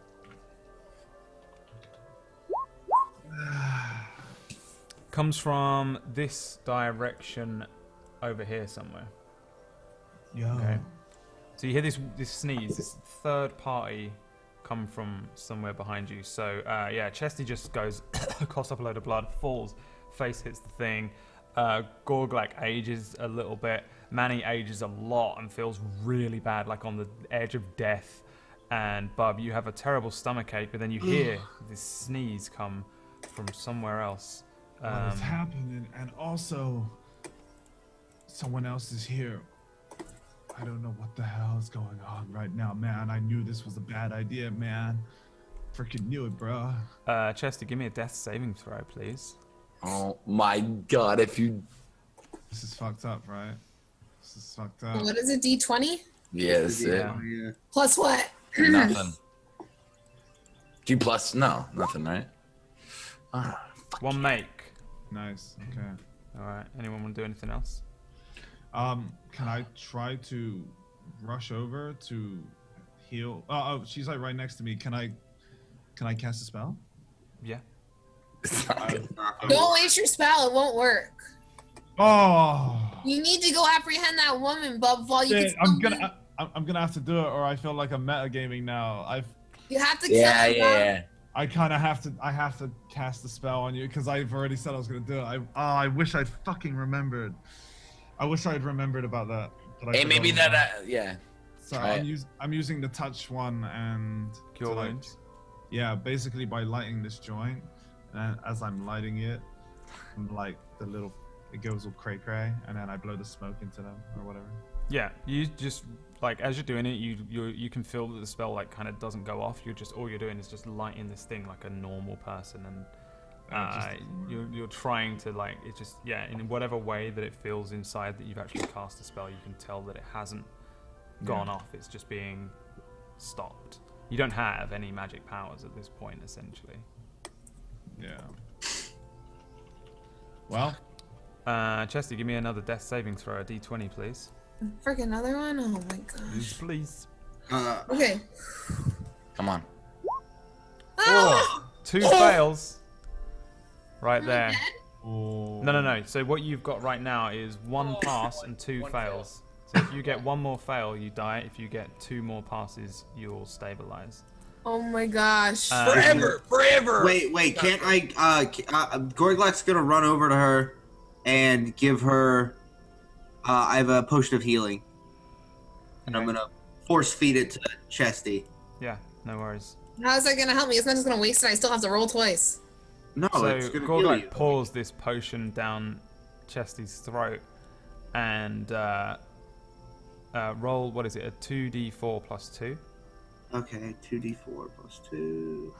Comes from this direction over here somewhere. Yo. Okay. So you hear this sneeze, this third party come from somewhere behind you. So yeah, Chesty just goes, coughs up a load of blood, falls, face hits the thing. Gorglak ages a little bit. Manny ages a lot and feels really bad, like on the edge of death. And Bub, you have a terrible stomachache, but then you hear this sneeze come from somewhere else. What is happening? And also, someone else is here. I don't know what the hell is going on right now, man. I knew this was a bad idea, man. Freaking knew it, bro. Chesty, give me a death saving throw, please. Oh my god, if you... This is fucked up, right? This is fucked up. What is it, D20? Yes, Yeah. Plus what? Nothing. G plus? No, nothing, right? Ah, One make. Nice. Okay. All right. Anyone want to do anything else? Can I try to rush over to heal? Oh, she's like right next to me. Can I cast a spell? Yeah. Don't waste your spell. It won't work. Oh. You need to go apprehend that woman, Bub, while you Shit, can. I'm gonna have to do it, or I feel like I'm metagaming now. You have to kill yeah, her, Bub. yeah. I kind of have to. I have to cast the spell on you because I've already said I was gonna do it. I wish I'd fucking remembered. I wish I'd remembered about that. But I Hey, maybe forgot. that, yeah. So Right. I'm using the touch one and Cure to, like, wounds. yeah, basically by lighting this joint, and as I'm lighting it, like it goes all cray cray, and then I blow the smoke into them or whatever. Yeah. You just like as you're doing it, you can feel that the spell like kind of doesn't go off. All you're doing is just lighting this thing like a normal person, and you're trying to like it just in whatever way that it feels inside that you've actually cast a spell. You can tell that it hasn't gone off. It's just being stopped. You don't have any magic powers at this point, essentially. Yeah. Well. Chesty, give me another death saving throw, a d20, please. Frick, another one? Oh my gosh. Please. Okay. Come on. Oh! 2 fails. Right Am I there. dead? Oh. No. So what you've got right now is 1 pass and 2 One fails. So if you get 1 more fail, you die. If you get 2 more passes, you'll stabilize. Oh my gosh. Forever. Wait, can't I? Gorglak's gonna run over to her and give her. I have a potion of healing, and I'm Okay. gonna force feed it to Chesty. Yeah, no worries. How's that gonna help me? It's not just gonna waste it. I still have to roll twice. No, So it's gonna heal you. Gorglak pours this potion down Chesty's throat and roll, what is it, a 2d4 plus 2? Okay, 2d4 plus 2.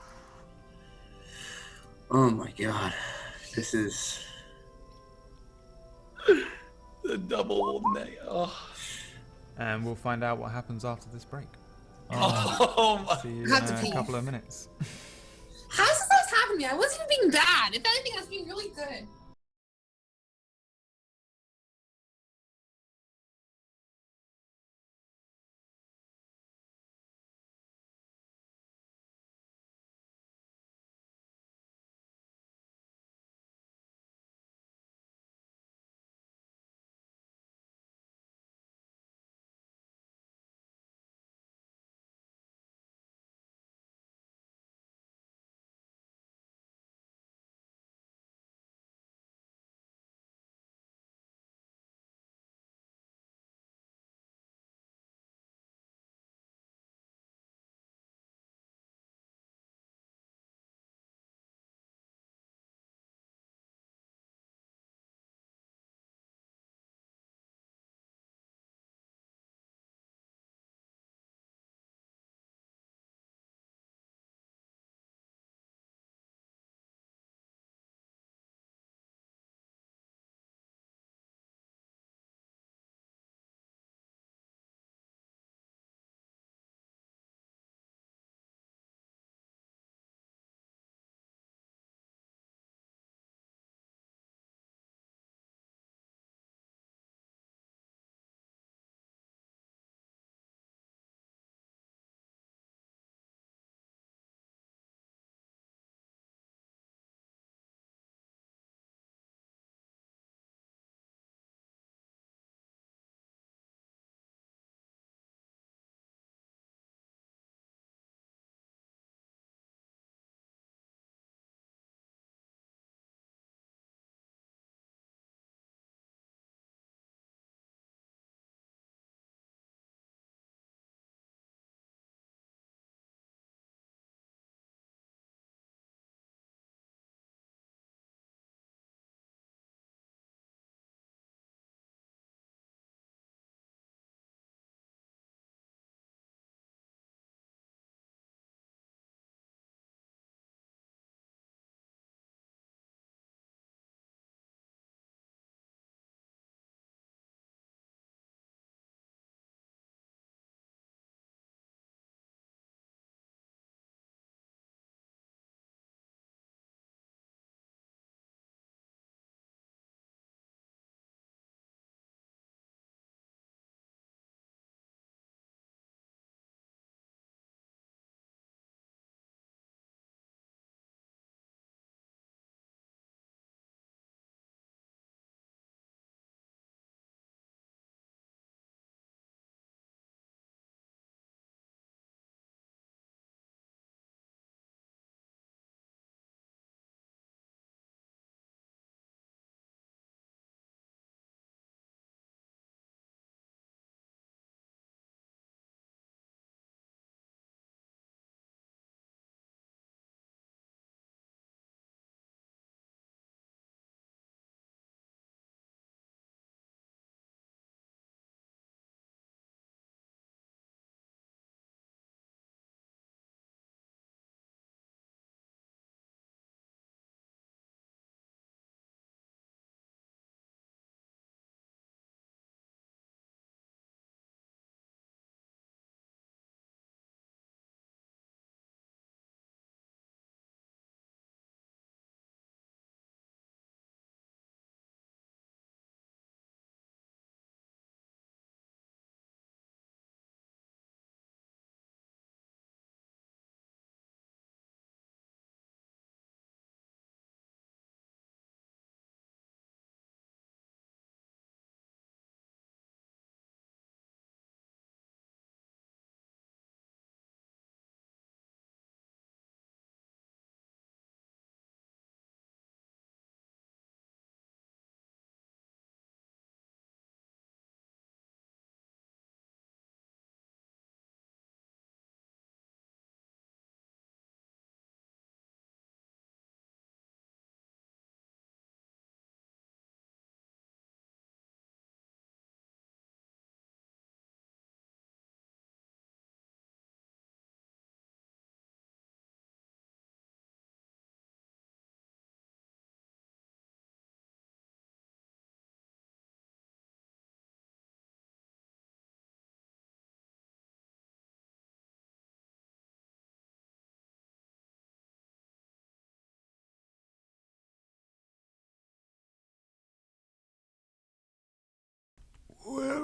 Oh my god, this is. The double neck. Oh. And we'll find out what happens after this break. Oh my. See you in Have to a pee. couple of minutes. How does this happen to me? I wasn't even being bad. If anything, I was being really good.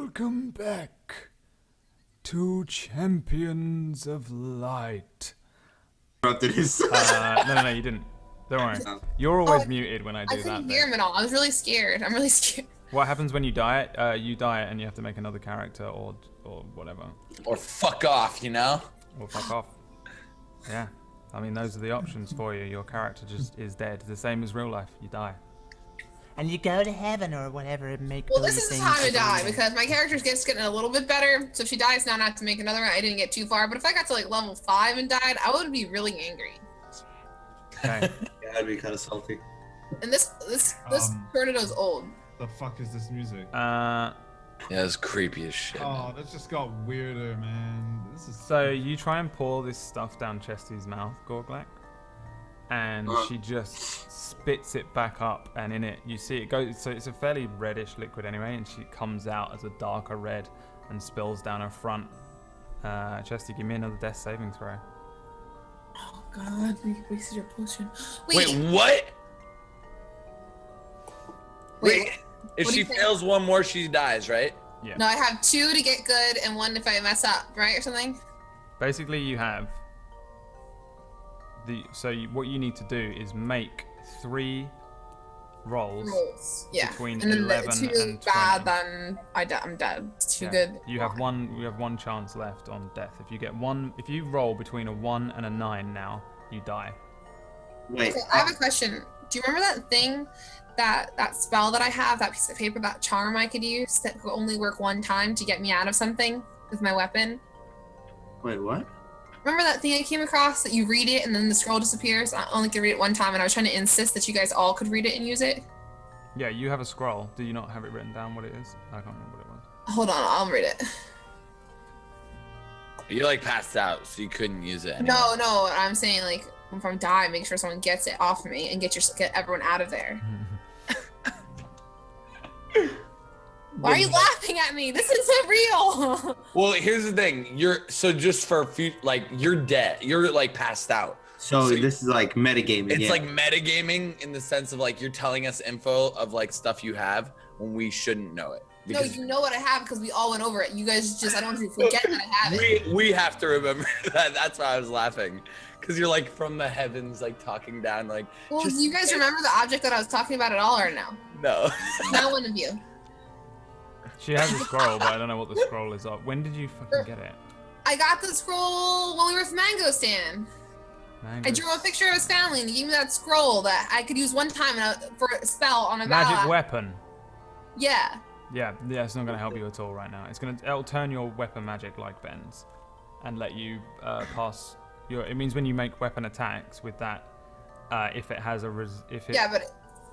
Welcome back to Champions of Light. Interrupted his. No, you didn't. Don't worry. You're always muted when I do I that. couldn't hear him at all. I was really scared. I'm really scared. What happens when you die? You die and you have to make another character or whatever. Or fuck off, you know? Or fuck off. Yeah. I mean, those are the options for you. Your character just is dead. The same as real life. You die. And you go to heaven or whatever and make. Well, this is the time to die because my character's getting a little bit better. So if she dies now, not to make another one. I didn't get too far, but if I got to like level 5 and died, I would be really angry. Okay. Yeah, I'd be kind of salty. And this tornado's old. The fuck is this music? Yeah, it's creepy as shit. Oh, that just got weirder, man. This is So you try and pour this stuff down Chesty's mouth, Gorglak, and she just spits it back up, and in it you see it goes. So it's a fairly reddish liquid anyway, and she comes out as a darker red and spills down her front. Chesty, give me another death saving throw. Oh God, you wasted your potion. Wait, what? Wait. If what do she you think? fails one more, she dies, right? Yeah. No, I have 2 to get good and 1 if I mess up, right, or something. Basically, you have what you need to do is make 3 rolls. Yeah. between and then 11 the 2 and bad, 20. then I'm dead. It's too Yeah. good. You have one chance left on death. If you roll between a 1 and a 9 now, you die. Wait. Okay, I have a question. Do you remember that thing, that spell that I have, that piece of paper, that charm I could use that could only work 1 time to get me out of something with my weapon? Wait, what? Remember that thing I came across that you read it and then the scroll disappears? I only could read it 1 time, and I was trying to insist that you guys all could read it and use it. Yeah, you have a scroll. Do you not have it written down what it is? I can't remember what it was. Hold on, I'll read it. You like passed out, so you couldn't use it anymore. No, I'm saying like if I'm dying, make sure someone gets it off of me and get everyone out of there. Why are you laughing at me? This isn't real. Well, here's the thing. Just for you're dead. You're like passed out. So this is like metagaming. It's like metagaming in the sense of like you're telling us info of like stuff you have when we shouldn't know it. No, you know what I have because we all went over it. You guys just, I don't want you to forget that I have it. We have to remember that. That's why I was laughing. Because you're like from the heavens, like talking down, like. Well, do you guys remember the object that I was talking about at all or no? No. Not one of you. She has a scroll, but I don't know what the scroll is of. When did you fucking get it? I got the scroll when we were with Mango Stand. I drew a picture of his family and he gave me that scroll that I could use 1 time for a spell on a battle. Magic weapon. Yeah. Yeah, it's not going to help you at all right now. It'll turn your weapon magic like Ben's, and let you pass your. It means when you make weapon attacks with that, if it has a Yeah,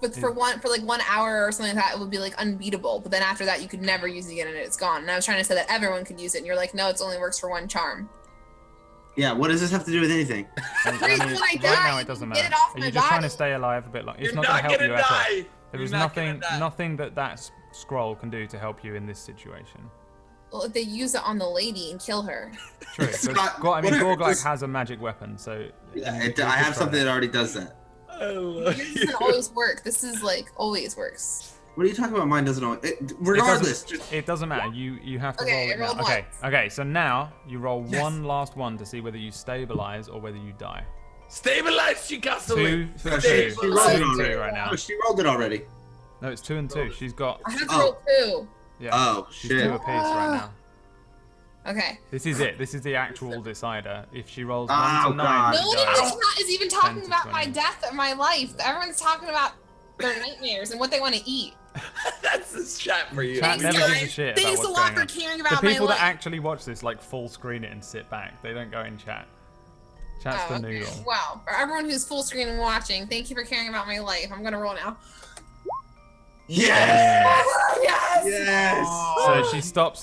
but for 1 hour or something like that, it would be like unbeatable. But then after that, you could never use it again, and it's gone. And I was trying to say that everyone could use it, and you're like, no, it only works for 1 charm. Yeah, what does this have to do with anything? right now it doesn't matter. Are you just trying to stay alive a bit longer? It's not going to help you at all. There is nothing that scroll can do to help you in this situation. Well, if they use it on the lady and kill her. True. Gorglak has a magic weapon, so. Yeah, I have something that already does that. This doesn't always work. This is like always works. What are you talking about? Mine doesn't always. Regardless. It doesn't matter. You have to Okay, roll it now. rolled Okay. So now you roll one last one to see whether you stabilize or whether you die. Stabilize, she got 2 for She 2. rolled it 2 already. right now. Oh, she rolled it already. No, it's 2 and 2. She's got. I have to roll 2. Yeah. Oh, she's shit. 2 apiece right now. Okay. This is it. This is the actual decider. If she rolls 1 Oh, to 9, God. you Nobody die. is even talking 10 to about my 20. death or my life. Everyone's talking about their nightmares and what they want to eat. That's the chat for you. Chat never gives a shit about Thanks what's a lot going for on. caring The about my people life. that actually watch this like full screen it and sit back. They don't go in chat. Chat's the okay. noodle. Wow. For everyone who's full screen and watching, thank you for caring about my life. I'm gonna roll now. Yes! Yes! Yes! So she stops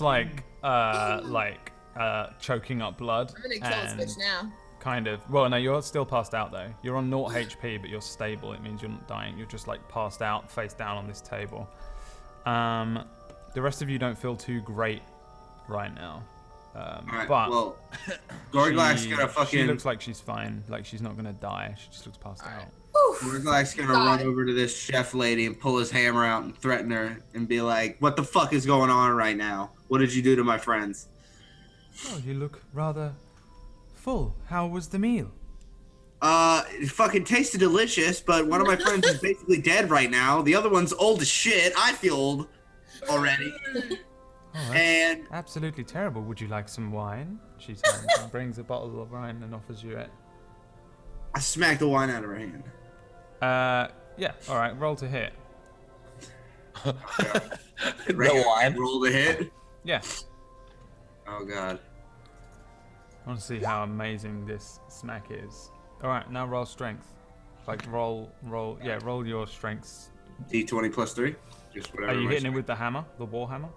choking up blood. I'm gonna kill this bitch now. Kind of. Well, no, you're still passed out though. You're on 0 HP, but you're stable. It means you're not dying. You're just like passed out, face down on this table. The rest of you don't feel too great right now. Alright, but well, Gorglak's gonna fucking. She looks like she's fine. Like she's not gonna die. She just looks passed out. Gorglack's gonna run over to this chef lady and pull his hammer out and threaten her and be like, "What the fuck is going on right now? What did you do to my friends?" Oh, you look rather full. How was the meal? It fucking tasted delicious, but one of my friends is basically dead right now. The other one's old as shit. I feel old already. Oh, that's And absolutely terrible. Would you like some wine? She turns and brings a bottle of wine and offers you it. I smacked the wine out of her hand. Yeah. All right. Roll to hit. The wine. Roll the hit. Yeah. Oh god. I want to see how amazing this smack is. All right. Now roll strength. Like roll. Yeah. Roll your strengths. D20 plus 3. Just whatever. Are you my hitting it strength- with the hammer, the war hammer?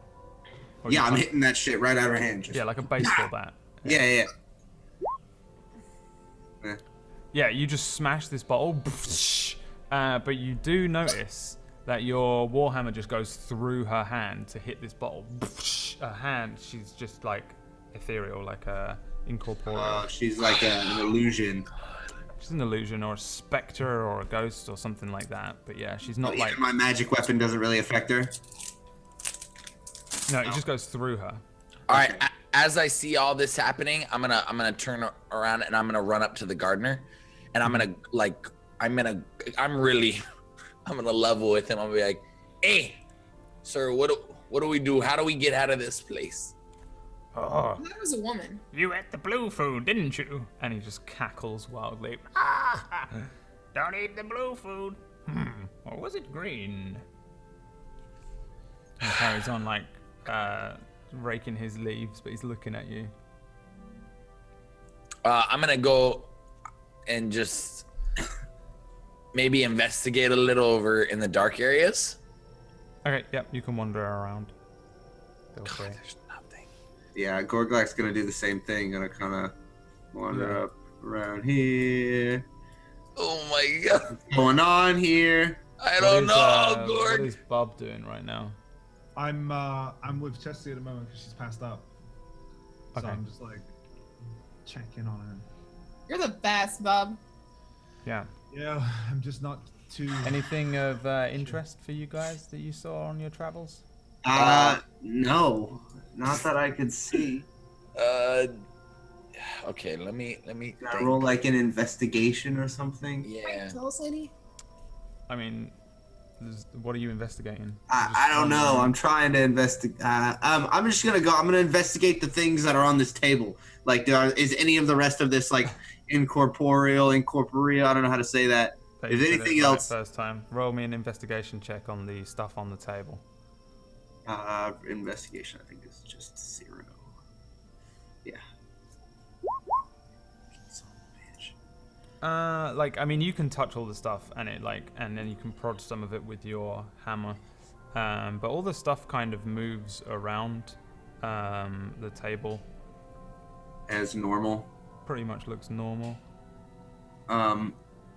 Or Yeah, you I'm punch- hitting that shit right out of her hand. Just... Yeah, like a baseball bat. Yeah. Yeah, you just smash this bottle, but you do notice that your warhammer just goes through her hand to hit this bottle. Her hand, she's just like ethereal, like a incorporeal. She's like an illusion. She's an illusion or a specter or a ghost or something like that. But yeah, she's not like. My magic weapon doesn't really affect her. No, it just goes through her. All right. As I see all this happening, I'm gonna turn around and I'm gonna run up to the gardener, and I'm gonna level with him. I'm gonna be like, "Hey, sir, what do we do? How do we get out of this place?" Oh, That was a woman. you ate the blue food, didn't you? And he just cackles wildly. Ah, don't eat the blue food. Or was it green? And carries on like raking his leaves, but he's looking at you. I'm gonna go and just maybe investigate a little over in the dark areas. Okay, yep, you can wander around. Feel free. There's nothing. Yeah, Gorglack's gonna do the same thing. Gonna kind of wander up around here. Oh my god! What's going on here? I don't know, What Gord. is Bob doing right now? I'm with Chesty at the moment because she's passed out. So Okay. I'm just like checking on her. You're the best, bub. Yeah. Yeah, I'm just not too. Anything of interest for you guys that you saw on your travels? No, not that I could see. Okay, let me Can I think. roll like an investigation or something? Yeah. Tell us, lady. I mean, what are you investigating? I don't know. I'm trying to investigate. I'm just gonna go. I'm gonna investigate the things that are on this table. Like, is any of the rest of this like incorporeal? I don't know how to say that. But If you said it anything right else, first time, roll me an investigation check on the stuff on the table. investigation I think is just 0. Yeah. Son of a bitch. Like, I mean, you can touch all the stuff and then you can prod some of it with your hammer. But all the stuff kind of moves around the table. As normal. Pretty much looks normal. I'm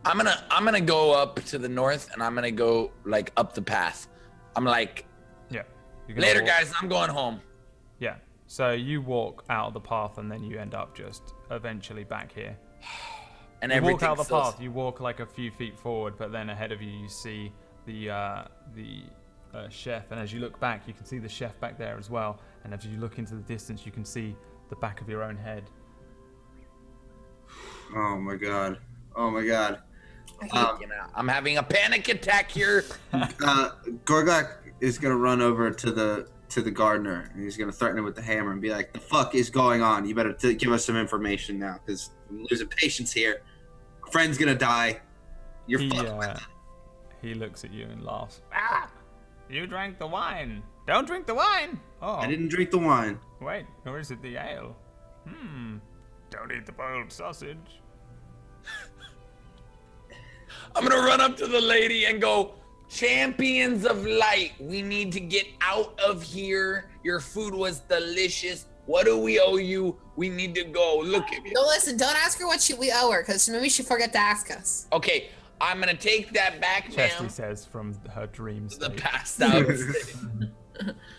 gonna go up to the north and I'm gonna go like up the path. I'm like, Yeah. You're gonna later walk- guys, I'm going home. Yeah. So you walk out of the path and then you end up just eventually back here. And You walk everything out the feels- path. You walk like a few feet forward, but then ahead of you, you see the chef. And as you look back, you can see the chef back there as well. And as you look into the distance, you can see the back of your own head. Oh my god. Oh my god. I'm having a panic attack here. Gorglack is gonna run over to the gardener and he's gonna threaten him with the hammer and be like, "The fuck is going on? You better give us some information now, because I'm losing patience here. My friend's gonna die. You're fucked with it." He looks at you and laughs. Ah! You drank the wine. Don't drink the wine. Oh, I didn't drink the wine. wait. Or is it the ale? Don't eat the boiled sausage. I'm gonna run up to the lady and go, "Champions of light, we need to get out of here. Your food was delicious. What do we owe you? We need to go. Look at me." No, listen. Don't ask her what we owe her, because maybe she forget to ask us. Okay, I'm gonna take that back, Chesty ma'am. says from her dream The state. passed out state.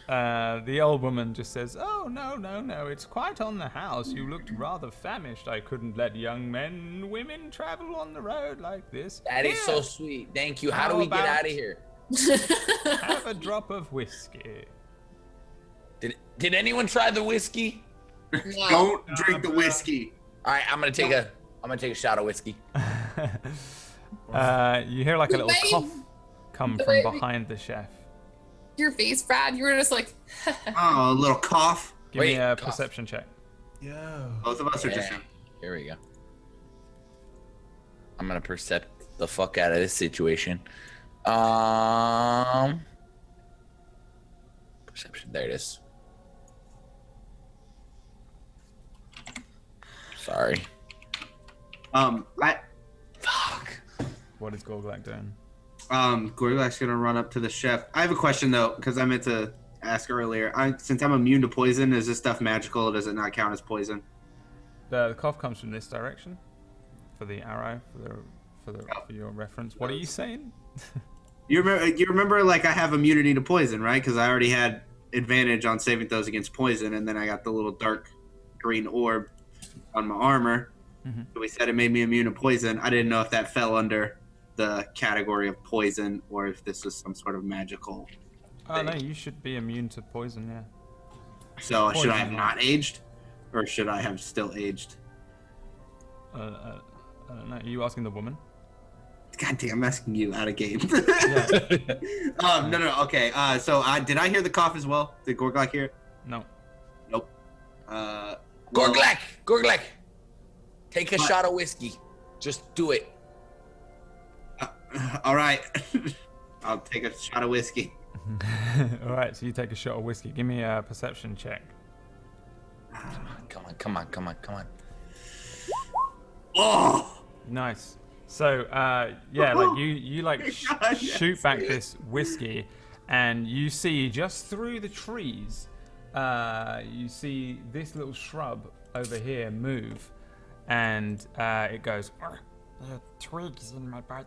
The old woman just says, "Oh, no, it's quite on the house. You looked rather famished. I couldn't let young men and women travel on the road like this. That is so Here, sweet. Thank you. How do How we get about- out of here? have a drop of whiskey." Did anyone try the whiskey? No. Don't drink the whiskey. All right, I'm gonna take a shot of whiskey. You hear like a little Wait. cough come The from way- behind the chef. Your face, Brad. You were just like, Oh, a little cough. Give me Wait, a cough. perception check. Yo. Both of us are just. Yeah. Here we go. I'm gonna percept the fuck out of this situation. Perception. There it is. Sorry. Fuck. What is Gorglak doing? Gorglak's gonna run up to the chef. I have a question though, because I meant to ask earlier. Since I'm immune to poison, is this stuff magical? Or does it not count as poison? The cough comes from this direction. For the arrow, for your reference. What are you saying? You remember, like I have immunity to poison, right? Because I already had advantage on saving throws against poison, and then I got the little dark green orb on my armor. Mhm. So we said it made me immune to poison. I didn't know if that fell under the category of poison or if this was some sort of magical. Oh no, you should be immune to poison, yeah. So should I have Poison. not aged, or should I have still aged? I don't know. Are you asking the woman? God damn, I'm asking you out of game. Yeah. No. Okay. So did I hear the cough as well? Did Gorglak hear it? No. Nope. Gorglak, take a What? shot of whiskey. Just do it. All right. I'll take a shot of whiskey. All right, so you take a shot of whiskey. Give me a perception check. Come on. Oh. Nice. So, yeah, like you like God, shoot yes. back this whiskey, and you see just through the trees, you see this little shrub over here move, and it goes. There are twigs in my butt.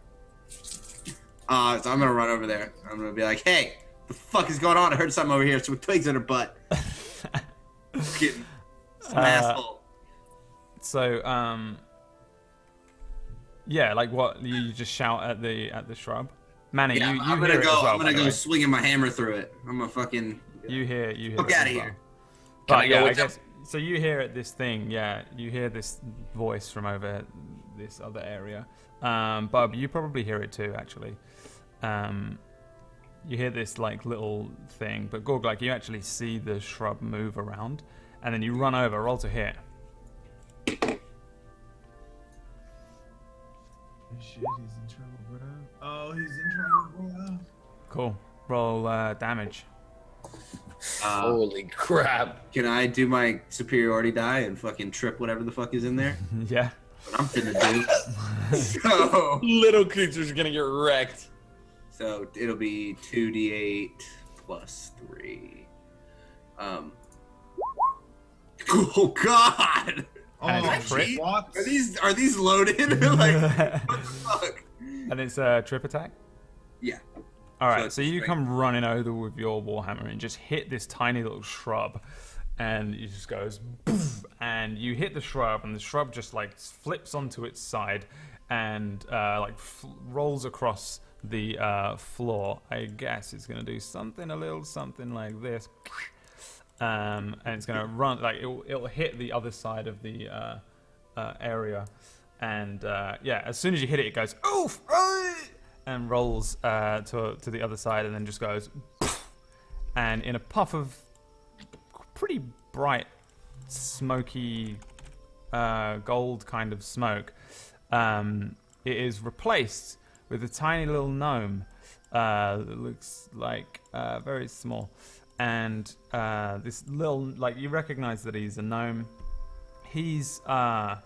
So I'm gonna run over there. I'm gonna be like, "Hey, the fuck is going on? I heard something over here. Some twigs in her butt." Fucking some asshole. So, yeah, like what you just shout at the shrub. Manny, Yeah, you I'm hear gonna it go. as well, I'm by gonna the go way. swinging my hammer through it. I'm gonna fucking. You hear Fuck it outta as well. here. Can I But go yeah, I with them? guess so. You hear it, this thing, yeah. You hear this voice from over this other area. Bub, you probably hear it too, actually. You hear this like little thing, but Gorglak, you actually see the shrub move around, and then you run over. Roll to hit. Shit, he's in trouble, bro. Oh, he's in trouble, bro. Cool. Roll damage. Holy crap. Can I do my superiority die and fucking trip whatever the fuck is in there? Yeah. What I'm finna do. so Little creature's gonna get wrecked. it'll be 2d8 plus 3. Oh God! And Oh, it's a crit. what? Are these loaded? Like what the fuck? And it's a trip attack. Yeah. All So right, it's so you straight. come running over with your warhammer and just hit this tiny little shrub, and it just goes, poof, and you hit the shrub, and the shrub just like flips onto its side, and rolls across the floor. I guess it's gonna do something something like this, and it's gonna run like it'll hit the other side of the area, and yeah, as soon as you hit it, it goes oof. And rolls to the other side, and then just goes, and in a puff of pretty bright, smoky, gold kind of smoke, it is replaced with a tiny little gnome that looks like very small, and this little, like, you recognize that he's a gnome. He's got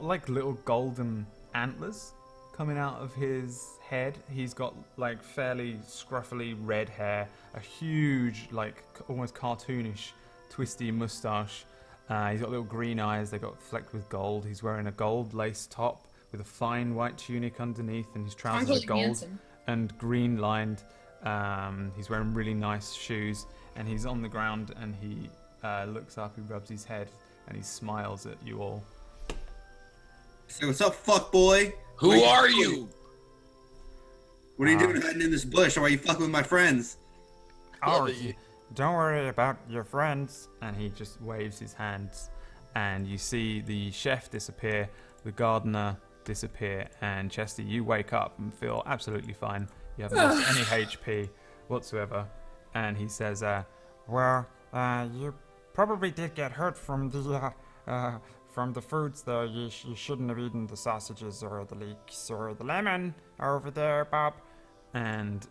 like little golden antlers coming out of his head. He's got like fairly scruffily red hair, a huge, like almost cartoonish, twisty mustache. He's got little green eyes. They got flecked with gold. He's wearing a gold lace top with a fine white tunic underneath, and his trousers Sounds are gold handsome. and green lined. He's wearing really nice shoes, and he's on the ground, and he looks up, he rubs his head, and he smiles at you all. So what's up, fuck boy? Who are you? What are you doing hiding in this bush? Why are you fucking with my friends? Oh, don't worry about your friends. And he just waves his hands, and you see the chef disappear, the gardener disappear, and Chesty, you wake up and feel absolutely fine. You haven't lost any HP whatsoever. And he says, well, you probably did get hurt from the foods there. You shouldn't have eaten the sausages or the leeks or the lemon over there, Bob. And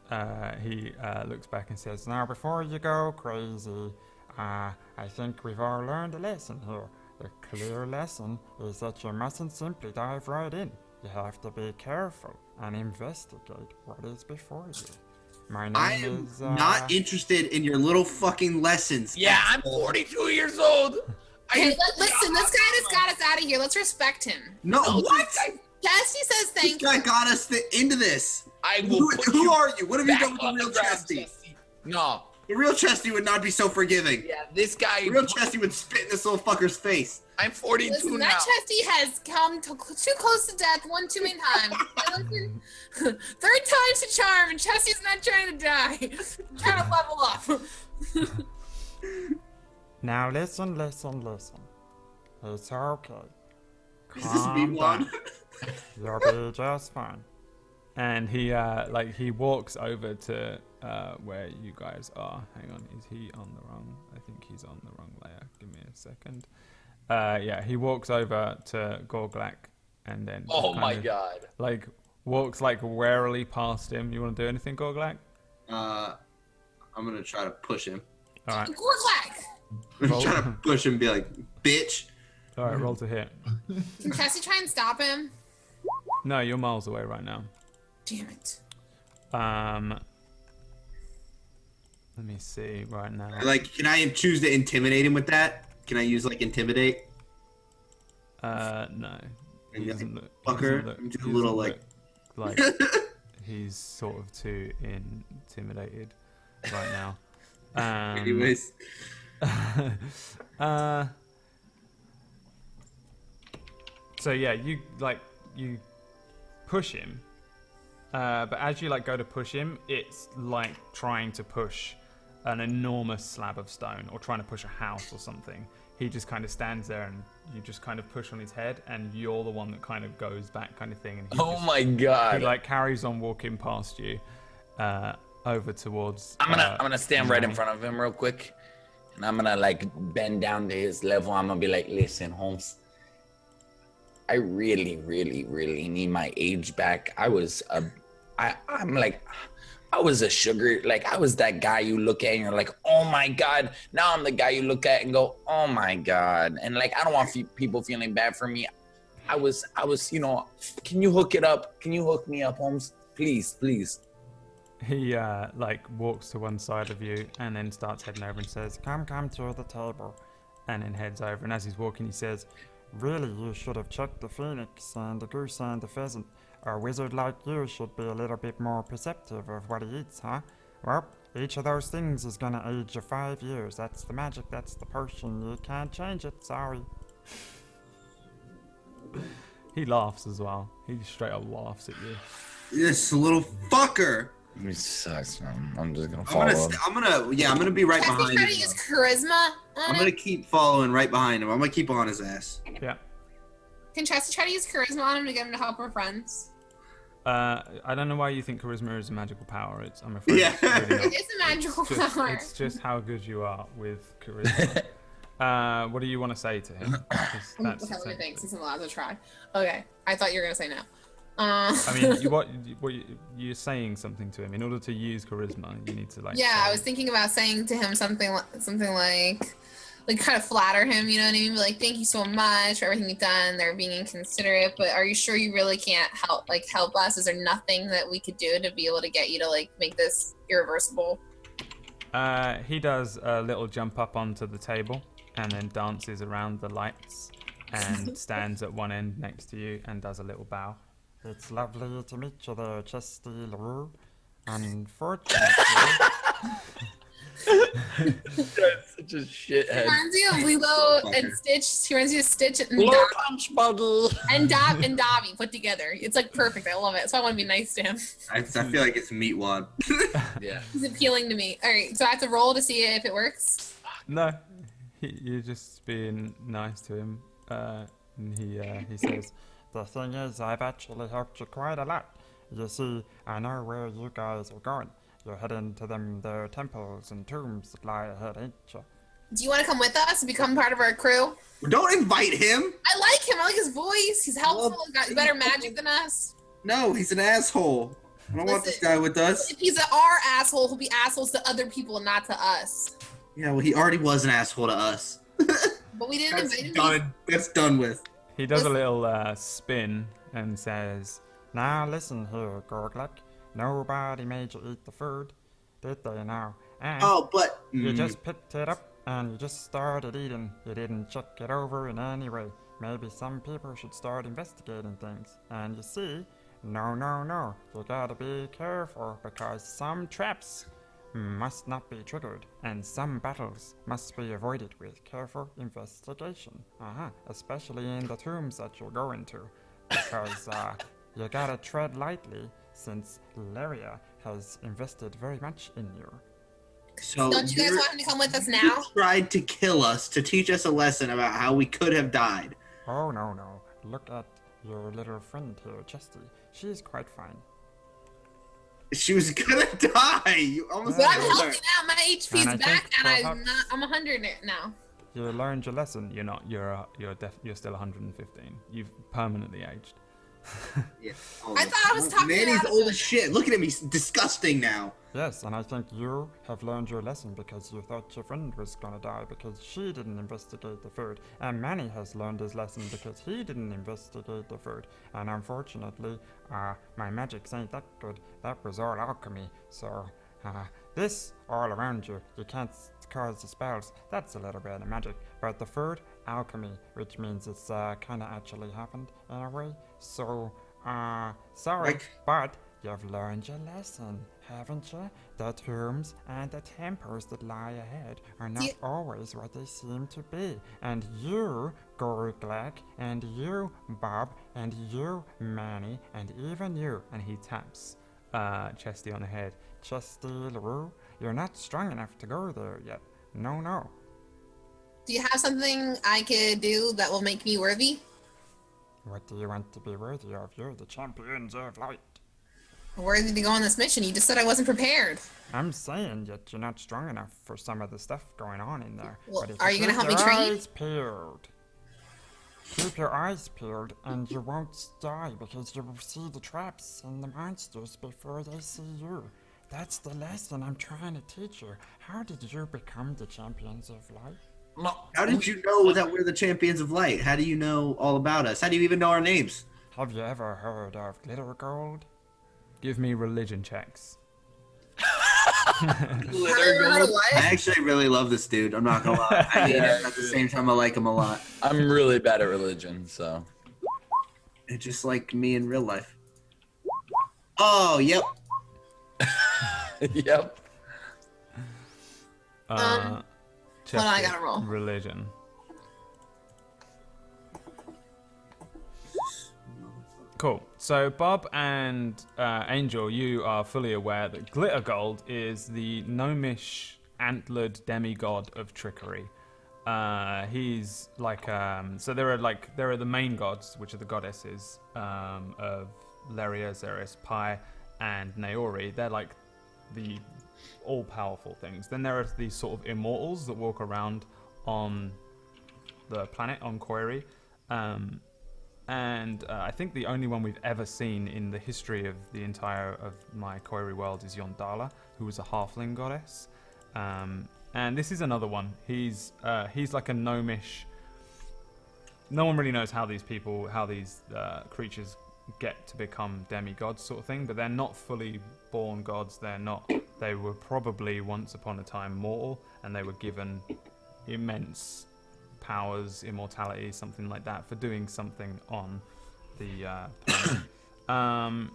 he looks back and says, now before you go crazy, I think we've all learned a lesson here. The clear lesson is that you mustn't simply dive right in. You have to be careful and investigate what is before you. My name I am is not interested in your little fucking lessons. Yeah, I'm 42 years old. Hey, listen, this guy just got us out of here. Let's respect him. No, what? Chesty says This thank guy you. got us into this. I will Who are you? What have you back done with the on real ground, Chesty? No. The real Chesty would not be so forgiving. Yeah, this guy. The real Chesty would spit in this little fucker's face. I'm 42 Listen, now. that Chesty has come too close to death one too many times. Third time's a charm, and Chesty's not trying to die. He's trying to level up. Now listen. It's okay. Is this me Calm one? down. You'll be just fine. And he walks over to where you guys are. Hang on, is he on the wrong? I think he's on the wrong layer. Give me a second. Yeah, he walks over to Gorglak, and then Oh my kind of, god. like walks like warily past him. You want to do anything, Gorglak? I'm gonna try to push him. All right. Gorglak! I'm Roll. trying to push him and be like, bitch. All right, roll to hit. Can Chesty try and stop him? No, you're miles away right now. Damn it. Let me see right now. Like, can I choose to intimidate him with that? Can I use like intimidate? No. He Yeah, doesn't look. fucker. He I'm just a doesn't little, look like he's sort of too intimidated right now. Anyways, So yeah, you push him, but as you go to push him, it's like trying to push an enormous slab of stone or trying to push a house or something. He just kind of stands there, and you just kind of push on his head, and you're the one that kind of goes back, kind of thing. And Oh my god. he carries on walking past you, over towards. I'm gonna stand right in Nami. front of him real quick, and I'm gonna bend down to his level. I'm gonna be like, listen, Holmes, I really, really, really need my age back. I was a sugar, I was that guy you look at and you're like, oh my god. Now I'm the guy you look at and go, oh my god. And I don't want people feeling bad for me. I was, can you hook it up? Can you hook me up, Holmes? Please, please. He walks to one side of you and then starts heading over and says, come to the table, and then heads over. And as he's walking, he says, really, you should have checked the phoenix and the goose and the pheasant. A wizard like you should be a little bit more perceptive of what he eats, huh? Well, each of those things is gonna age you 5 years. That's the magic, that's the potion. You can't change it, sorry. He laughs as well. He straight up laughs at you. this little fucker. It sucks, man. I'm just gonna I'm follow him. gonna be right Chesty behind try to him. use charisma I'm on gonna him. keep following right behind him. I'm gonna keep on his ass. Yeah. Can Chesty try to use charisma on him to get him to help her friends? I don't know why you think charisma is a magical power. I'm afraid. Yeah. It's really not. It is a magical power. It's just how good you are with charisma. What do you want to say to him? 'Cause Okay, that's let me essentially- think, since I'm allowed to try. Okay, I thought you were gonna say no. I mean, you're saying something to him. In order to use charisma, you need to yeah, say- I was thinking about saying to him something like kind of flatter him, you know what I mean? Be like, thank you so much for everything you've done. They're being inconsiderate, but are you sure you really can't help us? Is there nothing that we could do to be able to get you to make this irreversible? He does a little jump up onto the table and then dances around the lights and stands at one end next to you and does a little bow. It's lovely to meet you there, Chesty LaRue. Unfortunately, That's such a shithead. Reminds you of Lilo and Fucker. Stitch. He reminds you of Stitch and Low Dobby. punch bottle. And Dobby put together. It's like perfect. I love it. So I want to be nice to him. I feel like it's Meatwad. Yeah. He's appealing to me. All right, so I have to roll to see if it works. no. You're just being nice to him. And he says, "The thing is, I've actually helped you quite a lot. You see, I know where you guys are going. You're heading to their temples and tombs that lie ahead, ain't you?" Do you want to come with us and become part of our crew? Don't invite him. I like him. I like his voice. He's helpful. Well, He's got better magic than us. No, he's an asshole. I don't want this Listen, guy with us. If he's our asshole, he'll be assholes to other people, not to us. Yeah, well, he already was an asshole to us. But we didn't That's invite him. done. That's done with. He does a little spin and says, "Now listen here, Gorglek. Nobody made you eat the food, did they now? And Oh, but you just picked it up and you just started eating. You didn't check it over in any way. Maybe some people should start investigating things. And you see, no. You gotta be careful because some traps must not be triggered and some battles must be avoided with careful investigation. Especially in the tombs that you're going to. Because you gotta tread lightly since Laria has invested very much in you." so Don't you guys you're- want him to come with us you now? tried to kill us to teach us a lesson about how we could have died. Oh, no. Look at your little friend here, Chesty. She's quite fine. She was gonna die. You almost But I'm killed her. healthy now. My HP's And I back, think and perhaps- I'm 100 now. You learned your lesson. You're not. You're still 115. You've permanently aged. Yeah. I thought I was talking Manny's about- old as shit. Look at him. He's disgusting now. Yes, and I think you have learned your lesson because you thought your friend was gonna die because she didn't investigate the food. And Manny has learned his lesson because he didn't investigate the food. And unfortunately, my magics ain't that good. That was all alchemy. So, this all around you, you can't cause the spells. That's a little bit of magic. But the food, alchemy, which means it's kinda actually happened in a way. So, sorry, Like- but you've learned your lesson, haven't you? The tombs and the temples that lie ahead are not Yeah. always what they seem to be. And you, Gorglak, and you, Bob, and you, Manny, and even you, and he taps Chesty on the head. Chesty LaRue, you're not strong enough to go there yet. No. Do you have something I could do that will make me worthy? What do you want to be worthy of? You're the champions of light. Worthy to go on this mission? You just said I wasn't prepared. I'm saying that you're not strong enough for some of the stuff going on in there. Well, But if are you gonna keep help me your train? eyes peeled, keep your eyes peeled, and you won't die because you will see the traps and the monsters before they see you. That's the lesson I'm trying to teach you. How did you become the champions of light? No. How did you know that we're the champions of light? How do you know all about us? How do you even know our names? Have you ever heard of glitter gold? Give me religion checks. Glitter gold. I actually really love this dude. I'm not gonna lie. I hate him at the same time. I like him a lot. I'm really bad at religion, so. It's just like me in real life. Oh, yep. Yep. Hold on, I gotta roll. Religion. Cool. So Bob and Angel, you are fully aware that Glitter Gold is the gnomish antlered demigod of trickery. He's like so there are the main gods, which are the goddesses of Leria, Xeris, Pi, and Naori. They're like the all-powerful things. Then there are these sort of immortals that walk around on the planet on Koiri. And I think the only one we've ever seen in the history of the entire of my Koiri world is Yondala, who was a halfling goddess. And this is another one. He's like a gnomish. No one really knows how these creatures get to become demigods, sort of thing. But they're not fully born gods. They're not. They were probably once upon a time mortal, and they were given immense powers, immortality, something like that, for doing something on the planet.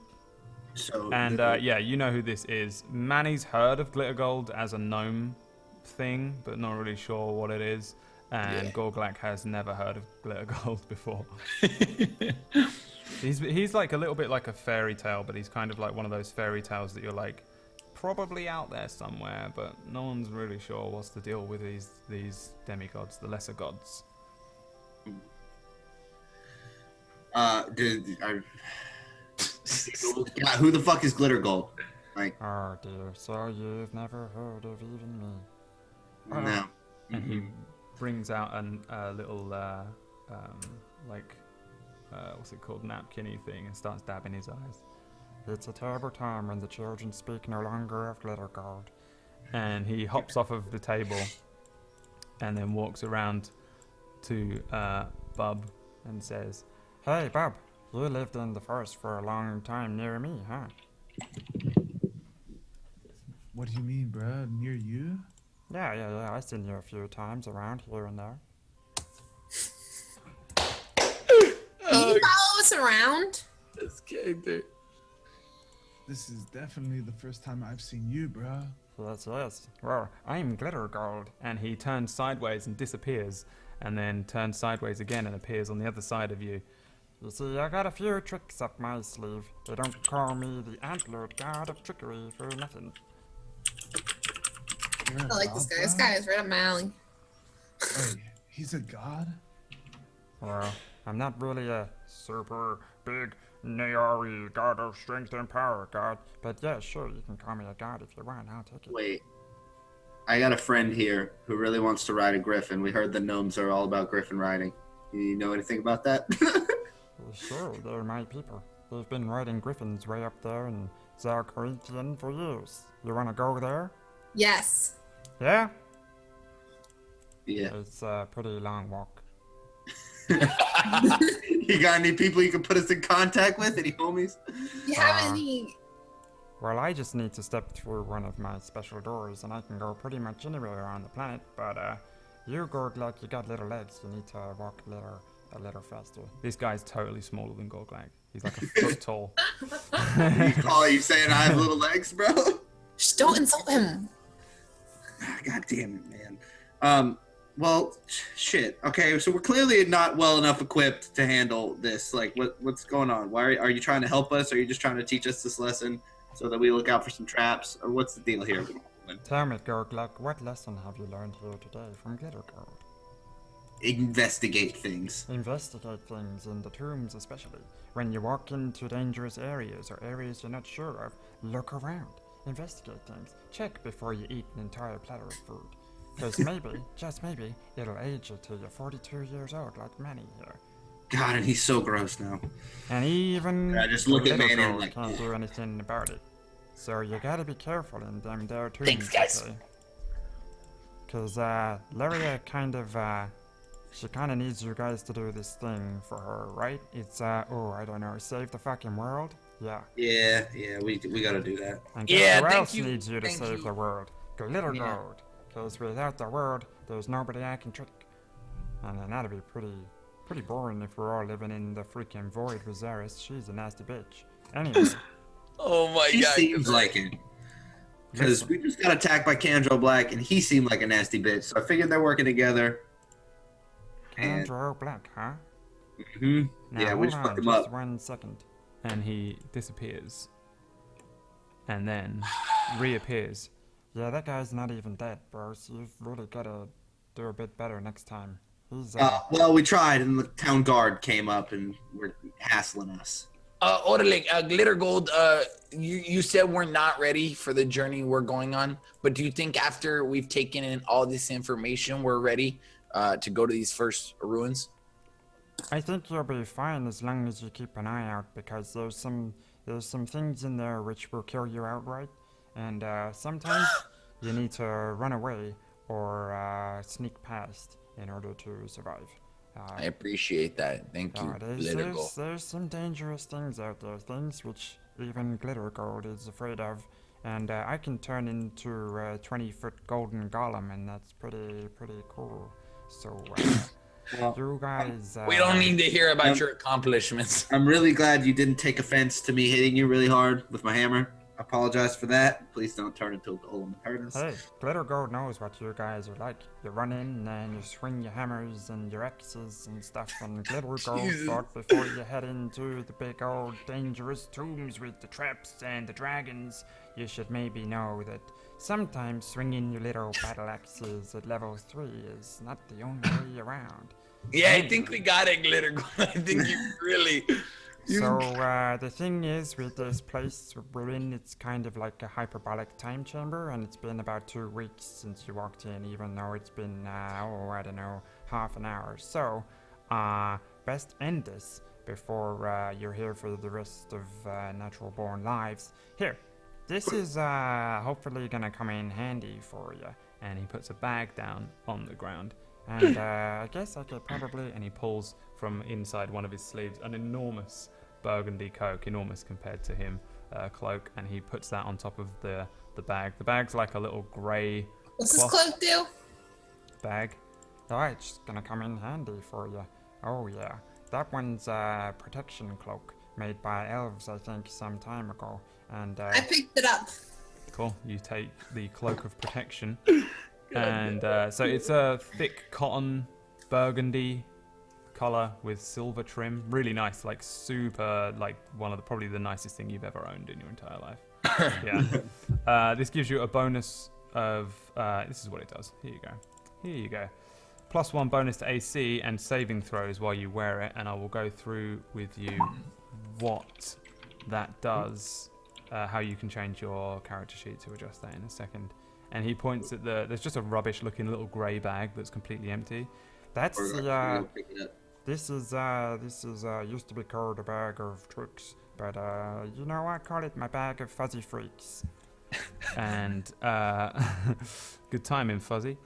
So And yeah, you know who this is. Manny's heard of glitter gold as a gnome thing, but not really sure what it is. And Yeah. Gorglak has never heard of glitter gold before. He's like a little bit like a fairy tale, but he's kind of like one of those fairy tales that you're like probably out there somewhere, but no one's really sure what's the deal with these demigods, the lesser gods. Who the fuck is Glitter Gold? Like, Oh dear, so you've never heard of even me. no. And he brings out a little what's it called, napkin-y thing, and starts dabbing his eyes. It's a terrible time when the children speak no longer of glitter gold. And he hops off of the table and then walks around to Bub and says, "Hey Bub, you lived in the forest for a long time near me, huh?" What do you mean, bro? Near you? Yeah, I've seen you a few times around here and there. Do you follow us around? This character. This is definitely the first time I've seen you, bro. Yes. Well, I'm Glitter Gold. And he turns sideways and disappears, and then turns sideways again and appears on the other side of you. You see, I got a few tricks up my sleeve. They don't call me the antlered god of trickery for nothing. You're a I like this god, guy. This bro? guy is right up my alley. Wait, he's a god? Well, I'm not really a super big Nayari god of strength and power god, but yeah, sure, you can call me a god if you want. I'll take it. Wait. I got a friend here who really wants to ride a griffin. We heard the gnomes are all about griffin riding. You know anything about that? Sure, they're my people. They've been riding griffins way up there in Zarkoritian for years. You want to go there? Yes. Yeah? Yeah. It's a pretty long walk. You got any people you can put us in contact with? Any homies? You have any? Well, I just need to step through one of my special doors, and I can go pretty much anywhere on the planet, but you Gorglak, you got little legs. You need to walk a little faster. This guy's totally smaller than Gorglak. He's like a foot tall. You saying I have little legs, bro? Just don't insult him. God damn it, man. Well, shit. Okay, so we're clearly not well enough equipped to handle this. Like, what's going on? Why are you trying to help us? Are you just trying to teach us this lesson so that we look out for some traps? Or what's the deal here? Tell me, Gorglak, what lesson have you learned here today from Glitter Gold? Investigate things. Investigate things in the tombs, especially. When you walk into dangerous areas or areas you're not sure of, look around. Investigate things. Check before you eat an entire platter of food. Because maybe, just maybe, it'll age you till you're 42 years old like Manny here. God, and he's so gross now. And even Yeah, just look at Glitter Manny and Gold like, can't do anything about it. So you gotta be careful in them there tombs, Thanks, guys. okay? Because Laria kind of, she kind of needs you guys to do this thing for her, right? It's, I don't know, save the fucking world? Yeah. Yeah, we gotta do that. And guess Yeah, who thank else you. needs you to Thank save you. the world? Glitter Yeah. Gold. Because without the world, there's nobody I can trick. And then that'd be pretty boring if we're all living in the freaking void with Zaris. She's a nasty bitch. Anyway, Oh my He god. seems like it. Because listen, we just got attacked by Kandro Black, and he seemed like a nasty bitch. So I figured they're working together. Kandro Black, huh? Hmm. Now, Yeah, we hold just on fucked him just up. 1 second. And he disappears. And then reappears. Yeah, that guy's not even dead, bro. So you've really gotta do a bit better next time. He's Well, we tried, and the town guard came up and were hassling us. Orderly, Glitter Gold, you said we're not ready for the journey we're going on, but do you think after we've taken in all this information, we're ready to go to these first ruins? I think you'll be fine as long as you keep an eye out, because there's some things in there which will kill you outright, and sometimes you need to run away or sneak past in order to survive. I appreciate that. Thank you, Glitter Gold. There's some dangerous things out there, things which even Glitter Gold is afraid of, and I can turn into a 20-foot golden golem, and that's pretty cool. So You guys. We don't need to hear about your accomplishments. I'm really glad you didn't take offense to me hitting you really hard with my hammer. I apologize for that. Please don't turn into a golem and hurt us. Hey, Glitter Gold knows what you guys are like. You run in and you swing your hammers and your axes and stuff, and Glitter Gold thought before you head into the big old dangerous tombs with the traps and the dragons, you should maybe know that sometimes swinging your little battle axes at level 3 is not the only way around. Yeah, I think we got it, Glitter Gold. I think you really. So, the thing is, with this place we're in, it's kind of like a hyperbolic time chamber, and it's been about 2 weeks since you walked in, even though it's been, I don't know, half an hour. So, best end this before you're here for the rest of natural born lives. Here, this is hopefully gonna come in handy for you. And he puts a bag down on the ground. And I guess I could probably... And he pulls from inside one of his sleeves an enormous burgundy cloak, enormous compared to him, cloak, and he puts that on top of the bag. The bag's like a little grey What's this cloak do? bag. Oh, it's gonna come in handy for you. Oh, yeah. That one's a protection cloak made by elves, I think, some time ago. And, I picked it up. Cool. You take the cloak of protection. And so it's a thick cotton burgundy color with silver trim. Really nice, like super, like one of the probably the nicest thing you've ever owned in your entire life. Yeah. This gives you a bonus of this is what it does. Here you go. Here you go. +1 bonus to AC and saving throws while you wear it, and I will go through with you what that does, how you can change your character sheet to adjust that in a second. And he points at there's just a rubbish looking little grey bag that's completely empty. that's the, this is used to be called a bag of tricks, but, you know, I call it my bag of fuzzy freaks. And good timing, Fuzzy.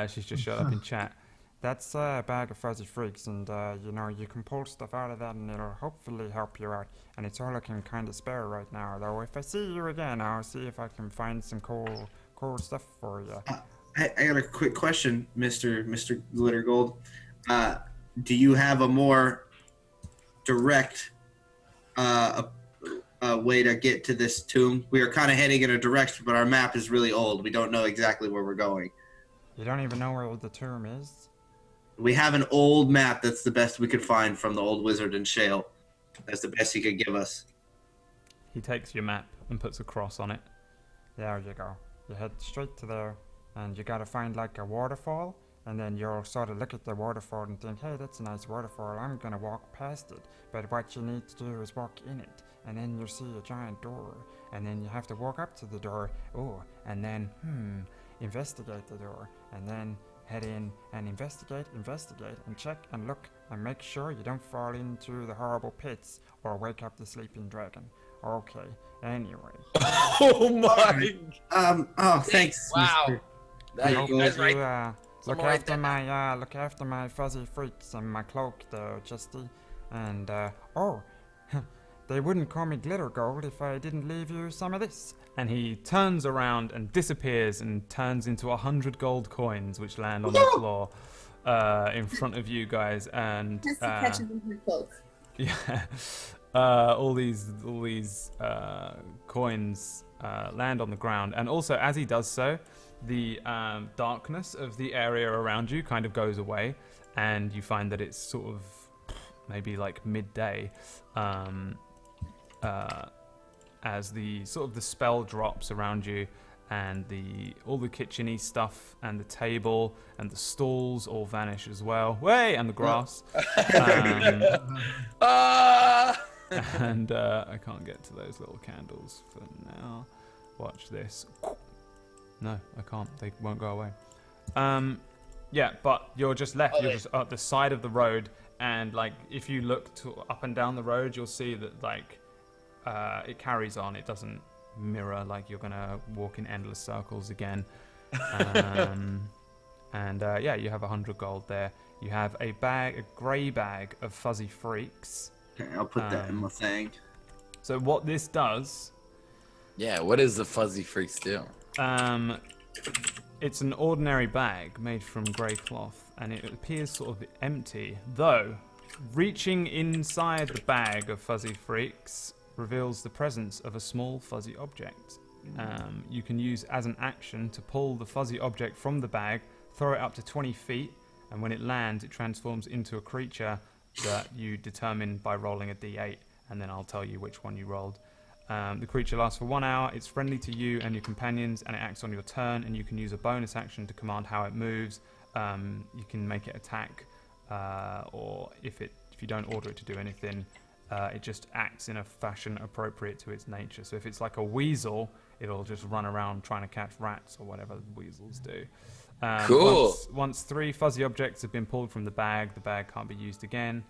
She's just shut up in chat. That's a bag of fuzzy freaks, and, you know, you can pull stuff out of that, and it'll hopefully help you out. And it's all looking kind of spare right now, though. If I see you again, I'll see if I can find some cool stuff for you. I got a quick question, Mr. Glitter Gold. Do you have a more direct way to get to this tomb? We are kind of heading in a direction, but our map is really old. We don't know exactly where we're going. You don't even know where the tomb is? We have an old map that's the best we could find from the old wizard in Shale. That's the best he could give us. He takes your map and puts a cross on it. There you go. You head straight to there, and you gotta find like a waterfall, and then you'll sort of look at the waterfall and think, hey, that's a nice waterfall, I'm gonna walk past it. But what you need to do is walk in it, and then you'll see a giant door, and then you have to walk up to the door, and then, investigate the door, and then head in and investigate, and check and look, and make sure you don't fall into the horrible pits or wake up the sleeping dragon. Okay, anyway. Oh my! Thanks. Wow. Mr. That, you guys right? Look Someone write after that look after my fuzzy freaks and my cloak there, Justy. And, they wouldn't call me Glitter Gold if I didn't leave you some of this. And he turns around and disappears and turns into 100 gold coins, which land on the floor in front of you guys. And Just to catch him in her cloak. yeah, all these coins land on the ground. And also, as he does so, the darkness of the area around you kind of goes away, and you find that it's sort of maybe like midday. As the sort of the spell drops around you, and all the kitchen-y stuff and the table and the stalls all vanish as well. Way and the grass. And I can't get to those little candles for now. Watch this. No, I can't. They won't go away. Yeah, but you're just left. You're just at the side of the road, and like if you look up and down the road, you'll see that like. It carries on. It doesn't mirror like you're gonna walk in endless circles again. And yeah, you have 100 gold there. You have a grey bag of fuzzy freaks. Okay, I'll put that in my thing. So what this does? Yeah, what does the fuzzy freaks do? It's an ordinary bag made from grey cloth, and it appears sort of empty. Though, reaching inside the bag of Fuzzy Freaks reveals the presence of a small fuzzy object. You can use as an action to pull the fuzzy object from the bag, throw it up to 20 feet, and when it lands, it transforms into a creature that you determine by rolling a d8, and then I'll tell you which one you rolled. The creature lasts for 1 hour. It's friendly to you and your companions, and it acts on your turn, and you can use a bonus action to command how it moves. You can make it attack, or if you don't order it to do anything, it just acts in a fashion appropriate to its nature. So if it's like a weasel, it'll just run around trying to catch rats or whatever weasels do. Cool. Once 3 fuzzy objects have been pulled from the bag can't be used again.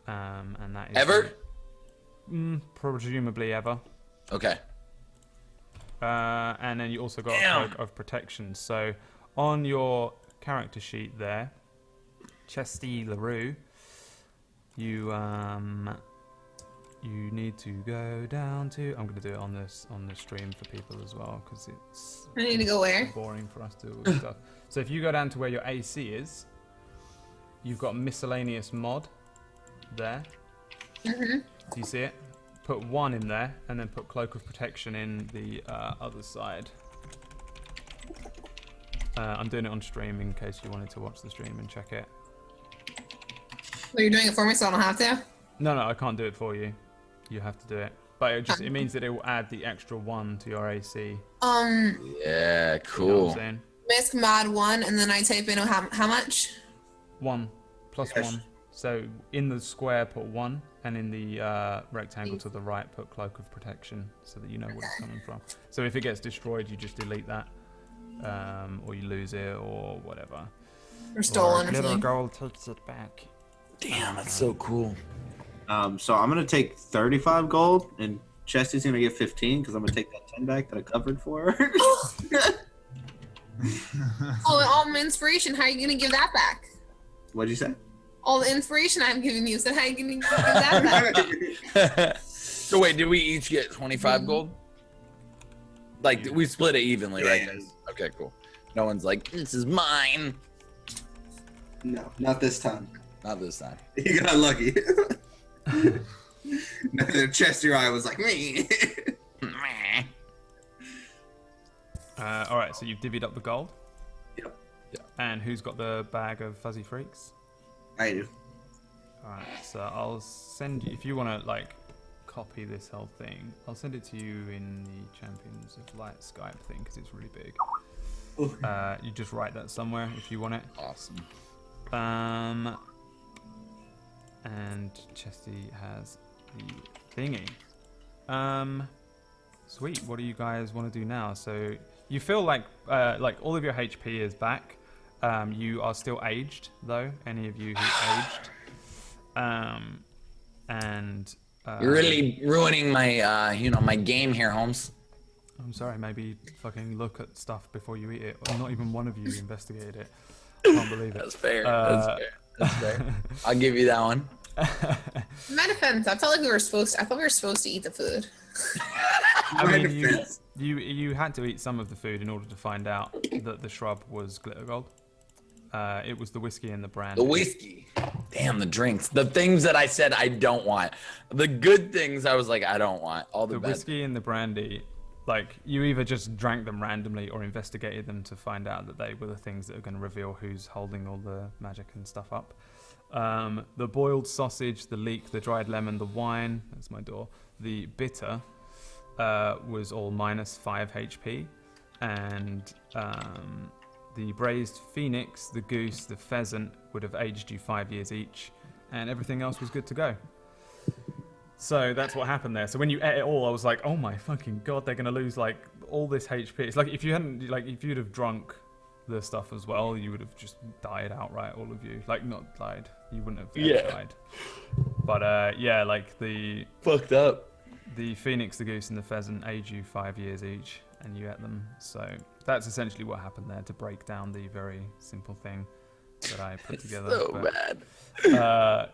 And that is Ever? Presumably ever. Okay. And then you also got a cloak of protection. So on your character sheet there, Chesty LaRue, you need to go down to. I'm going to do it on the stream for people as well because it's. I need to go where? Boring for us to do all this stuff. So if you go down to where your AC is, you've got miscellaneous mod there. Mm-hmm. Do you see it? Put 1 in there, and then put Cloak of Protection in the other side. I'm doing it on stream in case you wanted to watch the stream and check it. Well, you're doing it for me, so I don't have to? No, I can't do it for you. You have to do it. But it means that it will add the extra 1 to your AC. Yeah, cool. You know what I'm saying? Misk mod 1, and then I type in how much? 1 plus Yes. 1. So in the square, put 1, and in the rectangle to the right, put Cloak of Protection, so that you know what it's coming from. So if it gets destroyed, you just delete that, or you lose it, or whatever. Or stolen or Little something? gold takes it back. Damn, that's so cool. So I'm gonna take 35 gold, and Chesty's gonna get 15 because I'm gonna take that 10 back that I covered for her. All my inspiration, how are you going to give that back? What'd you say? All the inspiration I'm giving you, so how are you going to give that back? So wait, did we each get 25 gold? Like we split it evenly, right, guys? Okay, cool. No one's like, this is mine. No, not this time. Not this time. You got lucky. Chester eye was like me. All right, so you've divvied up the gold. Yep. And who's got the bag of Fuzzy Freaks? I do. All right, so I'll send you if you want to like copy this whole thing. I'll send it to you in the Champions of Light Skype thing because it's really big. You just write that somewhere if you want it. Awesome. And Chesty has the thingy. Sweet. What do you guys want to do now? So you feel like all of your HP is back. You are still aged though. Any of you who aged. You're really ruining my my game here, Holmes. I'm sorry. Maybe fucking look at stuff before you eat it. Or not even one of you investigated it. I can't believe it. That's fair. That's fair. I'll give you that one. In my defense, I felt like we were supposed to eat the food. I mean, you had to eat some of the food in order to find out that the shrub was glitter gold. It was the whiskey and the brandy. The whiskey. Damn, the drinks. The things that I said I don't want. The good things I was like, I don't want. All the bad. Whiskey and the brandy, like, you either just drank them randomly or investigated them to find out that they were the things that are going to reveal who's holding all the magic and stuff up. The boiled sausage, the leek, the dried lemon, the wine, that's my door, the bitter was all minus 5 HP. And the braised phoenix, the goose, the pheasant would have aged you 5 years each. And everything else was good to go. So that's what happened there. So when you ate it all, I was like, oh my fucking god, they're going to lose like all this HP. It's like if you'd have drunk the stuff as well, you would have just died outright, all of you. Like, not died. You wouldn't have died. But like the fucked up. The phoenix, the goose, and the pheasant age you 5 years each, and you ate them. So that's essentially what happened there to break down the very simple thing that I put together. So bad.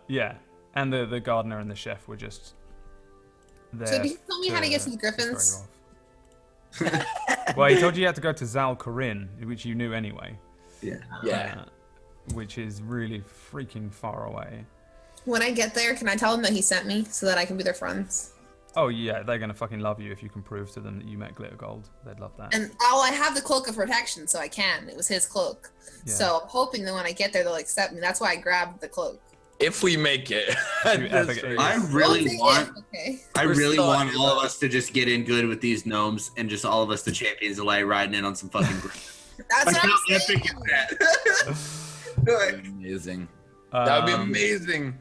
Yeah, and the gardener and the chef were just there. So can you tell me how to get to the griffins? Well, he told you had to go to Zal Karin, which you knew anyway. Yeah. Yeah. Which is really freaking far away. When I get there, can I tell them that he sent me so that I can be their friends? Oh yeah, they're gonna fucking love you if you can prove to them that you met Glitter Gold. They'd love that. And I have the cloak of protection, so I can. It was his cloak. Yeah. So I'm hoping that when I get there, they'll accept me. That's why I grabbed the cloak. If we make it. You epic idiot. I I'll really take want. it. Okay. I We're really still want happy all about of us to just get in good with these gnomes and just all of us the champions of light riding in on some fucking. That's Like, what how I'm epic saying. is that? Amazing. That would be Um, amazing.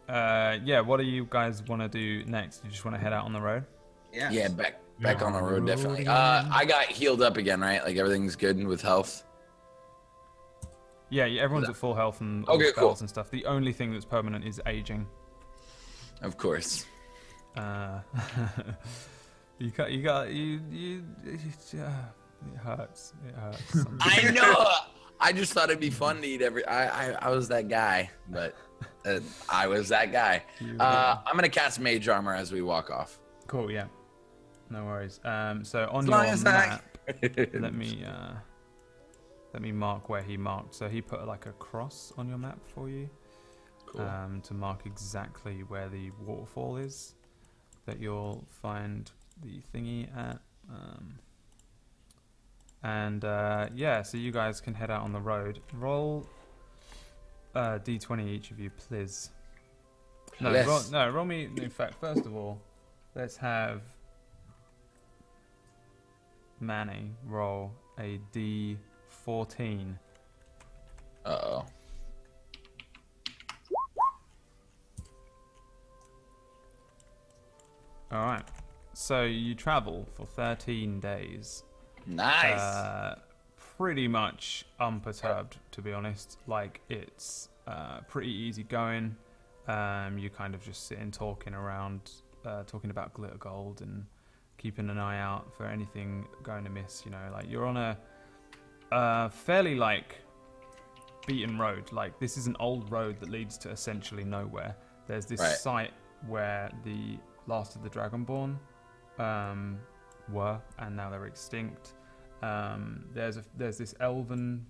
Yeah, what do you guys want to do next? You just want to head out on the road? Yeah, back on the road, Road definitely. again. I got healed up again, right? Like everything's good with health. Yeah, everyone's at full health and all Okay, spells cool. and stuff. The only thing that's permanent is aging. Of course. You got it hurts. It hurts. sometimes. I know. I just thought it'd be fun to eat every. I was that guy, but I was that guy. I'm gonna cast Mage Armor as we walk off. Cool, yeah. No worries. So on As your long as map, let me mark where he marked. So he put like a cross on your map for you, Cool. to mark exactly where the waterfall is that you'll find the thingy at. Yeah, so you guys can head out on the road. Roll d20 each of you, please. No, Yes. roll me. In fact, first of all, let's have Manny roll a d14. Uh-oh. All right. So you travel for 13 days. Nice. Pretty much unperturbed, to be honest. Like, it's pretty easy going. You kind of just sitting talking around, talking about glitter gold and keeping an eye out for anything going amiss. You know, like you're on a fairly like beaten road. Like, this is an old road that leads to essentially nowhere. There's this Right. site where the last of the Dragonborn were, and now they're extinct. There's this elven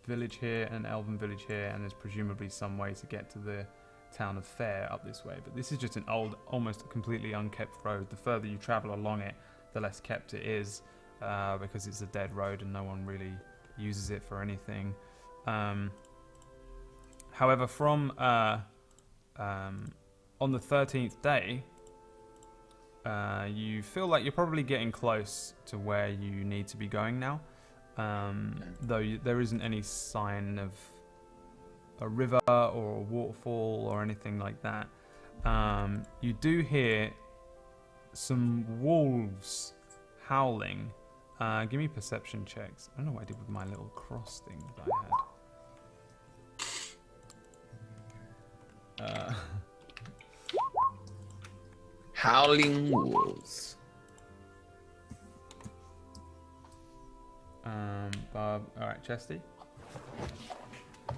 village here and elven village here, and there's presumably some way to get to the town of Fair up this way. But this is just an old, almost completely unkept road. The further you travel along it, the less kept it is, because it's a dead road and no one really uses it for anything. However, from on the 13th day, you feel like you're probably getting close to where you need to be going now, though there isn't any sign of a river or a waterfall or anything like that. You do hear some wolves howling. Give me perception checks. I don't know what I did with my little cross thing that I had. Howling wolves. Bob. All right, Chesty.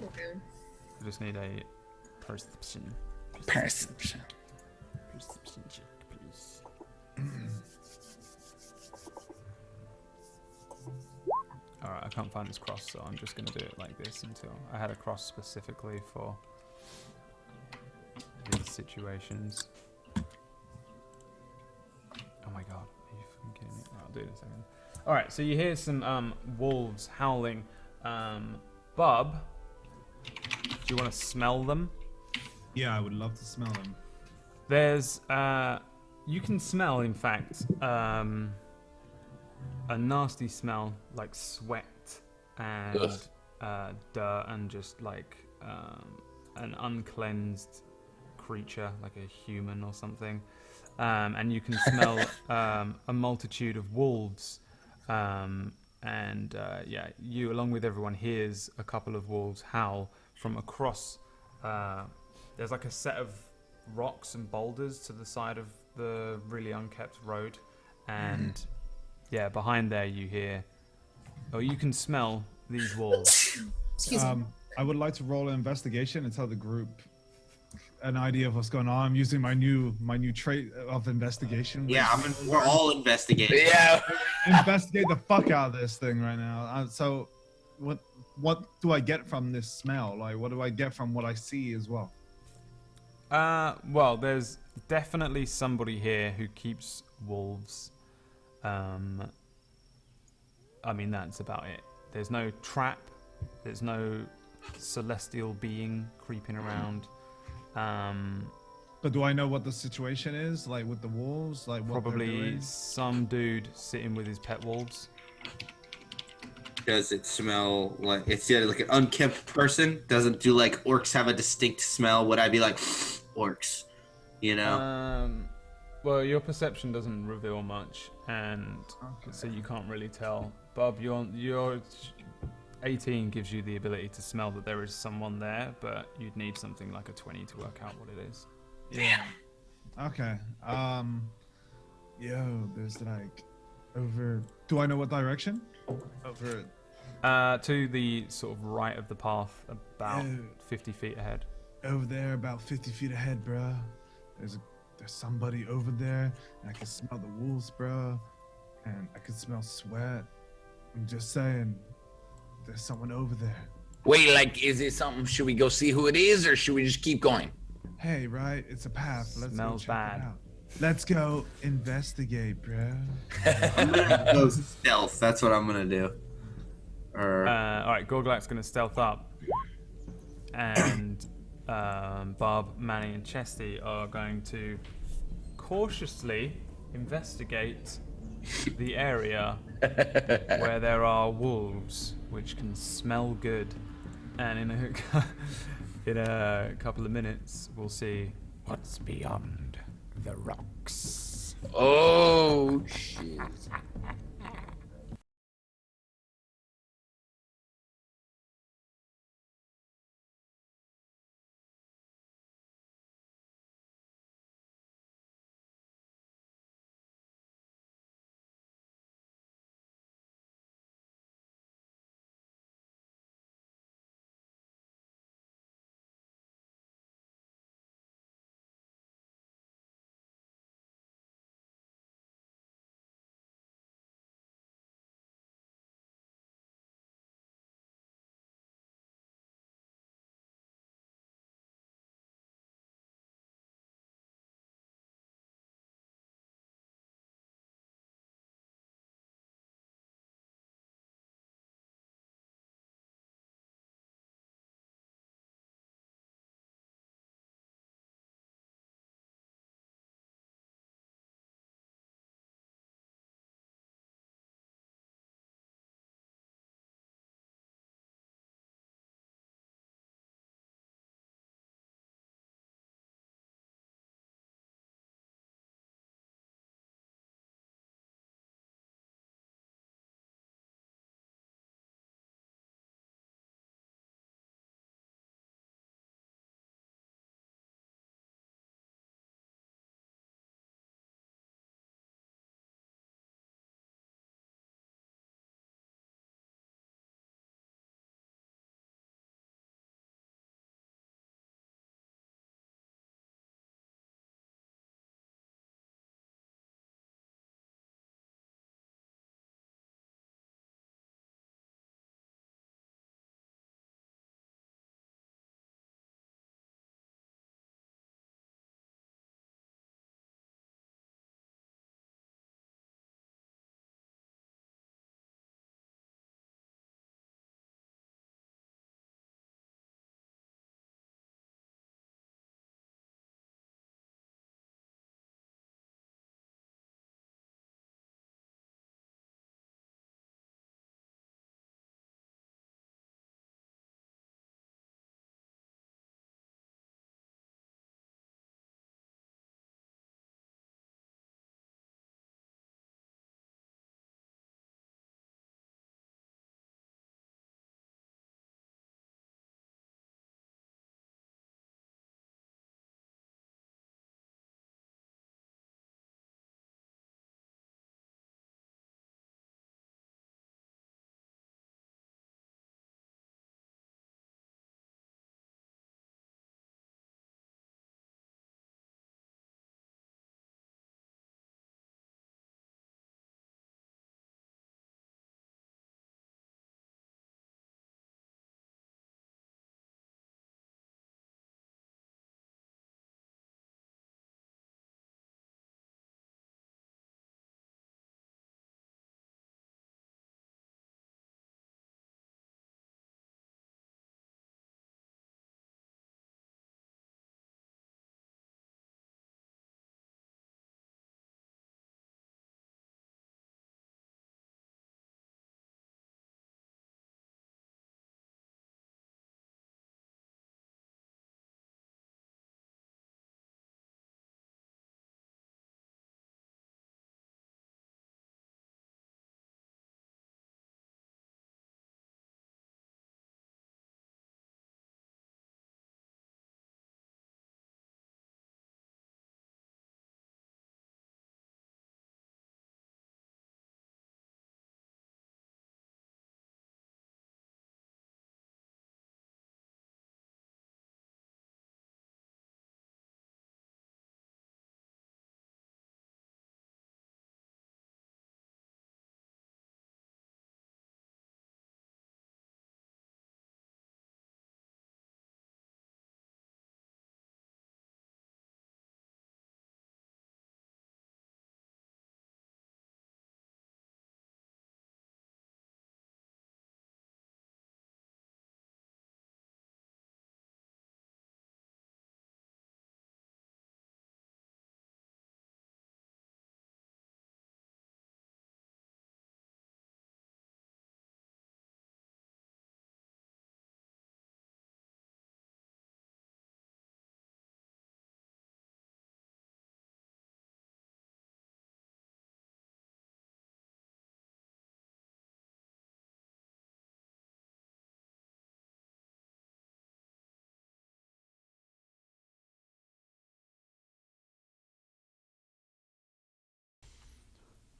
Okay. I just need a perception. Perception. Perception check, please. Alright, I can't find this cross, so I'm just going to do it like this until I had a cross specifically for these situations. Oh my god, are you fucking kidding me? I'll do it in a second. Alright, so you hear some wolves howling. Bub, do you want to smell them? Yeah, I would love to smell them. There's, you can smell, in fact, a nasty smell like sweat and dirt and just like an uncleansed creature, like a human or something. And you can smell a multitude of wolves. Yeah, you, along with everyone, hears a couple of wolves howl from across. There's like a set of rocks and boulders to the side of the really unkept road, and yeah, behind there you hear, or you can smell these wolves. Excuse me. I would like to roll an investigation and tell the group an idea of what's going on. I'm using my new trait of investigation. Yeah, we're all investigating. Yeah. Investigate the fuck out of this thing right now. So, what do I get from this smell? Like, what do I get from what I see as well? Well, there's definitely somebody here who keeps wolves. I mean, that's about it. There's no trap. There's no celestial being creeping around. But do I know what the situation is, like with the wolves? Like what they're Probably doing? some dude sitting with his pet wolves. Does it smell like it's like an unkempt person? Doesn't do like orcs have a distinct smell? Would I be like orcs? You know? Well, your perception doesn't reveal much, and so you can't really tell. Bob, your 18 gives you the ability to smell that there is someone there, but you'd need something like a 20 to work out what it is. Damn. Okay. Yo, there's like over. Do I know what direction? Over. To the sort of right of the path, about Yo. 50 feet ahead. Over there, about 50 feet ahead, bruh. There's somebody over there, and I can smell the wolves, bruh. And I can smell sweat. I'm just saying, there's someone over there. Wait, like, is it something? Should we go see who it is, or should we just keep going? Hey, right? It's a path. Let's Smells go check bad. it out. Let's go investigate, bruh. I'm gonna go stealth. That's what I'm gonna do. Or Alright, Gorglak's going to stealth up. And Barb, Manny, and Chesty are going to cautiously investigate the area where there are wolves, which can smell good. And in a couple of minutes, we'll see what's beyond the rocks. Oh shit.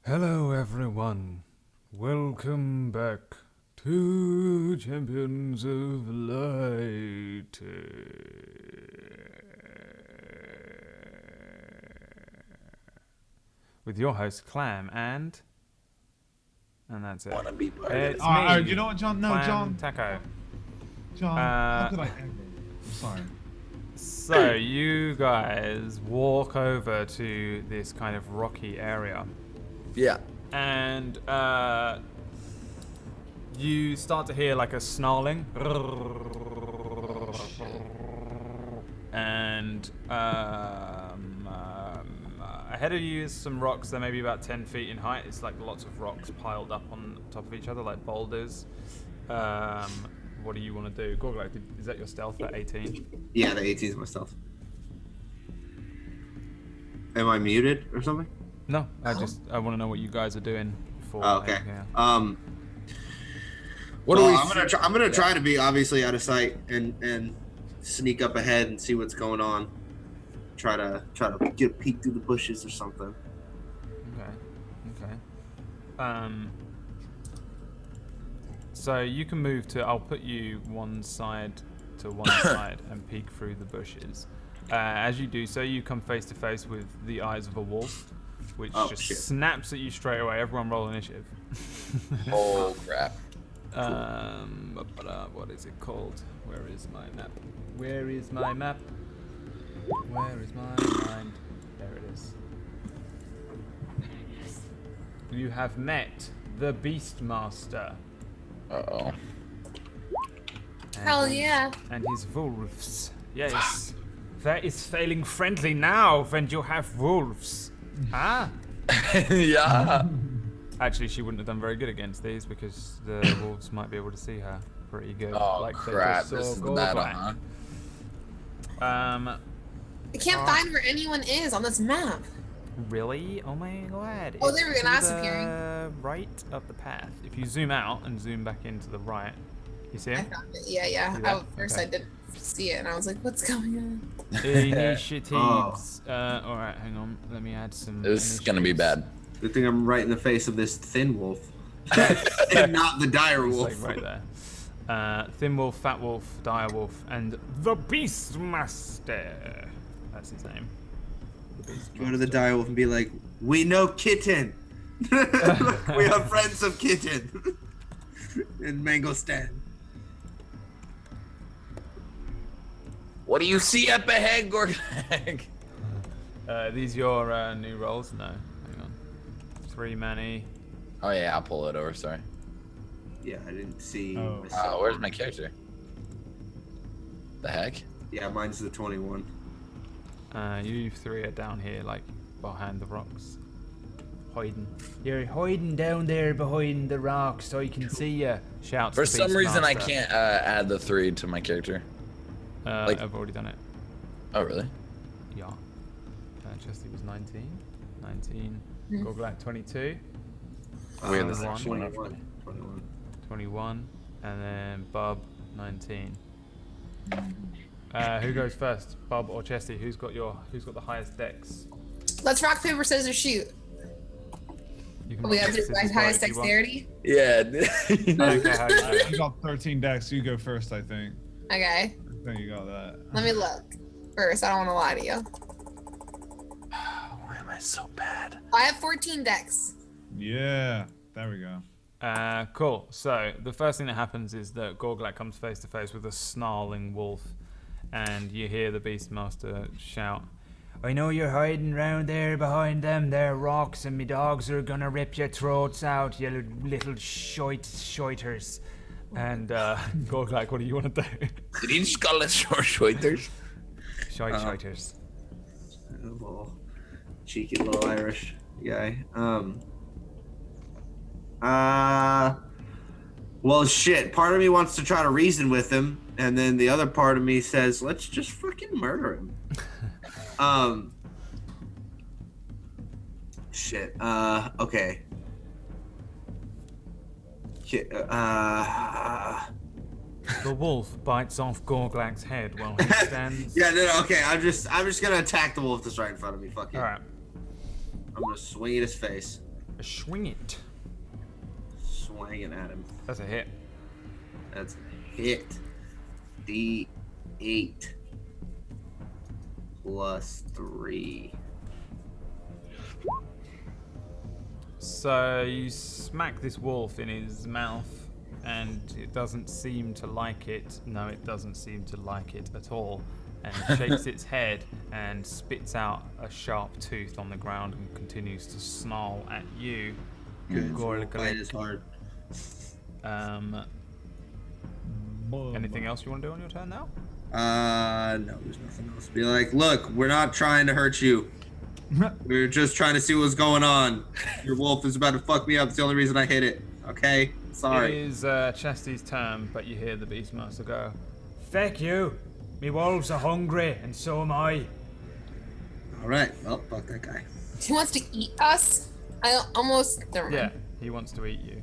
Hello, everyone. Welcome back to Champions of Light. With your host, Clam, and that's it. Wanna be part of It's Alright, me, you know what, John? No, Clam John. Taco. John, how did I ever? I'm sorry. So you guys walk over to this kind of rocky area, Yeah. and you start to hear like a snarling, and ahead of you is some rocks. They're maybe about 10 feet in height. It's like lots of rocks piled up on top of each other, like boulders. What do you want to do? Gorgla, is that your stealth at 18? Yeah, the 18 is my stealth. Am I muted or something? No, I want to know what you guys are doing before. Oh, okay. Yeah. What do we? I'm gonna try to be obviously out of sight and sneak up ahead and see what's going on. Try to get a peek through the bushes or something. Okay. So you can move to. I'll put you one side to one side and peek through the bushes. As you do so, you come face to face with the eyes of a wolf, which snaps at you straight away. Everyone, roll initiative. Oh crap! What is it called? Where is my map? Where is my map? Where is my mind? There it is. You have met the Beastmaster. Uh-oh. Hell yeah. And his wolves. Yes. That is failing friendly now when you have wolves. Ah. Yeah. Actually, she wouldn't have done very good against these because the wolves might be able to see her pretty good. Oh like crap! They This just is saw the battle, Gorglack. huh? I can't find where anyone is on this map. Really? Oh my god. Oh, there we go, It's now to it's the appearing. right of the path. If you zoom out and zoom back into the right, you see I him? found it. Yeah. See that? At first Okay. I didn't see it and I was like, what's going on? Initiatives. Alright, hang on. Let me add some. This is gonna be initiatives. bad. Good thing I'm right in the face of this thin wolf, and not the dire It's wolf. like right there. Thin Wolf, Fat Wolf, Dire Wolf, and the Beastmaster. That's his name. The Go to the Beastmaster. dire wolf and be like, "We know Kitten. We are friends of Kitten in Mangostan." What do you see up ahead, Gorglack? These your new rolls? No. Hang on. 3 many. Oh yeah, I'll pull it over. Sorry. Yeah, I didn't see. Oh. myself. Where's my character? The heck? Yeah, mine's the 21. You 3 are down here, like behind the rocks. Hiding. You're hiding down there behind the rocks so I can see you. Shouts. For the some reason, I Beastmaster. can't add the 3 to my character. like- I've already done it. Oh really? Yeah. Chesty was 19. 19. Hmm. Gorglack 22. Weird, this is 21. actually not 21. 21. 21. And then Bub 19. Who goes first? Bub or Chesty? Who's got the highest dex? Let's rock, paper, scissors, shoot. You can We rock, have to paper, do scissors, highest vote if you want. dexterity. Yeah. I don't care how you do it. You got 13 decks. You go first, I think. Okay. I think you got that. Let me look. First, I don't want to lie to you. Why am I so bad? I have 14 decks. Yeah. There we go. Cool. So the first thing that happens is that Gorglack comes face to face with a snarling wolf, and you hear the Beastmaster shout, "I know you're hiding round there behind them there rocks, and me dogs are gonna rip your throats out, you little shiters." And Gorglack, what do you want to do? Did he just call us short shoiters? Shiters. A little cheeky little Irish guy. Well, shit. Part of me wants to try to reason with him, and then the other part of me says, "Let's just fucking murder him." Shit. Okay. The wolf bites off Gorglack's head while he stands. Yeah, no, okay. I'm just gonna attack the wolf that's right in front of me. Fuck it. All right. I'm gonna swing at his face. swing it. Swinging at him. That's a hit. That's a hit. D8 plus 3. So you smack this wolf in his mouth, and it doesn't seem to like it. No, it doesn't seem to like it at all. And it shakes its head and spits out a sharp tooth on the ground and continues to snarl at you. Bite is hard. Anything else you want to do on your turn now? No, there's nothing else. Be like, look, we're not trying to hurt you. We're just trying to see what's going on. Your wolf is about to fuck me up. It's the only reason I hit it. Okay? Sorry. It is Chastity's turn, but you hear the Beastmaster go, "Feck you! Me wolves are hungry, and so am I." Alright, well, fuck that guy. He wants to eat us? I almost. Never mind. Yeah, he wants to eat you.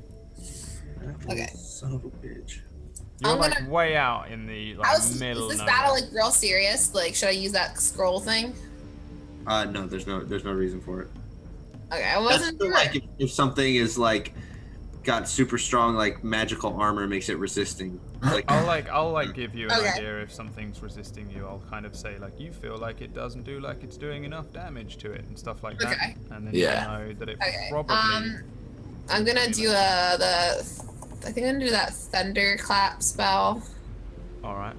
Okay. Son of a bitch. You're I'm like gonna- way out in the middle. Is this of battle nowhere. like real serious? Like, should I use that scroll thing? No, there's no reason for it. Okay, I That's wasn't for, sure. like if something is like got super strong like magical armor makes it resisting. Like I'll give you an Okay. idea if something's resisting you. I'll kind of say like you feel like it doesn't do like it's doing enough damage to it and stuff like that. Okay. And then Yeah. you know that it Okay. probably. I'm gonna do I think I'm gonna do that thunderclap spell. All right.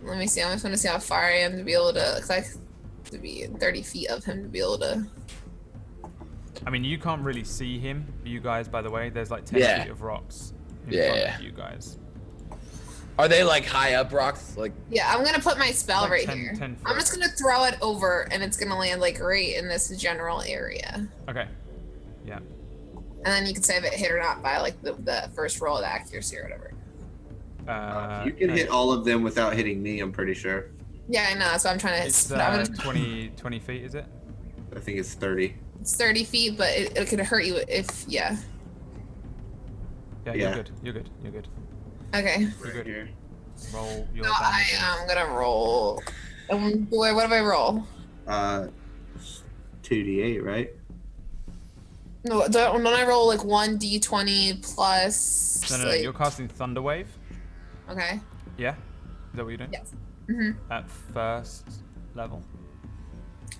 Let me see. I just want to see how far I am to be able to, cause I have to be 30 feet of him to be able to. I mean, you can't really see him. You guys, by the way, there's like 10 Yeah. feet of rocks in Yeah, front yeah. of you guys. Are they like high up rocks? Like Yeah, I'm gonna put my spell Like right 10 here. 10 I'm foot. just gonna throw it over, and it's gonna land like right in this general area. Okay. Yeah. And then you can say if it hit or not by like the first roll of accuracy or whatever. you can hit all of them without hitting me, I'm pretty sure. Yeah, I know. That's what I'm trying to. It's I'm gonna- 20 feet, is it? I think it's 30. It's 30 feet, but it could hurt you if yeah. Yeah, Yeah. you're good. You're good. You're good. Okay. You're good. Here. Roll your No, I damage. am gonna roll. Boy, what do I roll? 2d8, right? No, don't I roll like 1d20 plus? No, like, you're casting Thunder Wave. Okay. Yeah? Is that what you're doing? Yes. Mhm. At first level.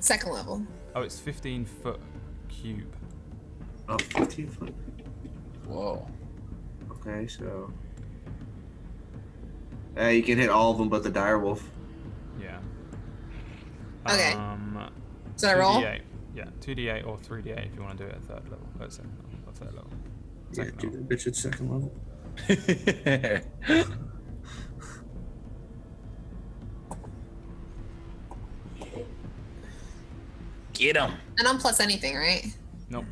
Second level. Oh, it's 15-foot cube. Oh, 15 foot. whoa. Okay, so. You can hit all of them but the direwolf. Yeah. Okay. So I 2d8. roll? Yeah, 2d8 or 3d8 if you want to do it at third level. Second level. Or third level. Yeah, Second do level. the bitch at second level. Get him. And I'm plus anything, right? Nope.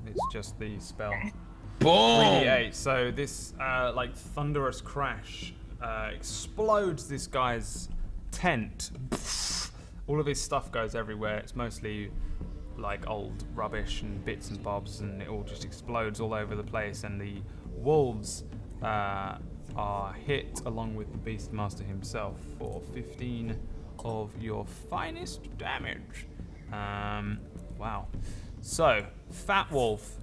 It's just the spell. Boom. 3d8. So this like thunderous crash explodes this guy's tent. All of his stuff goes everywhere. It's mostly like old rubbish and bits and bobs, and it all just explodes all over the place. And the wolves are hit along with the Beastmaster himself for 15 of your finest damage. Wow. So Fat Wolf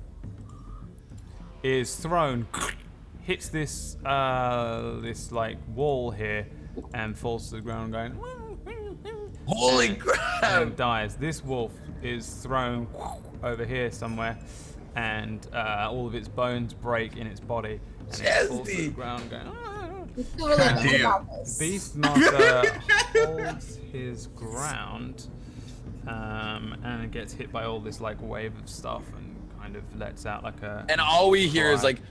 is thrown, hits this this like wall here, and falls to the ground, going Holy and crap. dies. This wolf is thrown over here somewhere, and all of its bones break in its body, and it falls to the Chesty. ground, going. I feel really bad Damn. about this. Beastmaster holds his ground, and gets hit by all this like wave of stuff, and kind of lets out like a. And all we hear is cry. like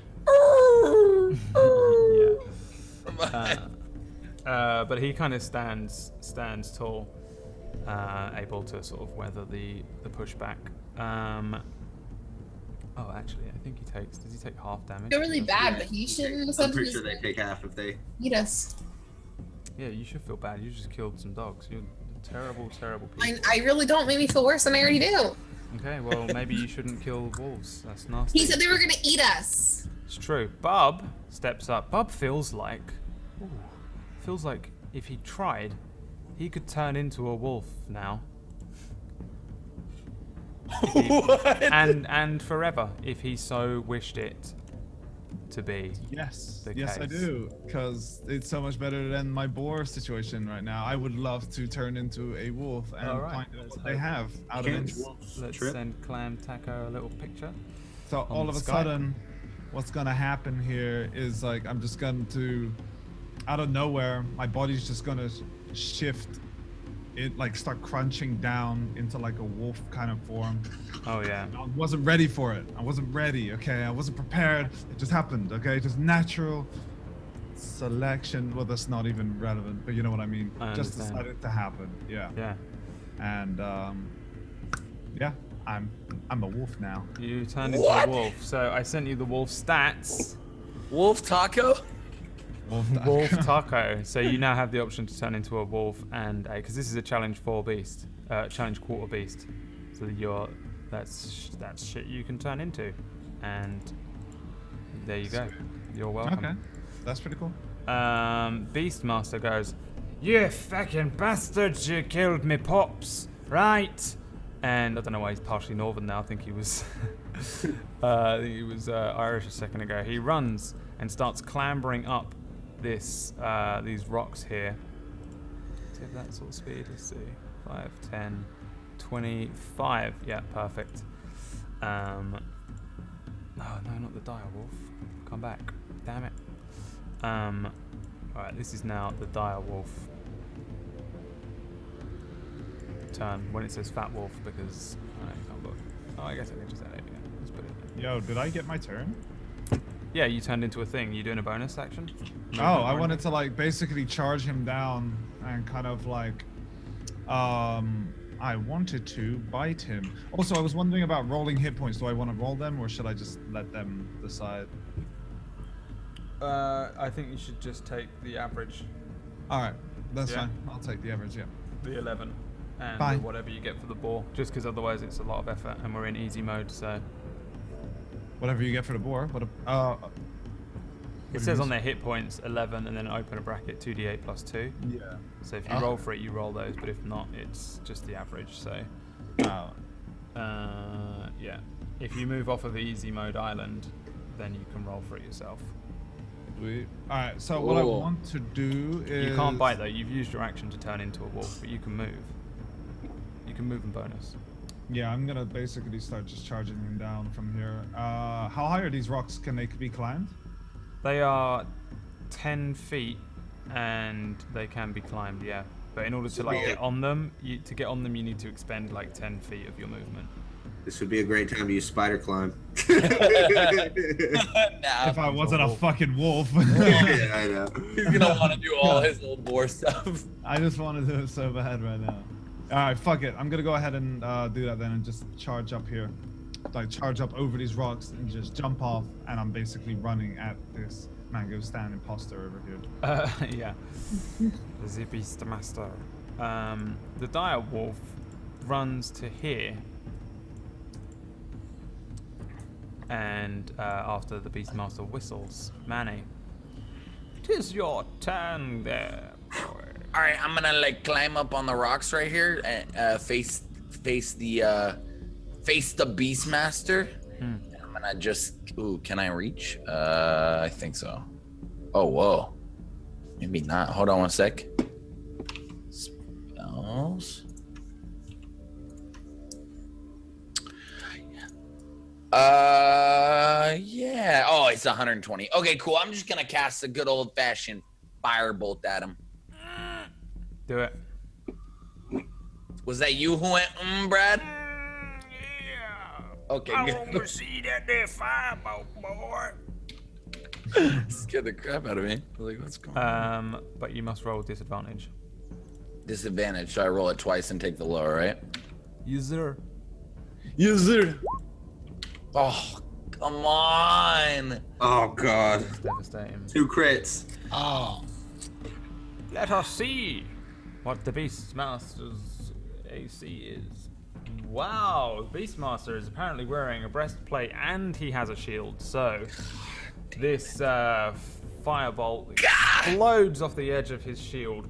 yeah. But he kind of stands tall, able to sort of weather the pushback. Oh, actually, I think he takes. Does he take half damage? I feel really bad, Yeah. but he shouldn't have I'm pretty sure they take half if they. eat us. Yeah, you should feel bad. You just killed some dogs. You're terrible, terrible people. I really don't. Make me feel worse than I already do. Okay, well maybe you shouldn't kill wolves. That's nasty. He said they were gonna eat us. It's true. Bub steps up. Bub feels like if he tried, he could turn into a wolf now. What? and forever if he so wished it to be. Yes, The yes, I case. do, because it's so much better than my boar situation right now. I would love to turn into a wolf and All right, find out let's what they hope. have out of Can't it. wolves Let's trip? send Clam Taco a little picture. So all on of a Skype. sudden, what's gonna happen here is like I'm just going to, out of nowhere, my body's just gonna shift. It like start crunching down into like a wolf kind of form. Oh yeah. I wasn't ready for it. I wasn't ready. Okay, I wasn't prepared. It just happened. Okay, just natural selection. Well, that's not even relevant, but you know what I mean. I Just understand. decided to happen. Yeah. Yeah. And yeah, I'm a wolf now. You turned into What? a wolf. So I sent you the wolf stats. Wolf taco? Wolf. Wolf Taco. So you now have the option to turn into a wolf and a, because this is a challenge 4 beast, challenge quarter beast. So that's shit you can turn into, and there you go. You're welcome. Okay, that's pretty cool. Beastmaster goes, "You fucking bastards! You killed me pops, right?" And I don't know why he's partially northern now. I think he was, Irish a second ago. He runs and starts clambering up these rocks here. Do you have that sort of speed? Let's see. 5, 10, 25. Yeah, perfect. Oh no, not the dire wolf. Come back. Damn it. Alright, this is now the dire wolf turn when it says fat wolf because I can't look. Oh, I guess I can just add it again. Let's put it. Yo, did I get my turn? Yeah, you turned into a thing. You doing a bonus action? Oh, I wanted to like basically charge him down and kind of like, I wanted to bite him. Also, I was wondering about rolling hit points. Do I want to roll them or should I just let them decide? I think you should just take the average, All right, that's Yeah. fine. I'll take the average. Yeah. the 11, and Fine. whatever you get for the boar. Just because otherwise it's a lot of effort, and we're in easy mode. So Whatever you get for the boar. it says on their hit points 11, and then open a bracket 2d8 plus 2. Yeah. So if you roll for it, you roll those. But if not, it's just the average. So Oh. yeah, if you move off of the easy mode island, then you can roll for it yourself. Sweet. All right. So what I Cool. want to do is You can't bite though. You've used your action to turn into a wolf, but you can move. You can move in bonus. Yeah, I'm gonna basically start just charging him down from here. How high are these rocks? Can they be climbed? They are 10 feet, and they can be climbed. Yeah, but in order to like get on them, you need to expend like 10 feet of your movement. This would be a great time to use spider climb. Nah, If I wasn't a fucking wolf. Yeah, I know. he's gonna want to do all his old boar stuff. I just want to do it so bad right now. All right, fuck it. I'm gonna go ahead and do that then, and just charge up here, like charge up over these rocks and just jump off. And I'm basically running at this mango stand imposter over here. Yeah. The Beastmaster. The dire wolf runs to here. And after the Beastmaster whistles, Manny, 'tis your turn there, boy. All right, I'm gonna like climb up on the rocks right here and face the Beastmaster. And I'm gonna just can I reach? I think so. Oh whoa, maybe not. Hold on one sec. Spells. Yeah. Oh, it's 120. Okay, cool. I'm just gonna cast a good old fashioned firebolt at him. Do it. Was that you who went, Brad? Yeah. Okay, good. see that there firebolt, boy. Scared the crap out of me. Like, what's going on? But you must roll disadvantage. Disadvantage. So I roll it twice and take the lower, right? User. Yes, sir. Oh, come on. Oh god. It's devastating. 2 crits. Oh. Let us see what the Beastmaster's AC is. Wow, Beastmaster is apparently wearing a breastplate and he has a shield. So this firebolt explodes off the edge of his shield.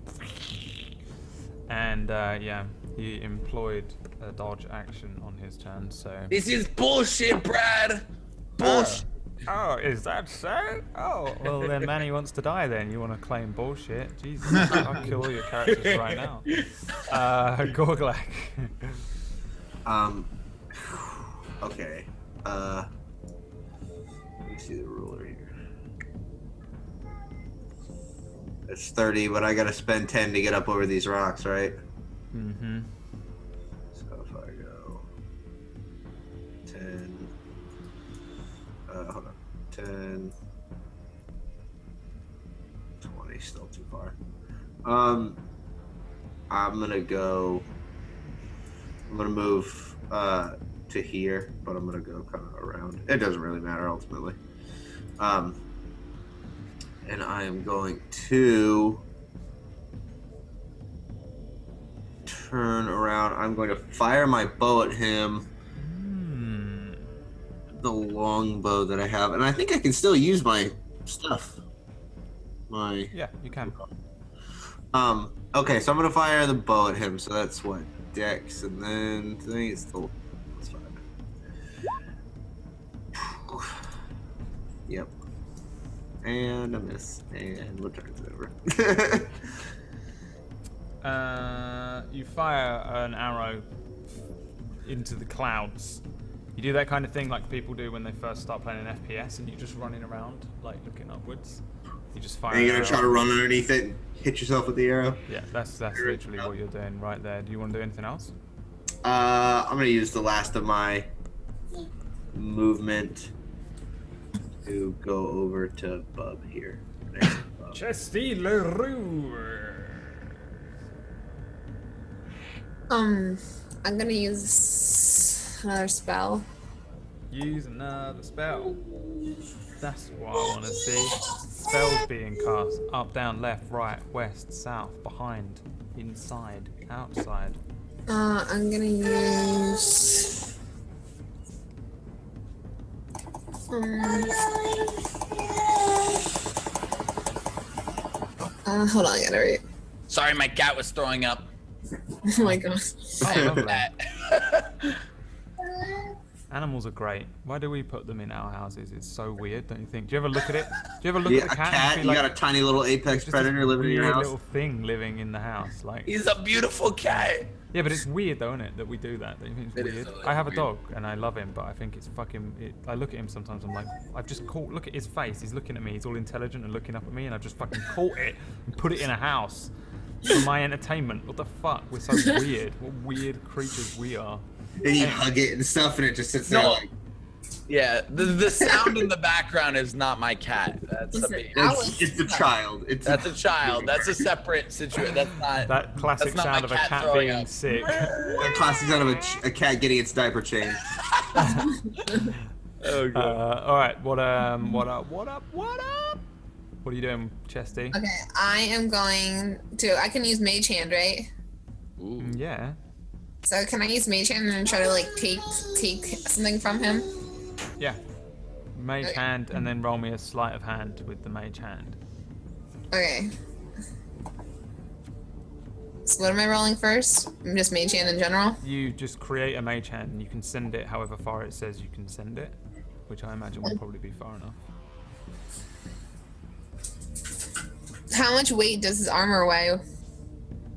And yeah, He employed a dodge action on his turn, so. This is bullshit, Brad. Bullshit. Oh, is that so? Oh, well then Manny wants to die then. You want to claim bullshit? Jesus, I'll kill all your characters right now. Gorglak. Okay. Let me see the ruler here. It's 30, but I gotta spend 10 to get up over these rocks, right? Mm-hmm. So if I go 10, hold on, 10, 20, still too far. I'm gonna move to here, but I'm gonna go kind of around. It doesn't really matter ultimately. And I am going to turn around. I'm going to fire my bow at him. The longbow that I have, and I think I can still use my stuff. Yeah, you can. Okay, so I'm gonna fire the bow at him. So that's what, Dex, and then I think it's the. That's fine. Yep. And a miss, and we'll turn it over. You fire an arrow into the clouds. You do that kind of thing like people do when they first start playing an FPS, and you're just running around, like looking upwards. You just fire. And you're an gonna arrow. try to run underneath it, and hit yourself with the arrow. Yeah, that's literally what you're doing right there. Do you want to do anything else? I'm gonna use the last of my movement to go over to Bub here. There's Bub. Chesty LaRue. I'm gonna use another spell. Use another spell. That's what I want to see. Spells being cast. Up, down, left, right, west, south, behind, inside, outside. I'm gonna use. Hold on, I gotta read. Sorry, my cat was throwing up. Oh my god. Oh, lovely. Cat. Animals are great. Why do we put them in our houses? It's so weird, don't you think? Do you ever look at it? Do you ever look Yeah, at a the cat? cat. And You feel got a tiny little apex it's just predator this living in your weird house. little thing living in the house, like. He's a beautiful cat. Yeah, but it's weird though, isn't it, that we do that? Don't you think it's It is weird? a little I have a weird. dog and I love him, but I think it's fucking. I look at him sometimes. I'm like, I've just caught. Look at his face. He's looking at me. He's all intelligent and looking up at me, and I've just fucking caught it and put it in a house for my entertainment. What the fuck? We're so weird. What weird creatures we are. And you hug it and stuff, and it just sits there No. like. Yeah, the sound in the background is not my cat. That's a Listen, baby. It's a child. That's a child. That's a separate situation. That's not. That classic That's not sound my of a cat cat throwing being up. sick. A classic sound of a cat getting its diaper changed. Oh god. All right. What up? What up? What are you doing, Chesty? Okay, I am going to. I can use Mage Hand, right? Ooh. Yeah. So can I use Mage Hand and try to like take something from him? Yeah. Mage Okay. hand, and then roll me a sleight of hand with the mage hand. Okay. So what am I rolling first? Just Mage Hand in general? You just create a mage hand, and you can send it however far it says you can send it, which I imagine will probably be far enough. How much weight does his armor weigh?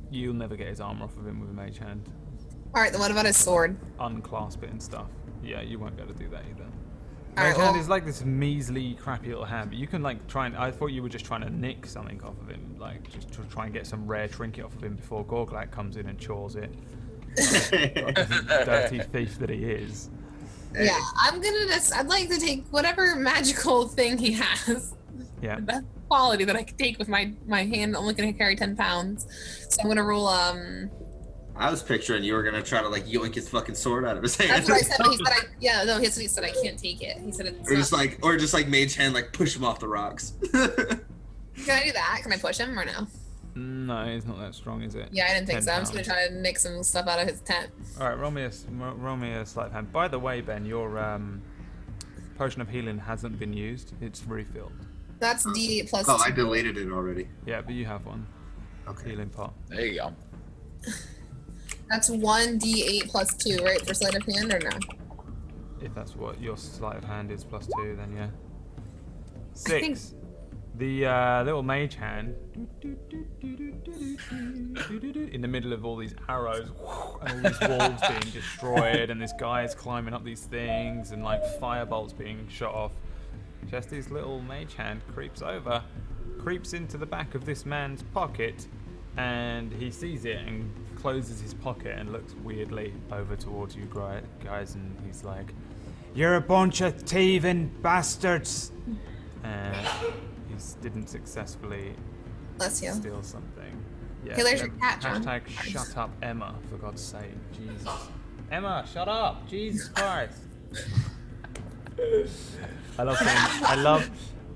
You'll never get his armor off of him with a mage hand. Alright, then what about his sword? Unclasp it and stuff. Yeah, you won't be able to do that either. Alright, Mage hand well- is like this measly, crappy little hand, but you can like try and. I thought you were just trying to nick something off of him, like just to try and get some rare trinket off of him before Gorglak comes in and chores it. Dirty thief that he is. Yeah, I'm gonna just. I'd like to take whatever magical thing he has. Yeah. Best quality that I can take with my hand. I'm only gonna carry 10 pounds, so I'm gonna roll. I was picturing you were gonna try to like yoink his fucking sword out of his hand. That's what I said. But he said yeah, no, he said I can't take it. He said it's. or just like mage hand, like push him off the rocks. Can I do that? Can I push him or no? No, it's not that strong, is it? Yeah, I didn't think 10 so. I'm just gonna pounds. try to nick some stuff out of his tent. All right, roll me a sleight of hand. By the way, Ben, your potion of healing hasn't been used. It's refilled. That's D8 plus Oh, I 2. deleted it already. Yeah, but you have one. Okay. Healing pot. There you go. That's 1d8 plus 2, right, for sleight of hand, or no? If that's what your sleight of hand is, plus 2, then yeah. I think- 6. The little mage hand in the middle of all these arrows and all these walls being destroyed and this guy's climbing up these things and like firebolts being shot off. Chesty's little mage hand creeps over, creeps into the back of this man's pocket, and he sees it and closes his pocket and looks weirdly over towards you guys, and he's like, "You're a bunch of thieving bastards!" And he didn't successfully Bless you. steal something. Yeah. Hey, there's your cat, John. Hashtag shut up, Emma, for God's sake. Jesus. Emma, shut up! Jesus Christ. I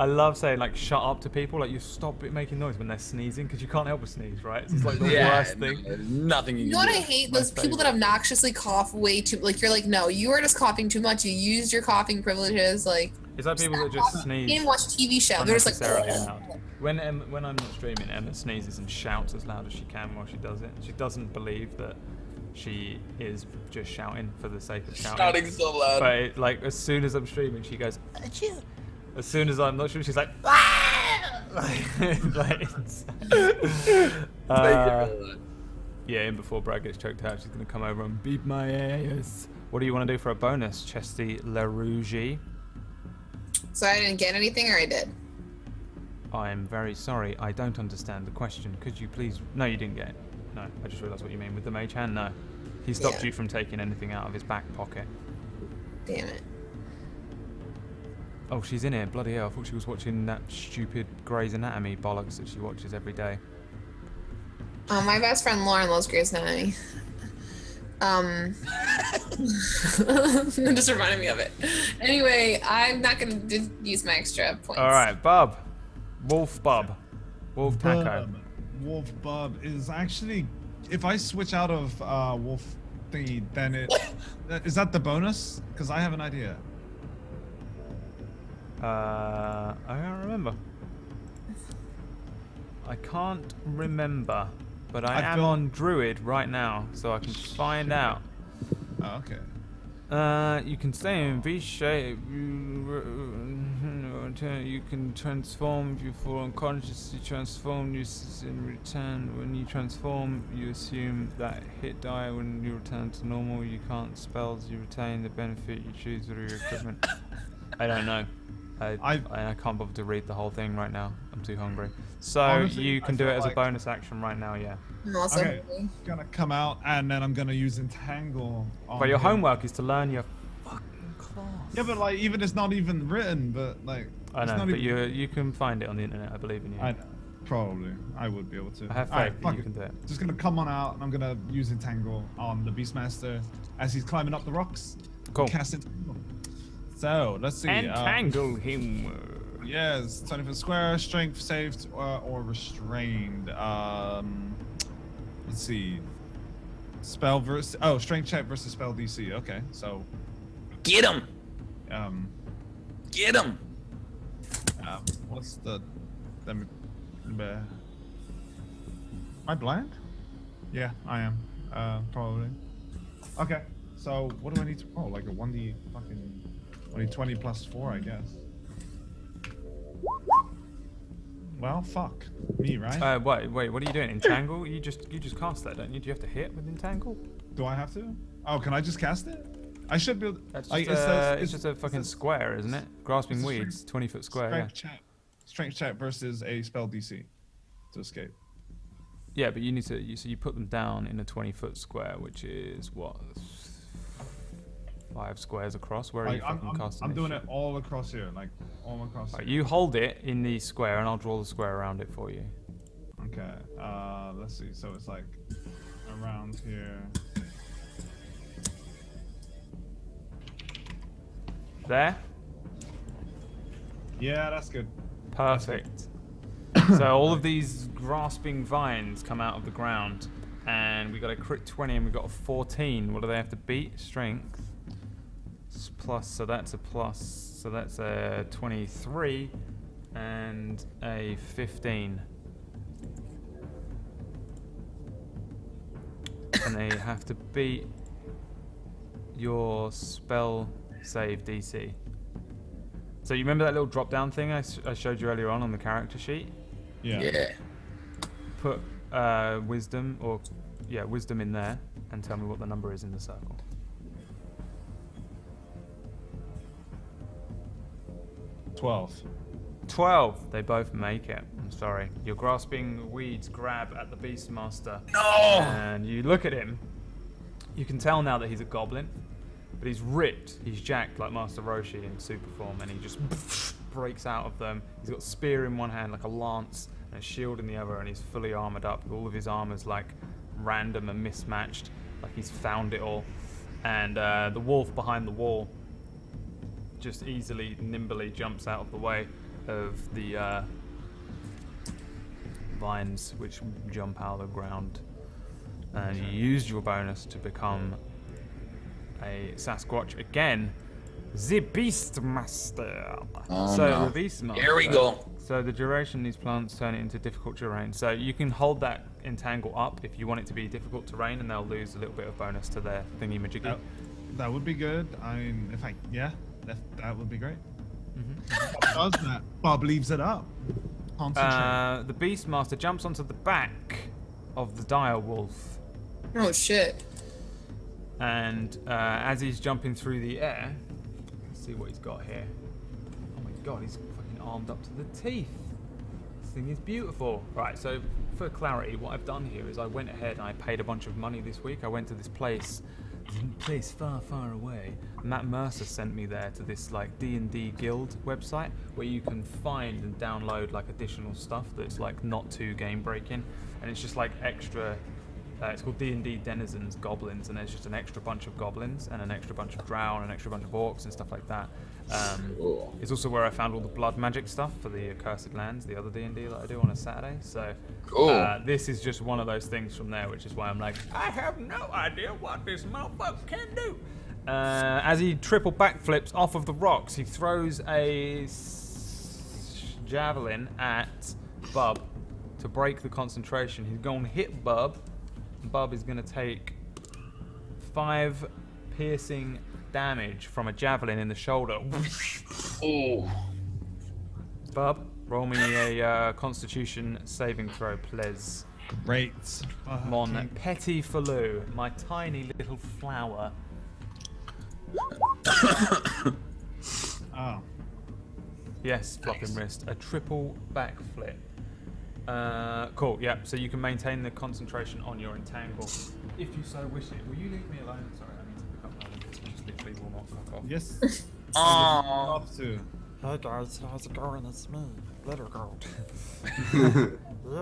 love saying like shut up to people, like you stop making noise when they're sneezing, because you can't help but sneeze, right? It's like the worst thing. There's nothing you You can know what do. I hate? Those people that obnoxiously cough way too. Like you're like, no, you are just coughing too much. You used your coughing privileges. Like It's like people that just you sneeze can't watch a TV show. They're just like, unnecessarily loud. When I'm not streaming, Emma sneezes and shouts as loud as she can while she does it. She doesn't believe that she is just shouting for the sake of Shouting so loud. But like as soon as I'm streaming, she goes, "Achoo." As soon as I'm not streaming, she's like, "Ah!" like it's, yeah, and before Brad gets choked out, she's gonna come over and beat my ass. What do you want to do for a bonus, Chesty LaRougie? so I didn't get anything, or I did. I'm very sorry, I don't understand the question. Could you please... No, you didn't get it. No, I just realised what you mean. With the mage hand, no. He stopped Yeah. you from taking anything out of his back pocket. Damn it. Oh, she's in here. Bloody hell, I thought she was watching that stupid Grey's Anatomy bollocks that she watches every day. My best friend Lauren loves Grey's Anatomy. It just reminded me of it. Anyway, I'm not gonna use my extra points. Alright, Bub. Wolf Bub. Wolf Taco. Wolf Bub is actually, if I switch out of Wolf thingy, then it is that the bonus? Because I have an idea. I can't remember. I can't remember, but I am feel- on Druid right now, so I can find out. Oh, okay. You can stay in V shape. You can transform if you fall unconscious. You transform in return. When you transform, you assume that hit die. When you return to normal, you can't spells. You retain the benefit you choose through your equipment. I don't know. I can't bother to read the whole thing right now. I'm too hungry. So Honestly, you can I do feel it as a like- bonus action right now, yeah. I'm also Okay, gonna come out and then I'm gonna use Entangle. On But your him. homework is to learn your fucking class. Yeah, but like even it's not even written, but like. I it's know, not but even- you can find it on the internet. I believe in you. I know. Probably. I would be able to. I have faith Alright, that fuck you it. can do it. Just gonna come on out and I'm gonna use Entangle on the Beastmaster as he's climbing up the rocks. Cool. Cast Entangle. So let's see. Entangle him. Yes, 20 foot square, strength saved or restrained. Let's see. Spell versus strength check versus spell DC. Okay, so Get him. Get him. what's the? Let me. Am I blind? Yeah, I am. Probably. Okay, so what do I need to roll? Like a 1d fucking 20 plus 4, I guess. Well, fuck me, right? Wait, what are you doing? Entangle? You just cast that, don't you? Do you have to hit with Entangle? Do I have to? Oh, can I just cast it? I should be. That's just, Like, it's just a fucking square, isn't it? Grasping it's a weeds, 20-foot square, yeah. Strength check versus a spell DC to escape. Yeah, but you need to. So you put them down in a 20-foot square, which is what, 5 squares across. Where are you Like, fucking casting? I'm this doing shit? it all across here, like all across. Right, here. you hold it in the square, and I'll draw the square around it for you. Okay. Let's see. So it's like around here. There. Yeah, that's good. Perfect. So all of these grasping vines come out of the ground, and we got a crit 20, and we got a 14. What do they have to beat? Strength. It's plus, so that's a plus. So that's a 23 and a 15. and they have to beat your spell save DC. So you remember that little drop-down thing I showed you earlier on the character sheet? Yeah. Put wisdom in there, and tell me what the number is in the circle. 12. They both make it. I'm sorry. You're grasping weeds, grab at the Beastmaster. No! And you look at him. You can tell now that he's a goblin, but he's ripped. He's jacked like Master Roshi in super form, and he just breaks out of them. He's got a spear in one hand, like a lance, and a shield in the other, and he's fully armored up. All of his armor's like random and mismatched, like he's found it all. And the wolf behind the wall just easily, nimbly jumps out of the way of the vines which jump out of the ground. And you used your bonus to become a Sasquatch again. The Beastmaster. The Beastmaster. Here we go. So the duration these plants turn it into difficult terrain. So you can hold that entangle up if you want it to be difficult terrain, and they'll lose a little bit of bonus to their thingy-majiggy. That would be good. I mean, that would be great. Bob does that. Bob leaves it up. Concentrate. The Beastmaster jumps onto the back of the dire wolf. Oh shit. And as he's jumping through the air, let's see what he's got here. Oh my god, he's fucking armed up to the teeth. This thing is beautiful. Right, so for clarity, what I've done here is I went ahead and I paid a bunch of money this week. I went to this place far, far away. Matt Mercer sent me there to this like D&D guild website where you can find and download like additional stuff that's like not too game breaking, and it's just like extra. It's called D&D Denizens Goblins, and there's just an extra bunch of goblins and an extra bunch of drow and an extra bunch of orcs and stuff like that. It's also where I found all the blood magic stuff for the Accursed Lands, the other D&D that I do on a Saturday. So this is just one of those things from there, which is why I'm like, I have no idea what this motherfucker can do. As he triple backflips off of the rocks, he throws a javelin at Bub to break the concentration. He's going to hit Bub. Bub is going to take 5 piercing damage from a javelin in the shoulder. Oh. Bub, roll me a Constitution saving throw, please. Great. Mon Petit Falou, my tiny little flower. Oh. Yes, flopping wrist. A triple backflip. Cool, yeah, so you can maintain the concentration on your entangle if you so wish it. Will you leave me alone? Sorry, I need to pick up my Olympus, which literally will not fuck off. Yes. Oh. Hey guys, how's it going? It's me, Little Gold.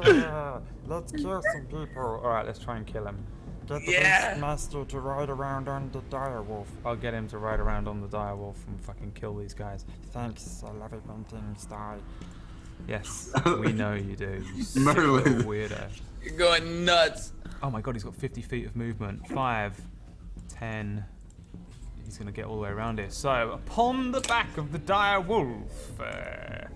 Yeah, let's kill some people. Alright, let's try and kill him. Get the Beastmaster to ride around on the direwolf. I'll get him to ride around on the direwolf and fucking kill these guys. Thanks, I love it when things die. Yes, we know you do. You Merlin. little weirdo. You're going nuts. Oh my god, he's got 50 feet of movement. 5, 10. He's going to get all the way around here. So, upon the back of the dire wolf, the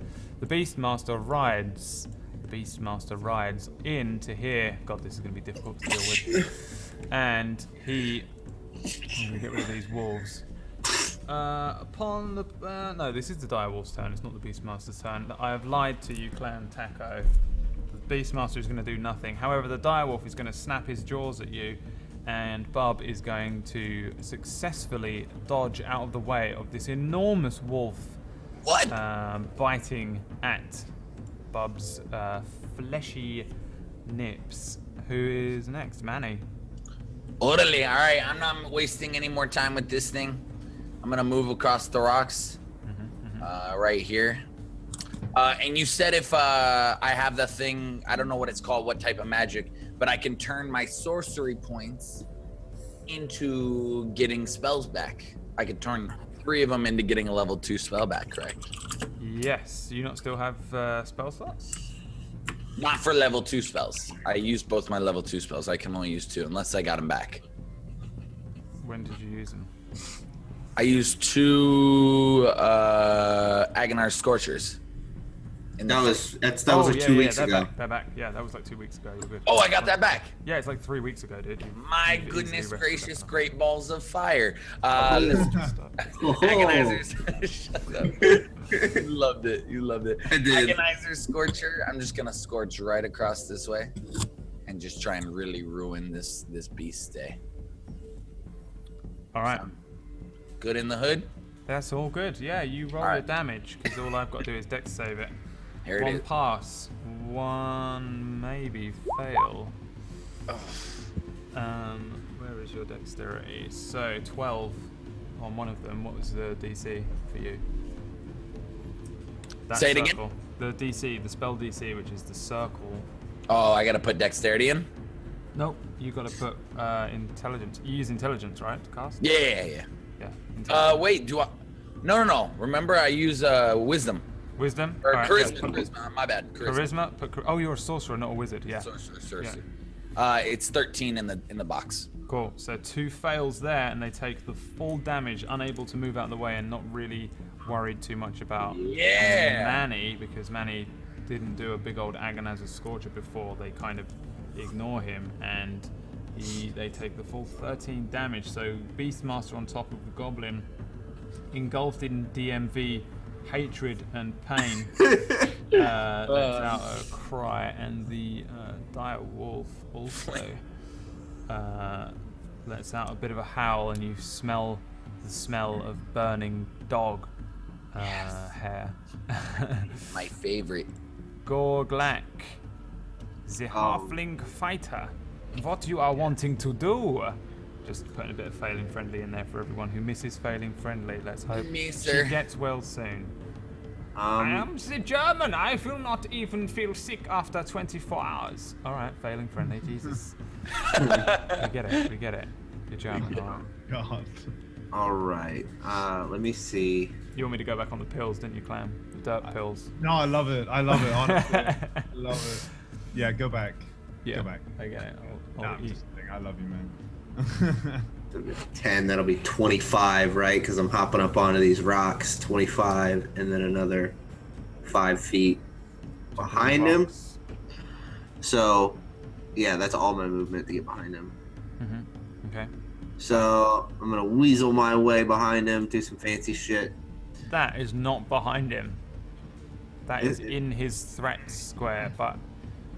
Beastmaster rides. The Beastmaster rides into here. God, this is going to be difficult to deal with. And he... I'm going to get rid of these wolves. Upon the... no, this is the dire wolf's turn. It's not the Beastmaster's turn. I have lied to you, Clan Taco. The Beastmaster is going to do nothing. However, the dire wolf is going to snap his jaws at you, and Bub is going to successfully dodge out of the way of this enormous wolf. What? Biting at Bub's fleshy nips. Who is next? Manny. Orderly. All right, I'm not wasting any more time with this thing. I'm gonna move across the rocks, right here. And you said if I have the thing, I don't know what it's called, what type of magic, but I can turn my sorcery points into getting spells back. I could turn 3 of them into getting a level 2 spell back, correct? Yes. Do you not still have spell slots? Not for level 2 spells. I used both my level 2 spells. I can only use 2 unless I got them back. When did you use them? I used 2 Agonar Scorchers. In That the was like 2 weeks ago. They're back. Yeah, that was like 2 weeks ago. You're good. Oh, I got that back. Yeah, it's like 3 weeks ago, dude. My You've goodness easily gracious, rested great balls of fire. Oh. Let's Agonizers. Shut up. You loved it. You loved it. I did. Agonizer Scorcher. I'm just gonna scorch right across this way, and just try and really ruin this beast day. All right. Good in the hood. That's all good. Yeah, you roll Alright. the damage because all I've got to do is dex save it. Here it One is. pass, one maybe fail. Where is your dexterity? So 12 on one of them. What was the DC for you? That Say it again? circle. The DC, the spell DC, which is the circle. Oh, I gotta put dexterity in. Nope, you got to put intelligence. You use intelligence, right, to cast? Yeah. Yeah. Intelligence. Wait. Do I? No. Remember, I use wisdom Wisdom. or Alright, charisma. yeah, put Charisma. My bad. Charisma. Oh, you're a sorcerer, not a wizard. Yeah. Sorcerer. It's 13 in the box. Cool. So 2 fails there, and they take the full damage, unable to move out of the way, and not really worried too much about Manny, because Manny didn't do a big old agonizer scorcher before. They kind of ignore him, and they take the full 13 damage. So Beastmaster on top of the goblin, engulfed in DMV hatred and pain, lets out a cry, and the dire wolf also lets out a bit of a howl, and you smell the smell of burning dog hair. My favorite. Gorglak, the halfling fighter, what you are wanting to do? Just putting a bit of failing friendly in there for everyone who misses failing friendly. Let's hope Me, she sir. gets well soon. I am the German. I will not even feel sick after 24 hours. All right, failing friendly. Jesus. We get it. You're German. All right. God. All right. Let me see. You want me to go back on the pills, didn't you, Clam? The dirt pills. No, I love it. Honestly, I love it. Yeah, go back. Yeah, Go back. I get it. Nah, I'll I'm eat. just kidding. I love you, man. 10. That'll be 25, right? Because I'm hopping up onto these rocks. 25, and then another 5 feet behind him. So, yeah, that's all my movement to get behind him. Mm-hmm. Okay. So I'm gonna weasel my way behind him, do some fancy shit. That is not behind him. That is Is it? in his threat square, but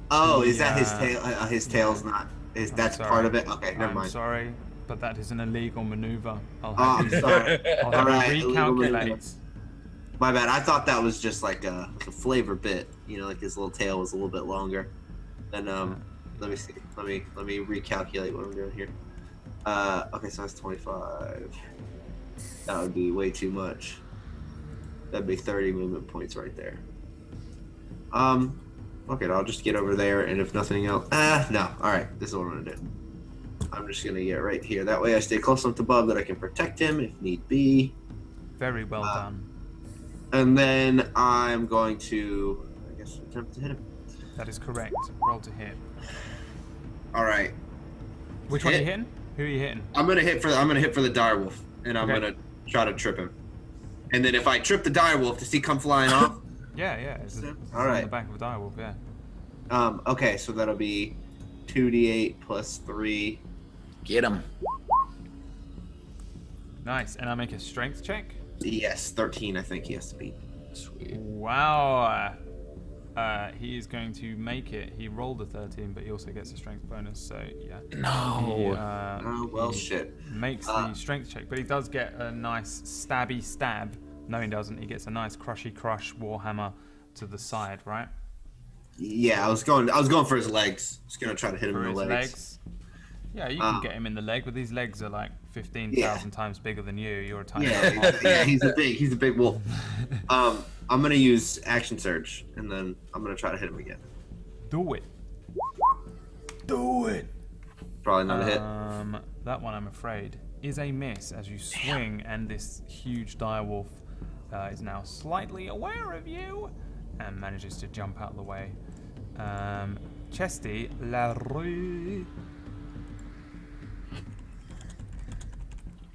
Oh, is that his Yeah. tail? His tail's not. That's sorry. part of it. Okay, never I'm mind. sorry, but that is an illegal maneuver. I'll Oh, have I'm you, sorry. I'll have Alright, you illegal maneuver. recalculate. My bad. I thought that was just like a flavor bit. You know, like his little tail was a little bit longer. Then let me see. Let me recalculate what I'm doing here. Okay, so that's 25. That would be way too much. That'd be 30 movement points right there. Okay, I'll just get over there, and if nothing else, no. All right, this is what I'm gonna do. I'm just gonna get right here. That way, I stay close enough to Bub that I can protect him if need be. Very well done. And then I'm going to, I guess, attempt to hit him. That is correct. Roll to hit. All right, Which one are you Hit. hitting? Who are you hitting? I'm gonna hit for the direwolf, and I'm Okay. gonna try to trip him. And then if I trip the direwolf, does he come flying off? Yeah. It's All on right. the back of a direwolf. Yeah. Okay, so that'll be 2d8 plus 3. Get him. Nice. And I make a strength check. Yes, 13. I think he has to beat. Sweet. Wow. He is going to make it. He rolled a 13, but he also gets a strength bonus. So yeah. He, No. Oh well, he shit. makes the strength check, but he does get a nice stabby stab. No, he doesn't. He gets a nice crushy crush warhammer to the side, right? Yeah, I was going for his legs. I was gonna try to hit him For in the his legs. legs. Yeah, you can get him in the leg, but these legs are like 15,000 times bigger than you. You're a tiny little Yeah, he's a big wolf. I'm gonna use action surge, and then I'm gonna try to hit him again. Do it. Do it. Probably not a hit. That one, I'm afraid, is a miss as you swing, and this huge direwolf is now slightly aware of you and manages to jump out of the way. Chesty Larue.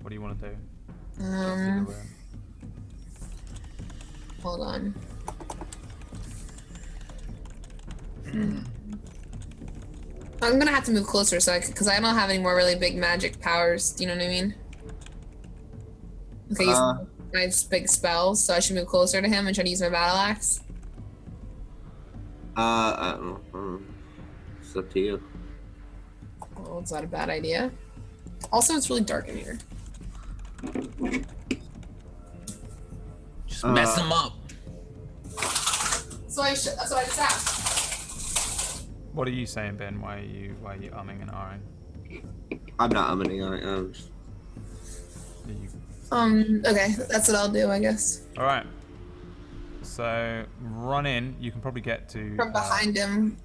What do you want to do? Chesty Larue. Hold on. I'm gonna have to move closer because I don't have any more really big magic powers. Do you know what I mean? Okay, use my big spells, so I should move closer to him and try to use my battle axe. I don't know. It's up to you. Well, it's not a bad idea. Also, it's really dark in here. Just mess him up. So that's what I just asked. What are you saying, Ben? Why are you umming and ahhing? I'm not umming. I'm just... Are you... Okay, that's what I'll do, I guess. All right. So run in. You can probably get to From behind him.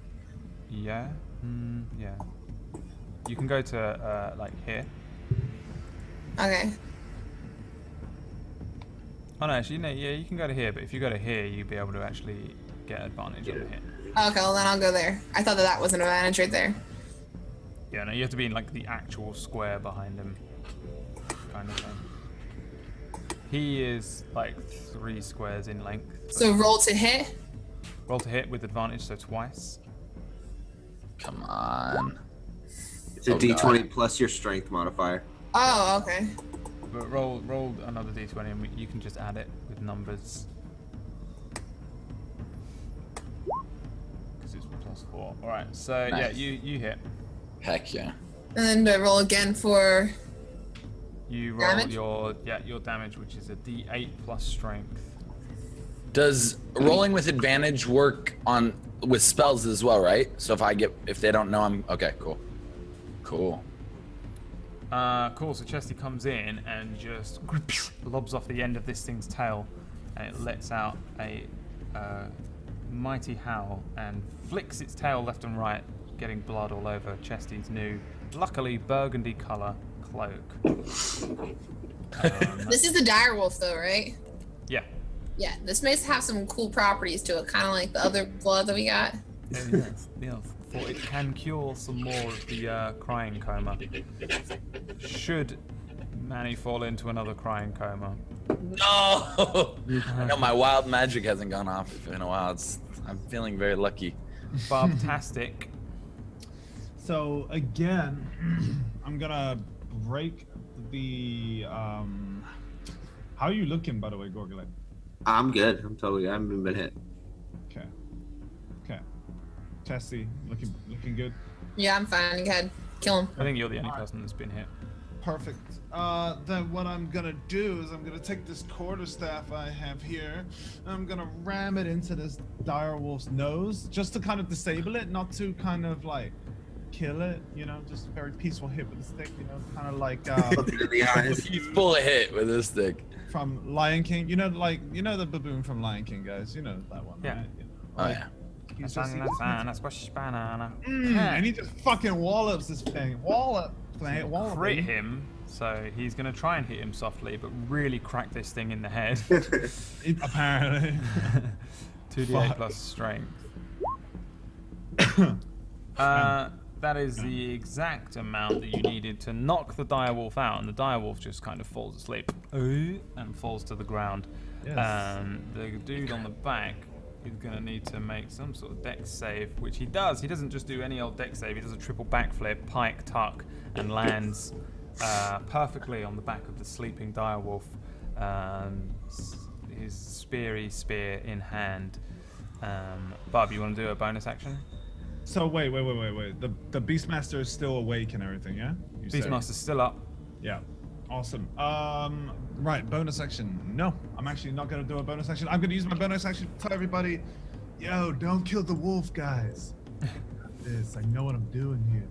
Yeah. Yeah. You can go to like here. Okay. Oh no, actually, no. Yeah, you can go to here. But if you go to here, you'll be able to actually get advantage on the hit. Okay, well then I'll go there. I thought that was an advantage right there. Yeah, no, you have to be in like the actual square behind him, kind of thing. He is like 3 squares in length. So roll to hit. Roll to hit with advantage, so twice. Come on. It's a D20 plus your strength modifier. Oh, okay. But roll another D20 and you can just add it with numbers. Because it's +4. Alright, so Nice. yeah, you hit. Heck yeah. And then do I roll again for You roll damage? your damage, which is a D8 plus strength. Does rolling with advantage work on with spells as well, right? So if they don't know I'm okay, cool. Cool. Cool, so Chesty comes in and just lobs off the end of this thing's tail, and it lets out a mighty howl and flicks its tail left and right, getting blood all over Chesty's new, luckily burgundy colour cloak. This is the direwolf though, right? Yeah. Yeah, this may have some cool properties to it, kind of like the other blood that we got. Yes. For it can cure some more of the crying coma. Should Manny fall into another crying coma. No! I know my wild magic hasn't gone off in a while. I'm feeling very lucky. Barbtastic. So again, I'm gonna break the. How are you looking, by the way, Gorgulate? I'm good. I haven't been hit. Okay. Tessie, looking good. Yeah, I'm fine. Go ahead, kill him. I think you're the only person that's been hit. Perfect. Then what I'm gonna do is I'm gonna take this quarterstaff I have here, and I'm gonna ram it into this direwolf's nose, just to kind of disable it, not to kind of like kill it, just a very peaceful hit with the stick, kind of like Peaceful hit with this stick. from Lion King, the baboon from Lion King, guys, that one, Yeah. right? Oh yeah. He's just, banana. and he just fucking wallops this thing. Wallop. Crit him, so he's gonna try and hit him softly, but really crack this thing in the head. Apparently. 2d8 plus strength. That is the exact amount that you needed to knock the direwolf out, and the direwolf just kind of falls asleep and falls to the ground. Yes. The dude on the back is gonna need to make some sort of dex save, which he does. He doesn't just do any old dex save. He does a triple backflip, pike tuck, and lands perfectly on the back of the sleeping direwolf. His spear in hand. Bob, you want to do a bonus action? So wait. The Beastmaster is still awake and everything, yeah? You said? Beastmaster's still up. Yeah. Awesome. Right, bonus action. No, I'm actually not gonna do a bonus action. I'm gonna use my bonus action to tell everybody, yo, don't kill the wolf, guys. I know what I'm doing here.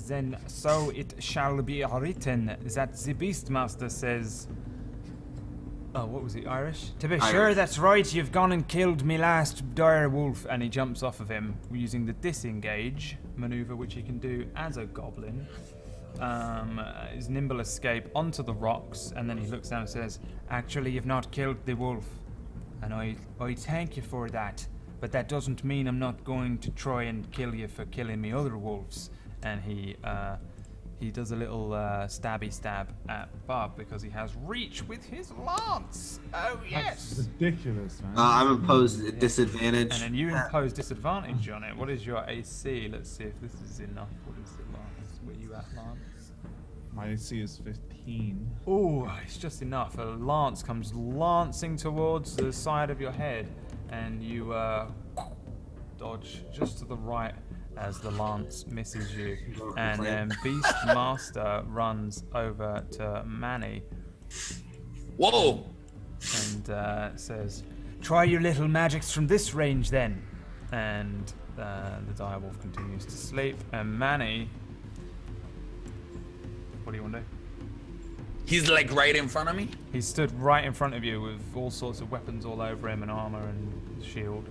Then so it shall be written that the Beastmaster says... Oh, what was it, Irish? To be sure, that's right, you've gone and killed me last dire wolf. And he jumps off of him using the disengage maneuver, which he can do as a goblin. His nimble escape onto the rocks, and then he looks down and says, actually, you've not killed the wolf. And I thank you for that, but that doesn't mean I'm not going to try and kill you for killing me other wolves. And he he does a little stabby stab at Bub because he has reach with his lance. Oh That's yes. ridiculous, man. I'm imposed at disadvantage. And then you impose disadvantage on it. What is your AC? Let's see if this is enough. What is the lance? Where you at, Lance? My AC is 15. Oh, it's just enough. A lance comes lancing towards the side of your head, and you dodge just to the right as the lance misses you. And then Beastmaster runs over to Manny Whoa! and says, "Try your little magics from this range then." And the direwolf continues to sleep. And Manny, what do you want to do? He's like right in front of me. He stood right in front of you with all sorts of weapons all over him and armor and shield.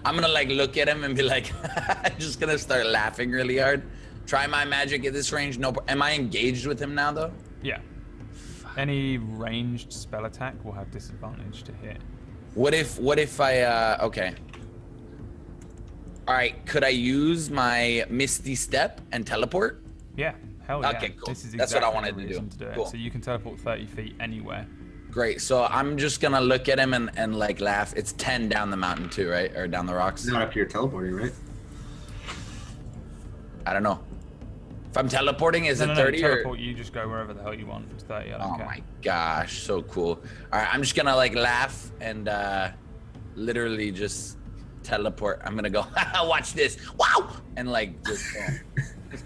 I'm gonna like look at him and be like, I'm just gonna start laughing really hard. Try my magic at this range. No, am I engaged with him now though? Yeah. Any ranged spell attack will have disadvantage to hit. What if I okay. All right, could I use my Misty Step and teleport? Yeah, hell yeah. Okay, cool. This is That's what I exactly wanted the to reason do. to it. Cool. So you can teleport 30 feet anywhere. Great. So I'm just gonna look at him and like laugh. It's 10 down the mountain too, right? Or down the rocks? It's not up here teleporting, right? I don't know. If I'm teleporting, is No, it no, 30 or? teleport, you just go wherever the hell you want. It's 30, I don't Oh care. my gosh, so cool. All right, I'm just gonna like laugh and literally just teleport. I'm gonna go, watch this. Wow! And like just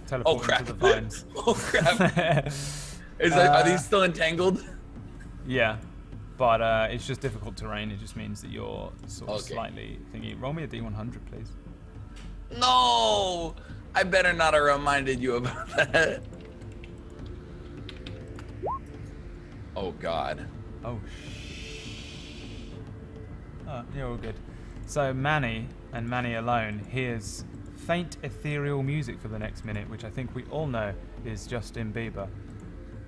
Teleport crap. into the vines. Oh crap. Are these still entangled? Yeah, but it's just difficult terrain. It just means that you're sort of Okay. slightly thingy. Roll me a D100, please. No! I better not have reminded you about that. Oh god. Oh, yeah, all good. So Manny, and Manny alone, hears faint ethereal music for the next minute, which I think we all know is Justin Bieber.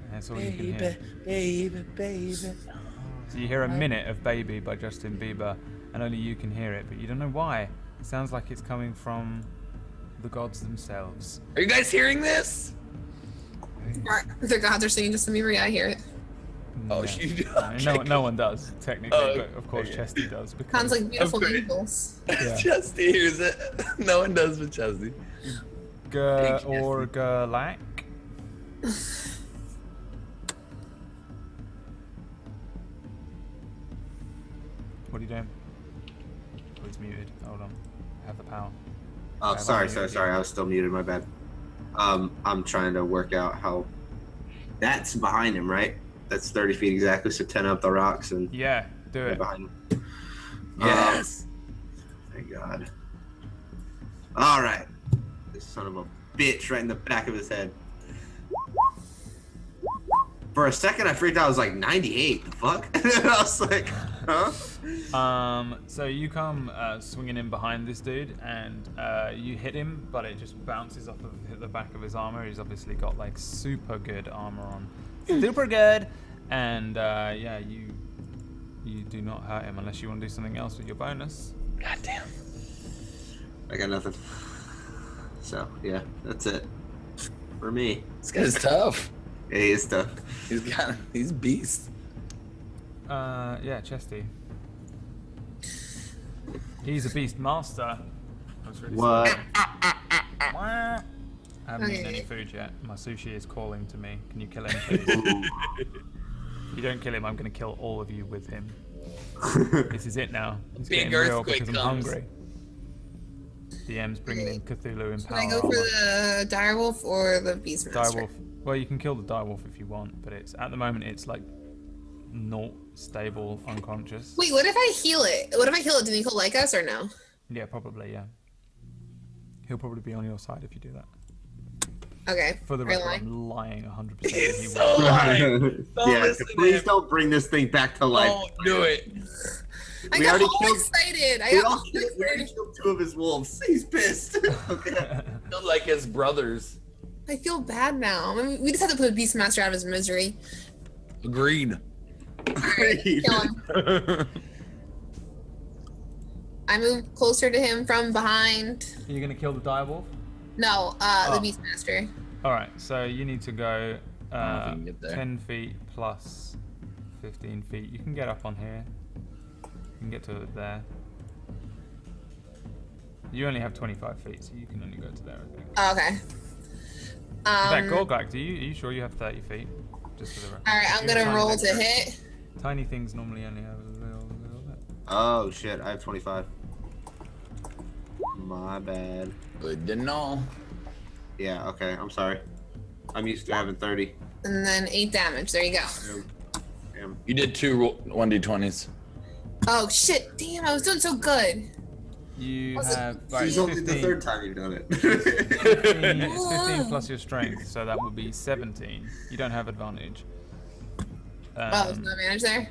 And that's all you can hear. Baby. So you hear a minute of Baby by Justin Bieber, and only you can hear it, but you don't know why. It sounds like it's coming from the gods themselves. Are you guys hearing this? The gods are singing Justin Bieber. Yeah, I hear it. Oh, Yeah. you do? No one does, technically, Oh, but of course okay. Chesty does. Because Sounds like beautiful Okay. angels. Yeah. Chesty hears it. No one does but Chesty. or Galak. What are you doing? Oh, he's muted. Hold on. I have the power. Oh, I've sorry. unmuted I was still muted. My bad. I'm trying to work out how. That's behind him, right? That's 30 feet exactly. So 10 up the rocks and Yeah, do right it. behind him. Yes. Thank God. All right. This son of a bitch right in the back of his head. For a second, I freaked out. I was like, 98. The fuck? I was like, huh? So you come swinging in behind this dude, and you hit him, but it just bounces off of the back of his armor. He's obviously got like super good armor on, super good. And yeah, you do not hurt him unless you want to do something else with your bonus. God damn. I got nothing. So, yeah, that's it. For me. This guy's tough. Yeah, he is tough. He's beast. Yeah, Chesty. He's a beast master. That's really What? sorry. I haven't eaten Okay. any food yet. My sushi is calling to me. Can you kill him, please? If you don't kill him, I'm going to kill all of you with him. This is it now. It's Big getting real earthquake because I'm comes. hungry. DM's bringing in Cthulhu in Should power. I go for the direwolf or the beastmaster? Direwolf. Well, you can kill the direwolf if you want, but it's at the moment it's like not stable, unconscious. Wait, what if I heal it? What if I heal it? Do you think he'll like us or no? Yeah, probably. Yeah. He'll probably be on your side if you do that. Okay. For the are you record, lying? I'm lying 100%. that he He's will. so lying. Don't Yeah, listen to please him. don't bring this thing back to life. Don't do it. I We got already all killed- excited. I We got all already excited. killed 2 of his wolves. He's pissed. Okay. Feel like his brothers. I feel bad now. I mean, we just have to put Beastmaster out of his misery. Agreed. Alright, kill him. I move closer to him from behind. Are you gonna kill the direwolf? No, Oh. the Beastmaster. All right, so you need to go I don't know if you can get there. 10 feet plus 15 feet. You can get up on here. You can get to there. You only have 25 feet, so you can only go to there, I think. Oh, okay. In fact, Gorglak, are you sure you have 30 feet? Just for the record. All right, I'm You're a gonna tiny roll thing. to hit. Tiny things normally only have a little bit. Oh shit, I have 25. My bad. Good to know. Yeah, okay, I'm sorry. I'm used to having 30. And then 8 damage. There you go. Damn. You did 2 1d20s. Oh shit! Damn, I was doing so good. You Was it- have This is only the 15, third time you've done it. 15 plus your strength, so that would be 17. You don't have advantage. Oh, there's no advantage there.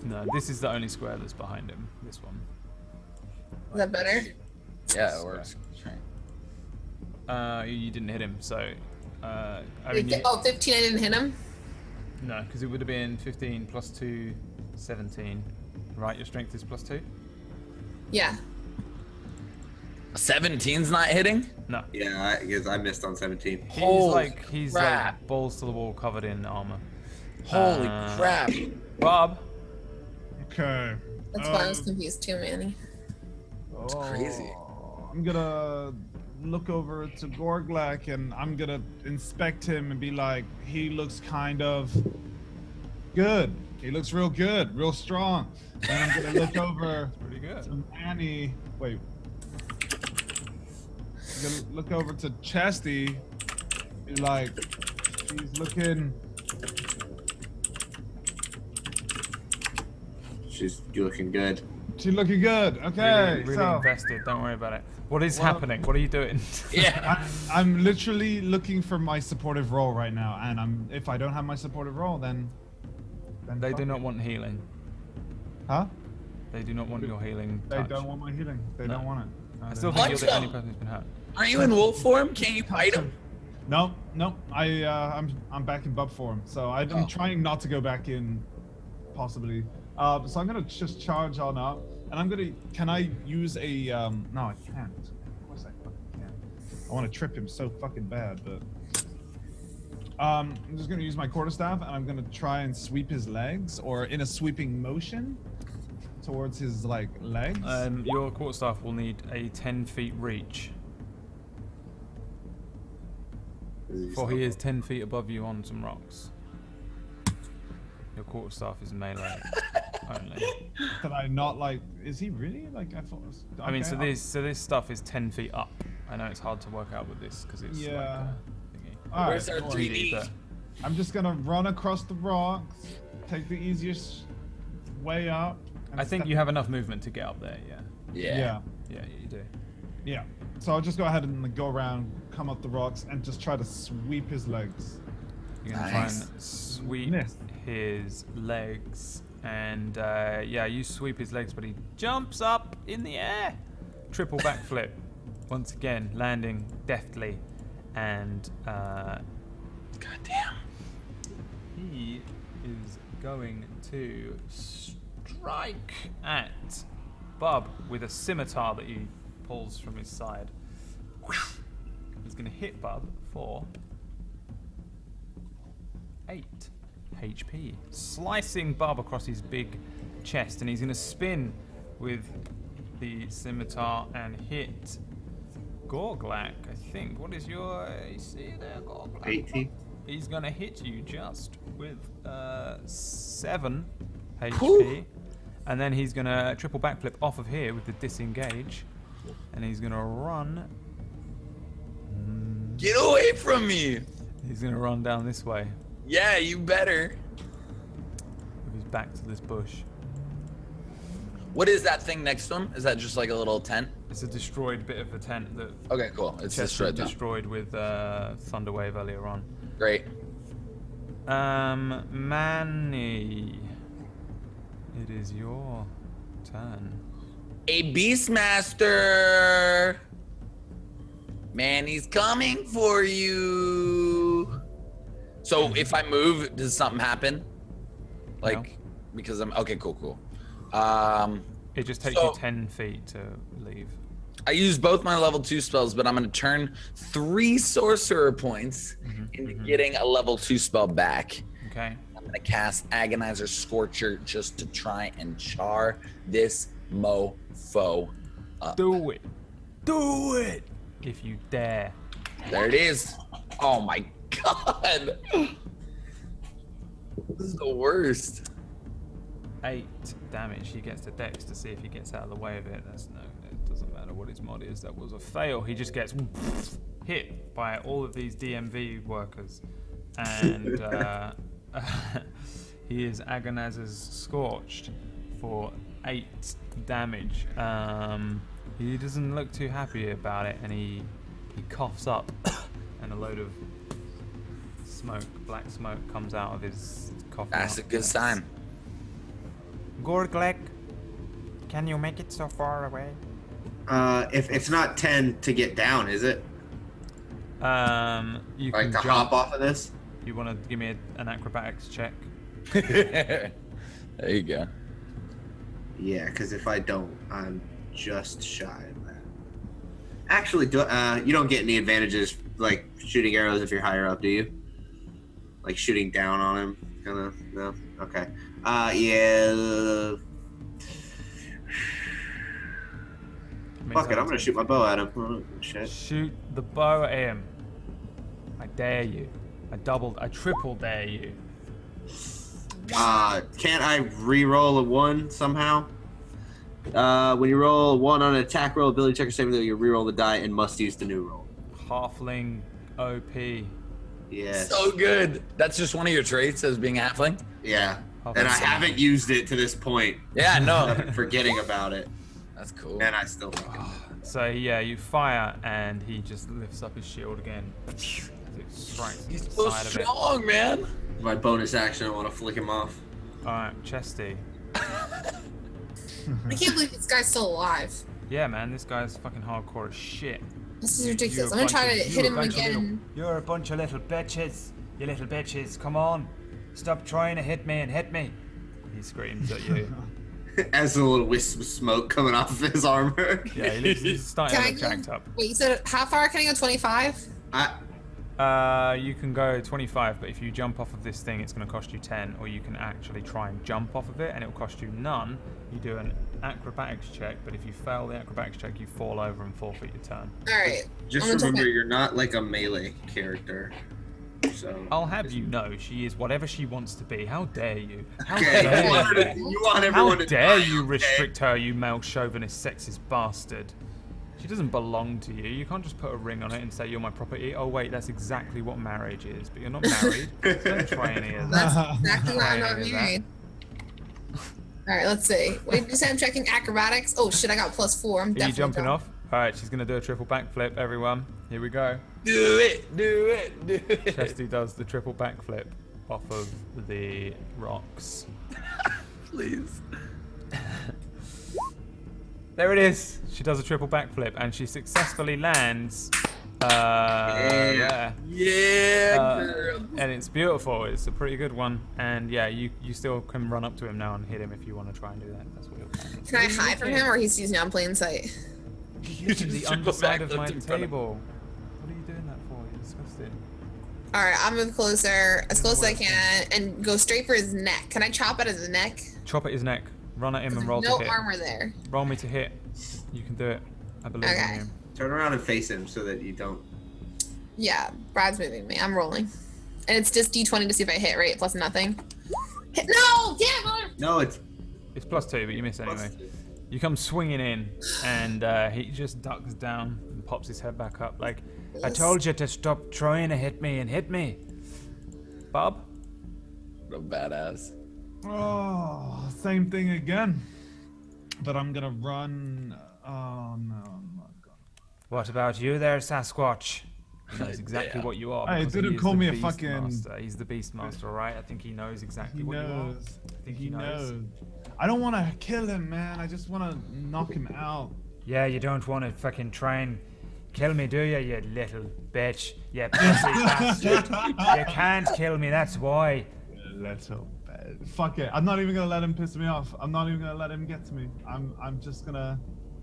No, this is the only square that's behind him. This one. Is that better? Yeah, it works. You didn't hit him, so. I mean, Oh, 15, I didn't hit him. no, because it would have been 15 plus 2, 17. Right, your strength is plus 2? Yeah. 17's not hitting? No. Yeah, because I missed on 17. He's crap. like balls to the wall covered in armor. Holy Uh, crap. Bob. Okay. That's why I was confused too, Manny. It's crazy. I'm gonna look over to Gorglak and I'm gonna inspect him and be like, he looks kind of good. He looks real good, real strong. And I'm gonna look over Pretty good. to Manny. Wait. I'm gonna look over to Chesty. Be like, she's looking. She's looking good. She's looking good. Okay. Really so invested. Don't worry about it. What is Well- happening? What are you doing? Yeah. I'm literally looking for my supportive role right now, and if I don't have my supportive role, then They fuck do it. not want healing. Huh? They do not want your healing. They touch. don't want my healing. They No. don't want it. No, I they still don't. think you're the Punch only them. person who's been hurt. Aren't you in wolf form? Can't you bite him? No, no. I'm back in bub form, so I'm Oh. trying not to go back in, possibly. So I'm gonna just charge on up, and I'm gonna. Can I use a? No, I can't. Of course I fucking can't. I want to trip him so fucking bad, but. I'm just gonna use my quarterstaff, and I'm gonna try and sweep his legs, or in a sweeping motion, towards his like legs. Your quarterstaff will need a 10 feet reach, for he is 10 feet above you on some rocks. Your quarterstaff is melee only. Can I not like? Is he really like? I thought. I mean, okay, so this stuff is 10 feet up. I know it's hard to work out with this because it's like Yeah. a thingy. All Where's right, our no 3D? But I'm just gonna run across the rocks, take the easiest way up. and I think step- you have enough movement to get up there. Yeah. Yeah. Yeah, You do. yeah. So I'll just go ahead and go around, come up the rocks, and just try to sweep his legs. You're gonna Nice. try and sweep Miss. his legs, and yeah, you sweep his legs, but he jumps up in the air, triple backflip, once again landing deftly, and God damn. he is going to strike at Bub with a scimitar that he pulls from his side. He's going to hit Bub for 8 HP, slicing Bub across his big chest, and he's going to spin with the scimitar and hit Gorglak, I think. What is your AC there, Gorglak? 18. He's going to hit you just with 7 HP. Whew. And then he's going to triple backflip off of here with the disengage. And he's going to run. Get away from me. He's going to run down this way Yeah, you better. with his back to this bush. What is that thing next to him? Is that just like a little tent? It's a destroyed bit of the tent that Okay, cool. It's Chester destroyed now. destroyed with Thunderwave earlier on. Great. Manny, it is your turn. A Beastmaster. Man, he's coming for you. So if I move, does something happen? Like, No. because I'm okay. Cool. It just takes So- you 10 feet to leave. I used both my level 2 spells, but I'm going to turn 3 sorcerer points into getting a level 2 spell back. Okay. I'm going to cast Agonizer Scorcher just to try and char this mofo up. Do it. Do it. If you dare. There it is. Oh my god. This is the worst. 8 damage. He gets the dex to see if he gets out of the way of it. That's no. It doesn't matter what his mod is. That was a fail. He just gets hit by all of these DMV workers, and he is Agonizer's scorched for 8 damage. He doesn't look too happy about it, and he coughs up, and a load of smoke, black smoke, comes out of his cough. That's a good sign. Gorglek, can you make it so far away? If it's not 10 to get down, is it? You Like can to jump. hop off of this? You want to give me an acrobatics check? There you go. Yeah, because if I don't, I'm just shy of that. Actually, you don't get any advantages like shooting arrows if you're higher up, do you? Like shooting down on him? Kind of? No? Okay. Yeah. Fuck it, I'm gonna shoot my bow at him. Oh, shit. Shoot the bow at him. I dare you. I triple dare you. Can't I re-roll a 1 somehow? When you roll a 1 on an attack roll, ability check or saving throw, you re-roll the die and must use the new roll. Halfling OP. Yes. So good. That's just one of your traits as being halfling? Yeah. Oh, And I that's haven't used it to this point. Yeah, no. I've been forgetting about it. That's cool. And I still fucking So yeah, you fire and he just lifts up his shield again. As it strikes He's the so side of it. strong, man. my bonus action, I want to flick him off. Alright, Chesty. I can't believe this guy's still alive. Yeah, man, this guy's fucking hardcore as shit. This is ridiculous. You're I'm a gonna try bunch to of- hit you're a him bunch of again. You're a bunch of little bitches. You little bitches, come on. Stop trying to hit me and hit me. He screams at you. As a little wisp of smoke coming off of his armor. Yeah, he's starting Can to I look go? jacked up. Wait, you said how far can I go? 25? You can go 25, but if you jump off of this thing, it's going to cost you 10, or you can actually try and jump off of it, and it will cost you none. You do an acrobatics check, but if you fail the acrobatics check, you fall over and forfeit your turn. All right. Just I'm gonna remember, take you're not like a melee character. So. I'll have you know, she is whatever she wants to be. How dare you? How Okay, dare you want, her to, you? you want How everyone to dare die, you okay? restrict her, you male chauvinist sexist bastard? She doesn't belong to you. You can't just put a ring on it and say you're my property. Oh wait, that's exactly what marriage is. But you're not married. So don't try any of that. That's exactly why I'm not Try any of married. All right, let's see. Wait, did you say I'm checking acrobatics? Oh shit, I got +4. I'm Are you definitely jumping done. off? Alright, she's gonna do a triple backflip, everyone. Here we go. Do it, do it, do it. Chesty does the triple backflip off of the rocks. Please. There it is. She does a triple backflip and she successfully lands there. Yeah, girl. And it's beautiful. It's a pretty good one. And yeah, you still can run up to him now and hit him if you want to try and do that. That's what you're planning. Can I hide from him, or he's using on plain sight? Using the Triple underside of backflip my in front of- table. What are you doing that for? You're disgusting. All right, I'll move closer, as close as I can, and go straight for his neck. Can I chop at his neck? Chop at his neck. Run at him and There's roll no to hit. armor there. Roll me to hit. You can do it. I believe Okay. in you. Turn around and face him so that you don't. Yeah, Brad's moving me. I'm rolling. And it's just D20 to see if I hit, right? Plus nothing. Hit. No! Damn, mother. No, it's. It's +2, but you miss anyway. You come swinging in, and he just ducks down and pops his head back up like, I told you to stop trying to hit me and hit me. Bob? What a badass. Oh, same thing again. But I'm gonna run. Oh no, I'm not gonna. What about you there, Sasquatch? He knows exactly Yeah. what you are. Hey, because he didn't is call the me a Beast fucking- Master. He's the Beastmaster, right? I think he knows exactly He what you are. knows. I think He knows. I don't want to kill him, man. I just want to knock him out. Yeah, you don't want to fucking try and kill me, do you, you little bitch? You pussy bastard. You can't kill me, that's why. Little bit. Fuck it. I'm not even gonna let him piss me off. I'm not even gonna let him get to me. I'm just gonna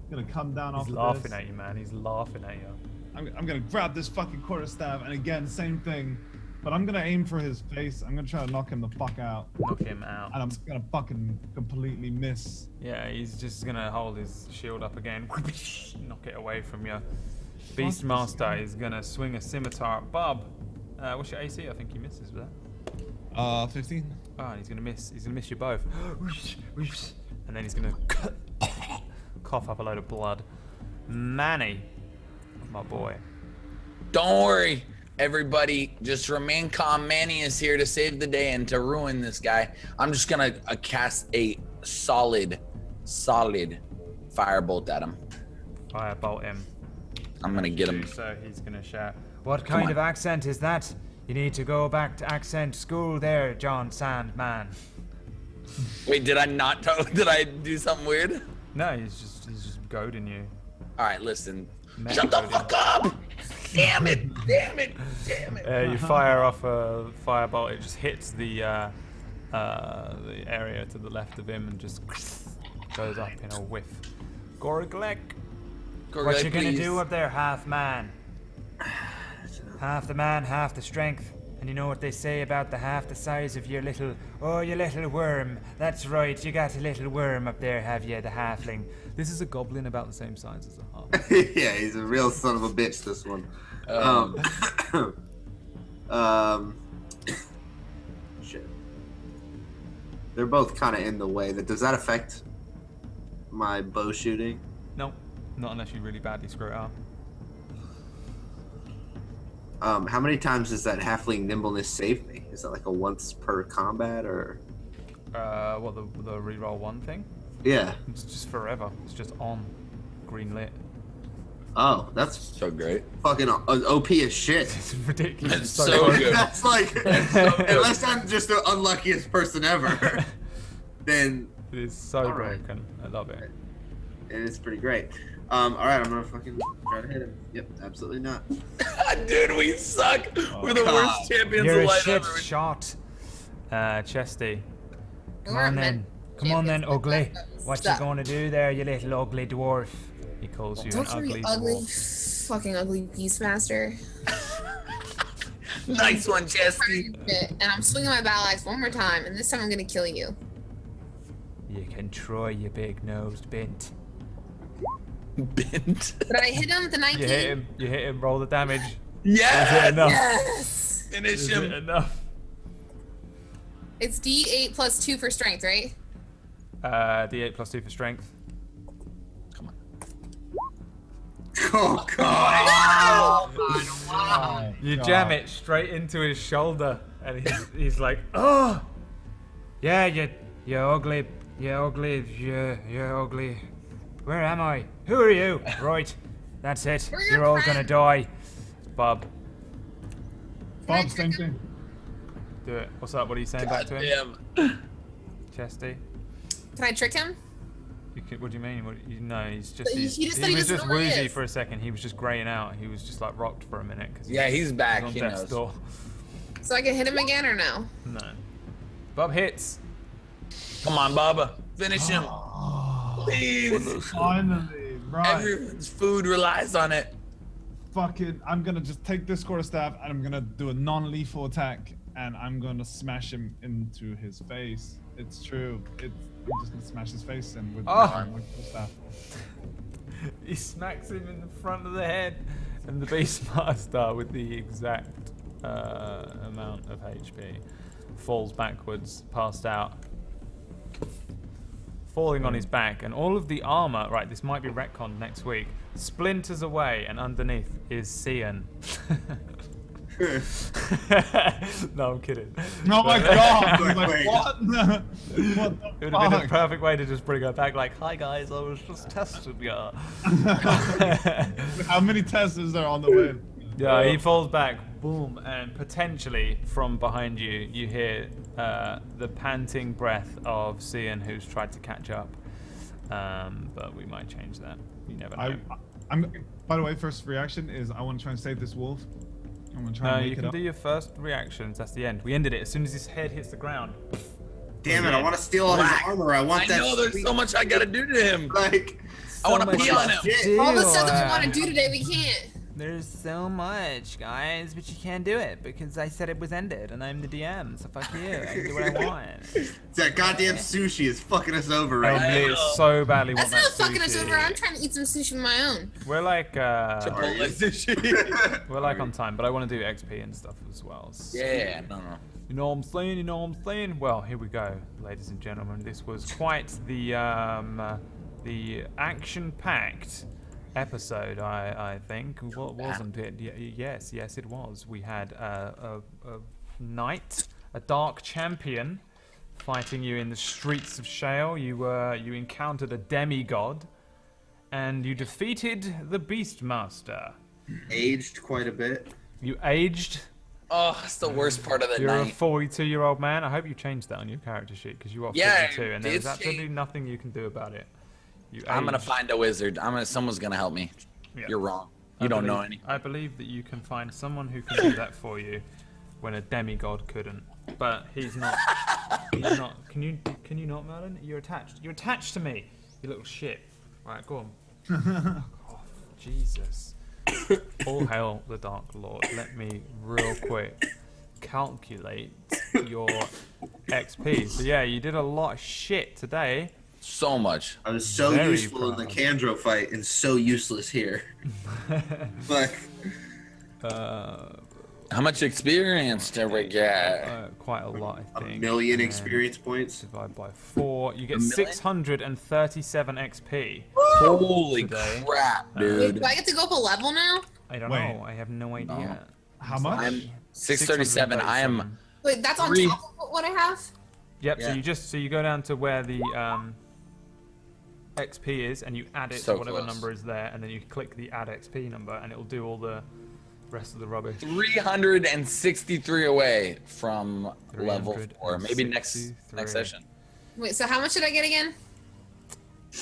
gonna come down off He's of laughing this. at you, man. He's laughing at you. I'm gonna grab this fucking quarterstaff, and again, same thing. But I'm gonna aim for his face. I'm gonna try to knock him the fuck out. Knock him out. And I'm gonna fucking completely miss. Yeah, he's just gonna hold his shield up again. Knock it away from you. Beastmaster is gonna swing a scimitar at Bob. What's your AC? I think he misses with that. 15. Oh, and he's gonna miss. He's gonna miss you both. And then he's gonna cough up a load of blood. Manny, my boy. Don't worry, everybody. Just remain calm. Manny is here to save the day and to ruin this guy. I'm just gonna cast a solid firebolt at him. Firebolt him. I'm gonna get him. So he's gonna shout. What Come kind on. of accent is that? You need to go back to accent school there, John Sandman. Wait, did I not? Did I do something weird? No, he's just goading you. All right, listen. Mega Shut the goading. fuck up! Damn it! Damn it! Damn it! You fire off a firebolt. It just hits the area to the left of him and just goes up in a whiff. Goriglek. What you gonna Please. do up there, half man? Half the man, half the strength. And you know what they say about the half the size of your little worm. That's right, you got a little worm up there, have you, the halfling? This is a goblin about the same size as a half. Yeah, he's a real son of a bitch, this one. Shit. They're both kind of in the way. Does that affect my bow shooting? No, not unless you really badly screw it up. How many times does that halfling nimbleness save me? Is that like a once per combat or? What, the reroll one thing? Yeah. It's just forever. It's just on. Green lit. Oh, that's So great. fucking OP as shit. It's ridiculous. It's so good. That's like, unless I'm just the unluckiest person ever, then It's so All right. broken. I love it. it's pretty great. All right, I'm gonna fucking try to hit him. Yep, absolutely not. Dude, we suck. We're the God. worst champions You're a alive shit ever. shot. Chesty. Come on then. Come on then, ugly. What you Stop. gonna do there, you little ugly dwarf? He calls you Don't an you ugly ugly, dwarf. fucking ugly beastmaster. Nice one, Chesty. And I'm swinging my battle axe one more time, and this time I'm gonna kill you. You can try, you big-nosed bint. Bent. But I hit him with the 19. You hit him. You hit him. Roll the damage. Is Yeah. it enough? Yes! Finish Is it him. enough? It's D8 plus 2 for strength, right? D8 plus 2 for strength. Oh god! Oh, You God. jam it straight into his shoulder, and he's like, oh! Yeah, you ugly, you ugly. Where am I? Who are you? Right, that's it. We're your You're all gonna friend. die. Bob, Bob, same thing. do it. What's up? What are you saying back God to him? damn. Chesty? Can I trick him? What do you mean? No, he's just. He He's, just said he he was doesn't just know where he woozy is. for a second. He was just graying out. He was just like rocked for a minute. Cause Yeah, he's back. on He death's knows. door. So I can hit him again or no? No. Bob hits. Come on, Baba. Finish him. Please. Finally, right. Everyone's food relies on it. Fucking, I'm gonna just take this quarterstaff and I'm gonna do a non-lethal attack and I'm gonna smash him into his face. It's true. I'm just gonna smash his face in with Oh. my quarterstaff. He smacks him in the front of the head, and the Beastmaster, with the exact amount of HP, falls backwards, passed out, falling on his back, and all of the armor. Right, this might be retconned next week. Splinters away, and underneath is Cian. No, I'm kidding. Oh my But- god! Wait, Like, wait. what? What It the would have been a fuck? perfect way to just bring her back, like, "Hi guys, I was just testing ya." How many tests is there on the way? Yeah, he falls back, boom, and potentially from behind you, you hear the panting breath of Cian, who's tried to catch up. But we might change that. You never know. I'm. By the way, first reaction is I want to try and save this wolf. I'm gonna try No, and you wake it can up. do your first reactions. That's the end. We ended it as soon as his head hits the ground. Damn it! I want to steal all his Whack. armor. I want I that. know there's sweet- so much I gotta do to him. Like, I want to pee on him. do. All the stuff that we want to do today, we can't. There's so much, guys, but you can't do it because I said it was ended, and I'm the DM, so fuck you. I can do what I want. That goddamn sushi is fucking us over right now. I so badly want That's that not fucking us sushi. over. I'm trying to eat some sushi of my own. We're like, Chipotle sushi. we're like on time, but I want to do XP and stuff as well. So. Yeah, no. You know what I'm saying? You know what I'm saying? Well, here we go, ladies and gentlemen. This was quite the action-packed episode, I think. What wasn't it? Yes, it was. We had a knight, a dark champion, fighting you in the streets of Shale. You encountered a demigod, and you defeated the Beastmaster. Aged quite a bit. You aged. Oh, it's the worst part of the You're a night. 42-year-old man. I hope you changed that on your character sheet because you are 42, Yeah, and there's it's absolutely nothing you can do about it. I'm gonna aged. find a wizard. Someone's gonna help me. Yeah. You're wrong. You don't know any. I believe that you can find someone who can do that for you when a demigod couldn't. But he's not. He's not. Can you not, Merlin? You're attached. You're attached to me. You little shit. Right, go on. Fuck off. Jesus. All hail the Dark Lord. Let me real quick calculate your XP. So yeah, you did a lot of shit today. So much. I was so Very useful in the proud. Kandro fight and so useless here. Fuck. How much experience did we get? Quite a lot, I A think. million And experience points. Divide by 4. You get million? 637 XP. Holy Today. crap, Wait, dude. do I get to go up a level now? I don't Wait. know. I have no idea. How much? I'm 637. I am. Wait, that's on Three. top of what I have? Yep. Yeah. So you go down to where the XP is, and you add it So to whatever close. number is there, and then you click the add XP number, and it'll do all the rest of the rubbish. 363 away from level 4. Maybe next 363. session. Wait, so how much did I get again?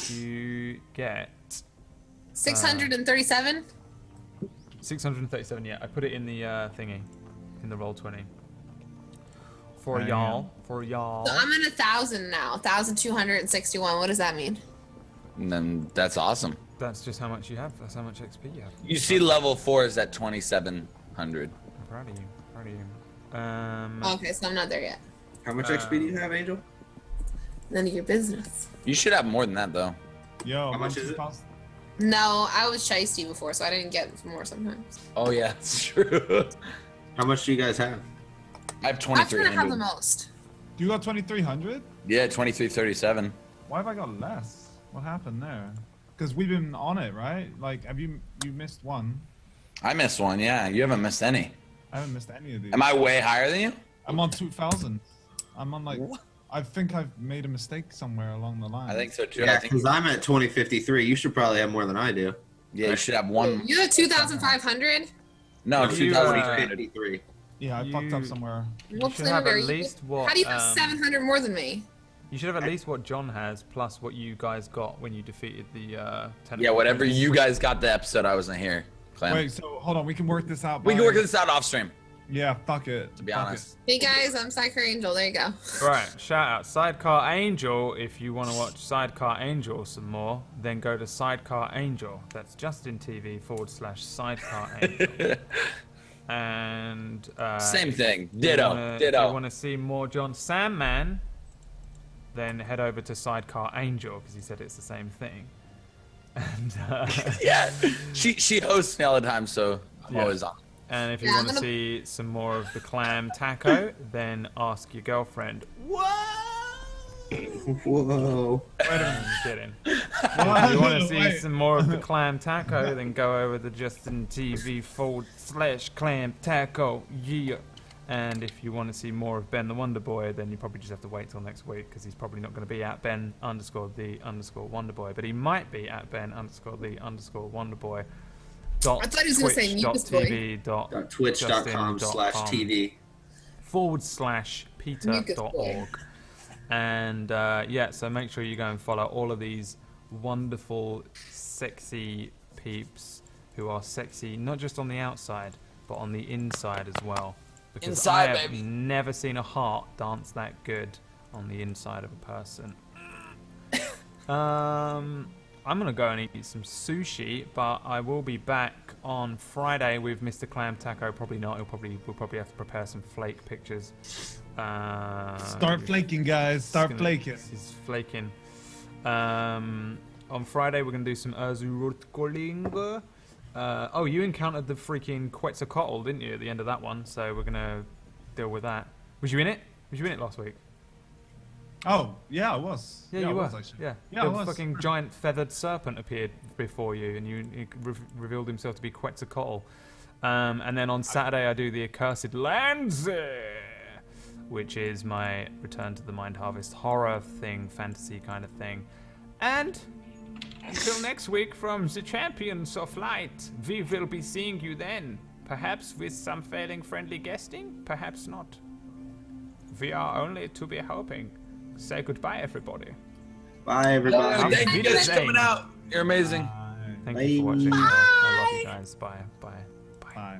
You get 637? 637. Yeah, I put it in the thingy, in the roll 20. For Hang y'all. For y'all. So I'm at 1,000 now. 1,261. What does that mean? And then that's awesome. That's just how much you have. That's how much XP you have. You see, level 4 is at 2,700. I'm proud of you. Proud of you. Okay, so I'm not there yet. How much XP do you have, Angel? None of your business. You should have more than that, though. Yo, How much is it? No, I was shiesty before, so I didn't get more sometimes. Oh yeah, that's true. How much do you guys have? I have I'm trying to have the 2,300. most. You got 2,300? Yeah, 2,337. Why have I got less? What happened there? Because we've been on it, right? Like, have you missed one? I missed one. Yeah, you haven't missed any. I haven't missed any of these. Am I way higher than you? I'm on 2,000. I'm on like. What? I think I've made a mistake somewhere along the line. I think so too. Yeah, I think. because I'm at 2053. You should probably have more than I do. Yeah, you should have one. You have 2,500? No, You, 2,300. 53. Yeah, I fucked up You- somewhere. You should have at least what. How do you have 700 more than me? You should have at least what John has, plus what you guys got when you defeated the Yeah, whatever you guys got the episode I wasn't here. Clem. Wait, so hold on. We can work this out. We can by- work this out off stream. Yeah, fuck it. To be Fuck honest. Hey guys, I'm Psycho Angel. There you go. Right, shout out Sidecar Angel. If you want to watch Sidecar Angel some more, then go to Sidecar Angel. That's Justin TV /Sidecar Angel. And Same thing. if Ditto. If Ditto. you want to see more John Sandman, then head over to Sidecar Angel because he said it's the same thing. And Yeah. She hosts me all the time, so I'm Yeah. always on. and if you Yeah, want to I'm gonna- see some more of the clam taco, then ask your girlfriend. Whoa. I'm kidding. What? If you want to see Wait. some more of the clam taco, then go over to Justin TV /clam taco. Yeah. And if you want to see more of Ben the Wonder Boy, then you probably just have to wait till next week because he's probably not going to be at Ben_the_Wonder Boy, but he might be at Ben_the_Wonder Boy. I thought he was gonna say Mucus Boy. Twitch.com/TV. /Peter.org. And yeah, so make sure you go and follow all of these wonderful, sexy peeps who are sexy not just on the outside, but on the inside as well. Because Inside, I have baby. never seen a heart dance that good on the inside of a person. I'm gonna go and eat some sushi, but I will be back on Friday with Mr. Clam Taco. Probably not. We'll probably have to prepare some flake pictures. Start flaking, guys. Start flaking. He's flaking. On Friday we're gonna do some Urzurokoling. Oh, you encountered the freaking Quetzalcoatl, didn't you, at the end of that one? So we're gonna deal with that. Was you in it? Was you in it last week? Oh, yeah, I was. Yeah, you were. Actually. Yeah, I the was. fucking giant feathered serpent appeared before you, and he revealed himself to be Quetzalcoatl. And then on Saturday I do the Accursed Lands, which is my Return to the Mind Harvest horror thing, fantasy kind of thing. And until next week from the Champions of Light, we will be seeing you then. Perhaps with some failing friendly guesting, perhaps not. We are only to be hoping. Say goodbye, everybody. Bye, everybody. Thank you guys for coming out. You're amazing. Thank you for watching. I love you guys. Bye. Bye. Bye. Bye.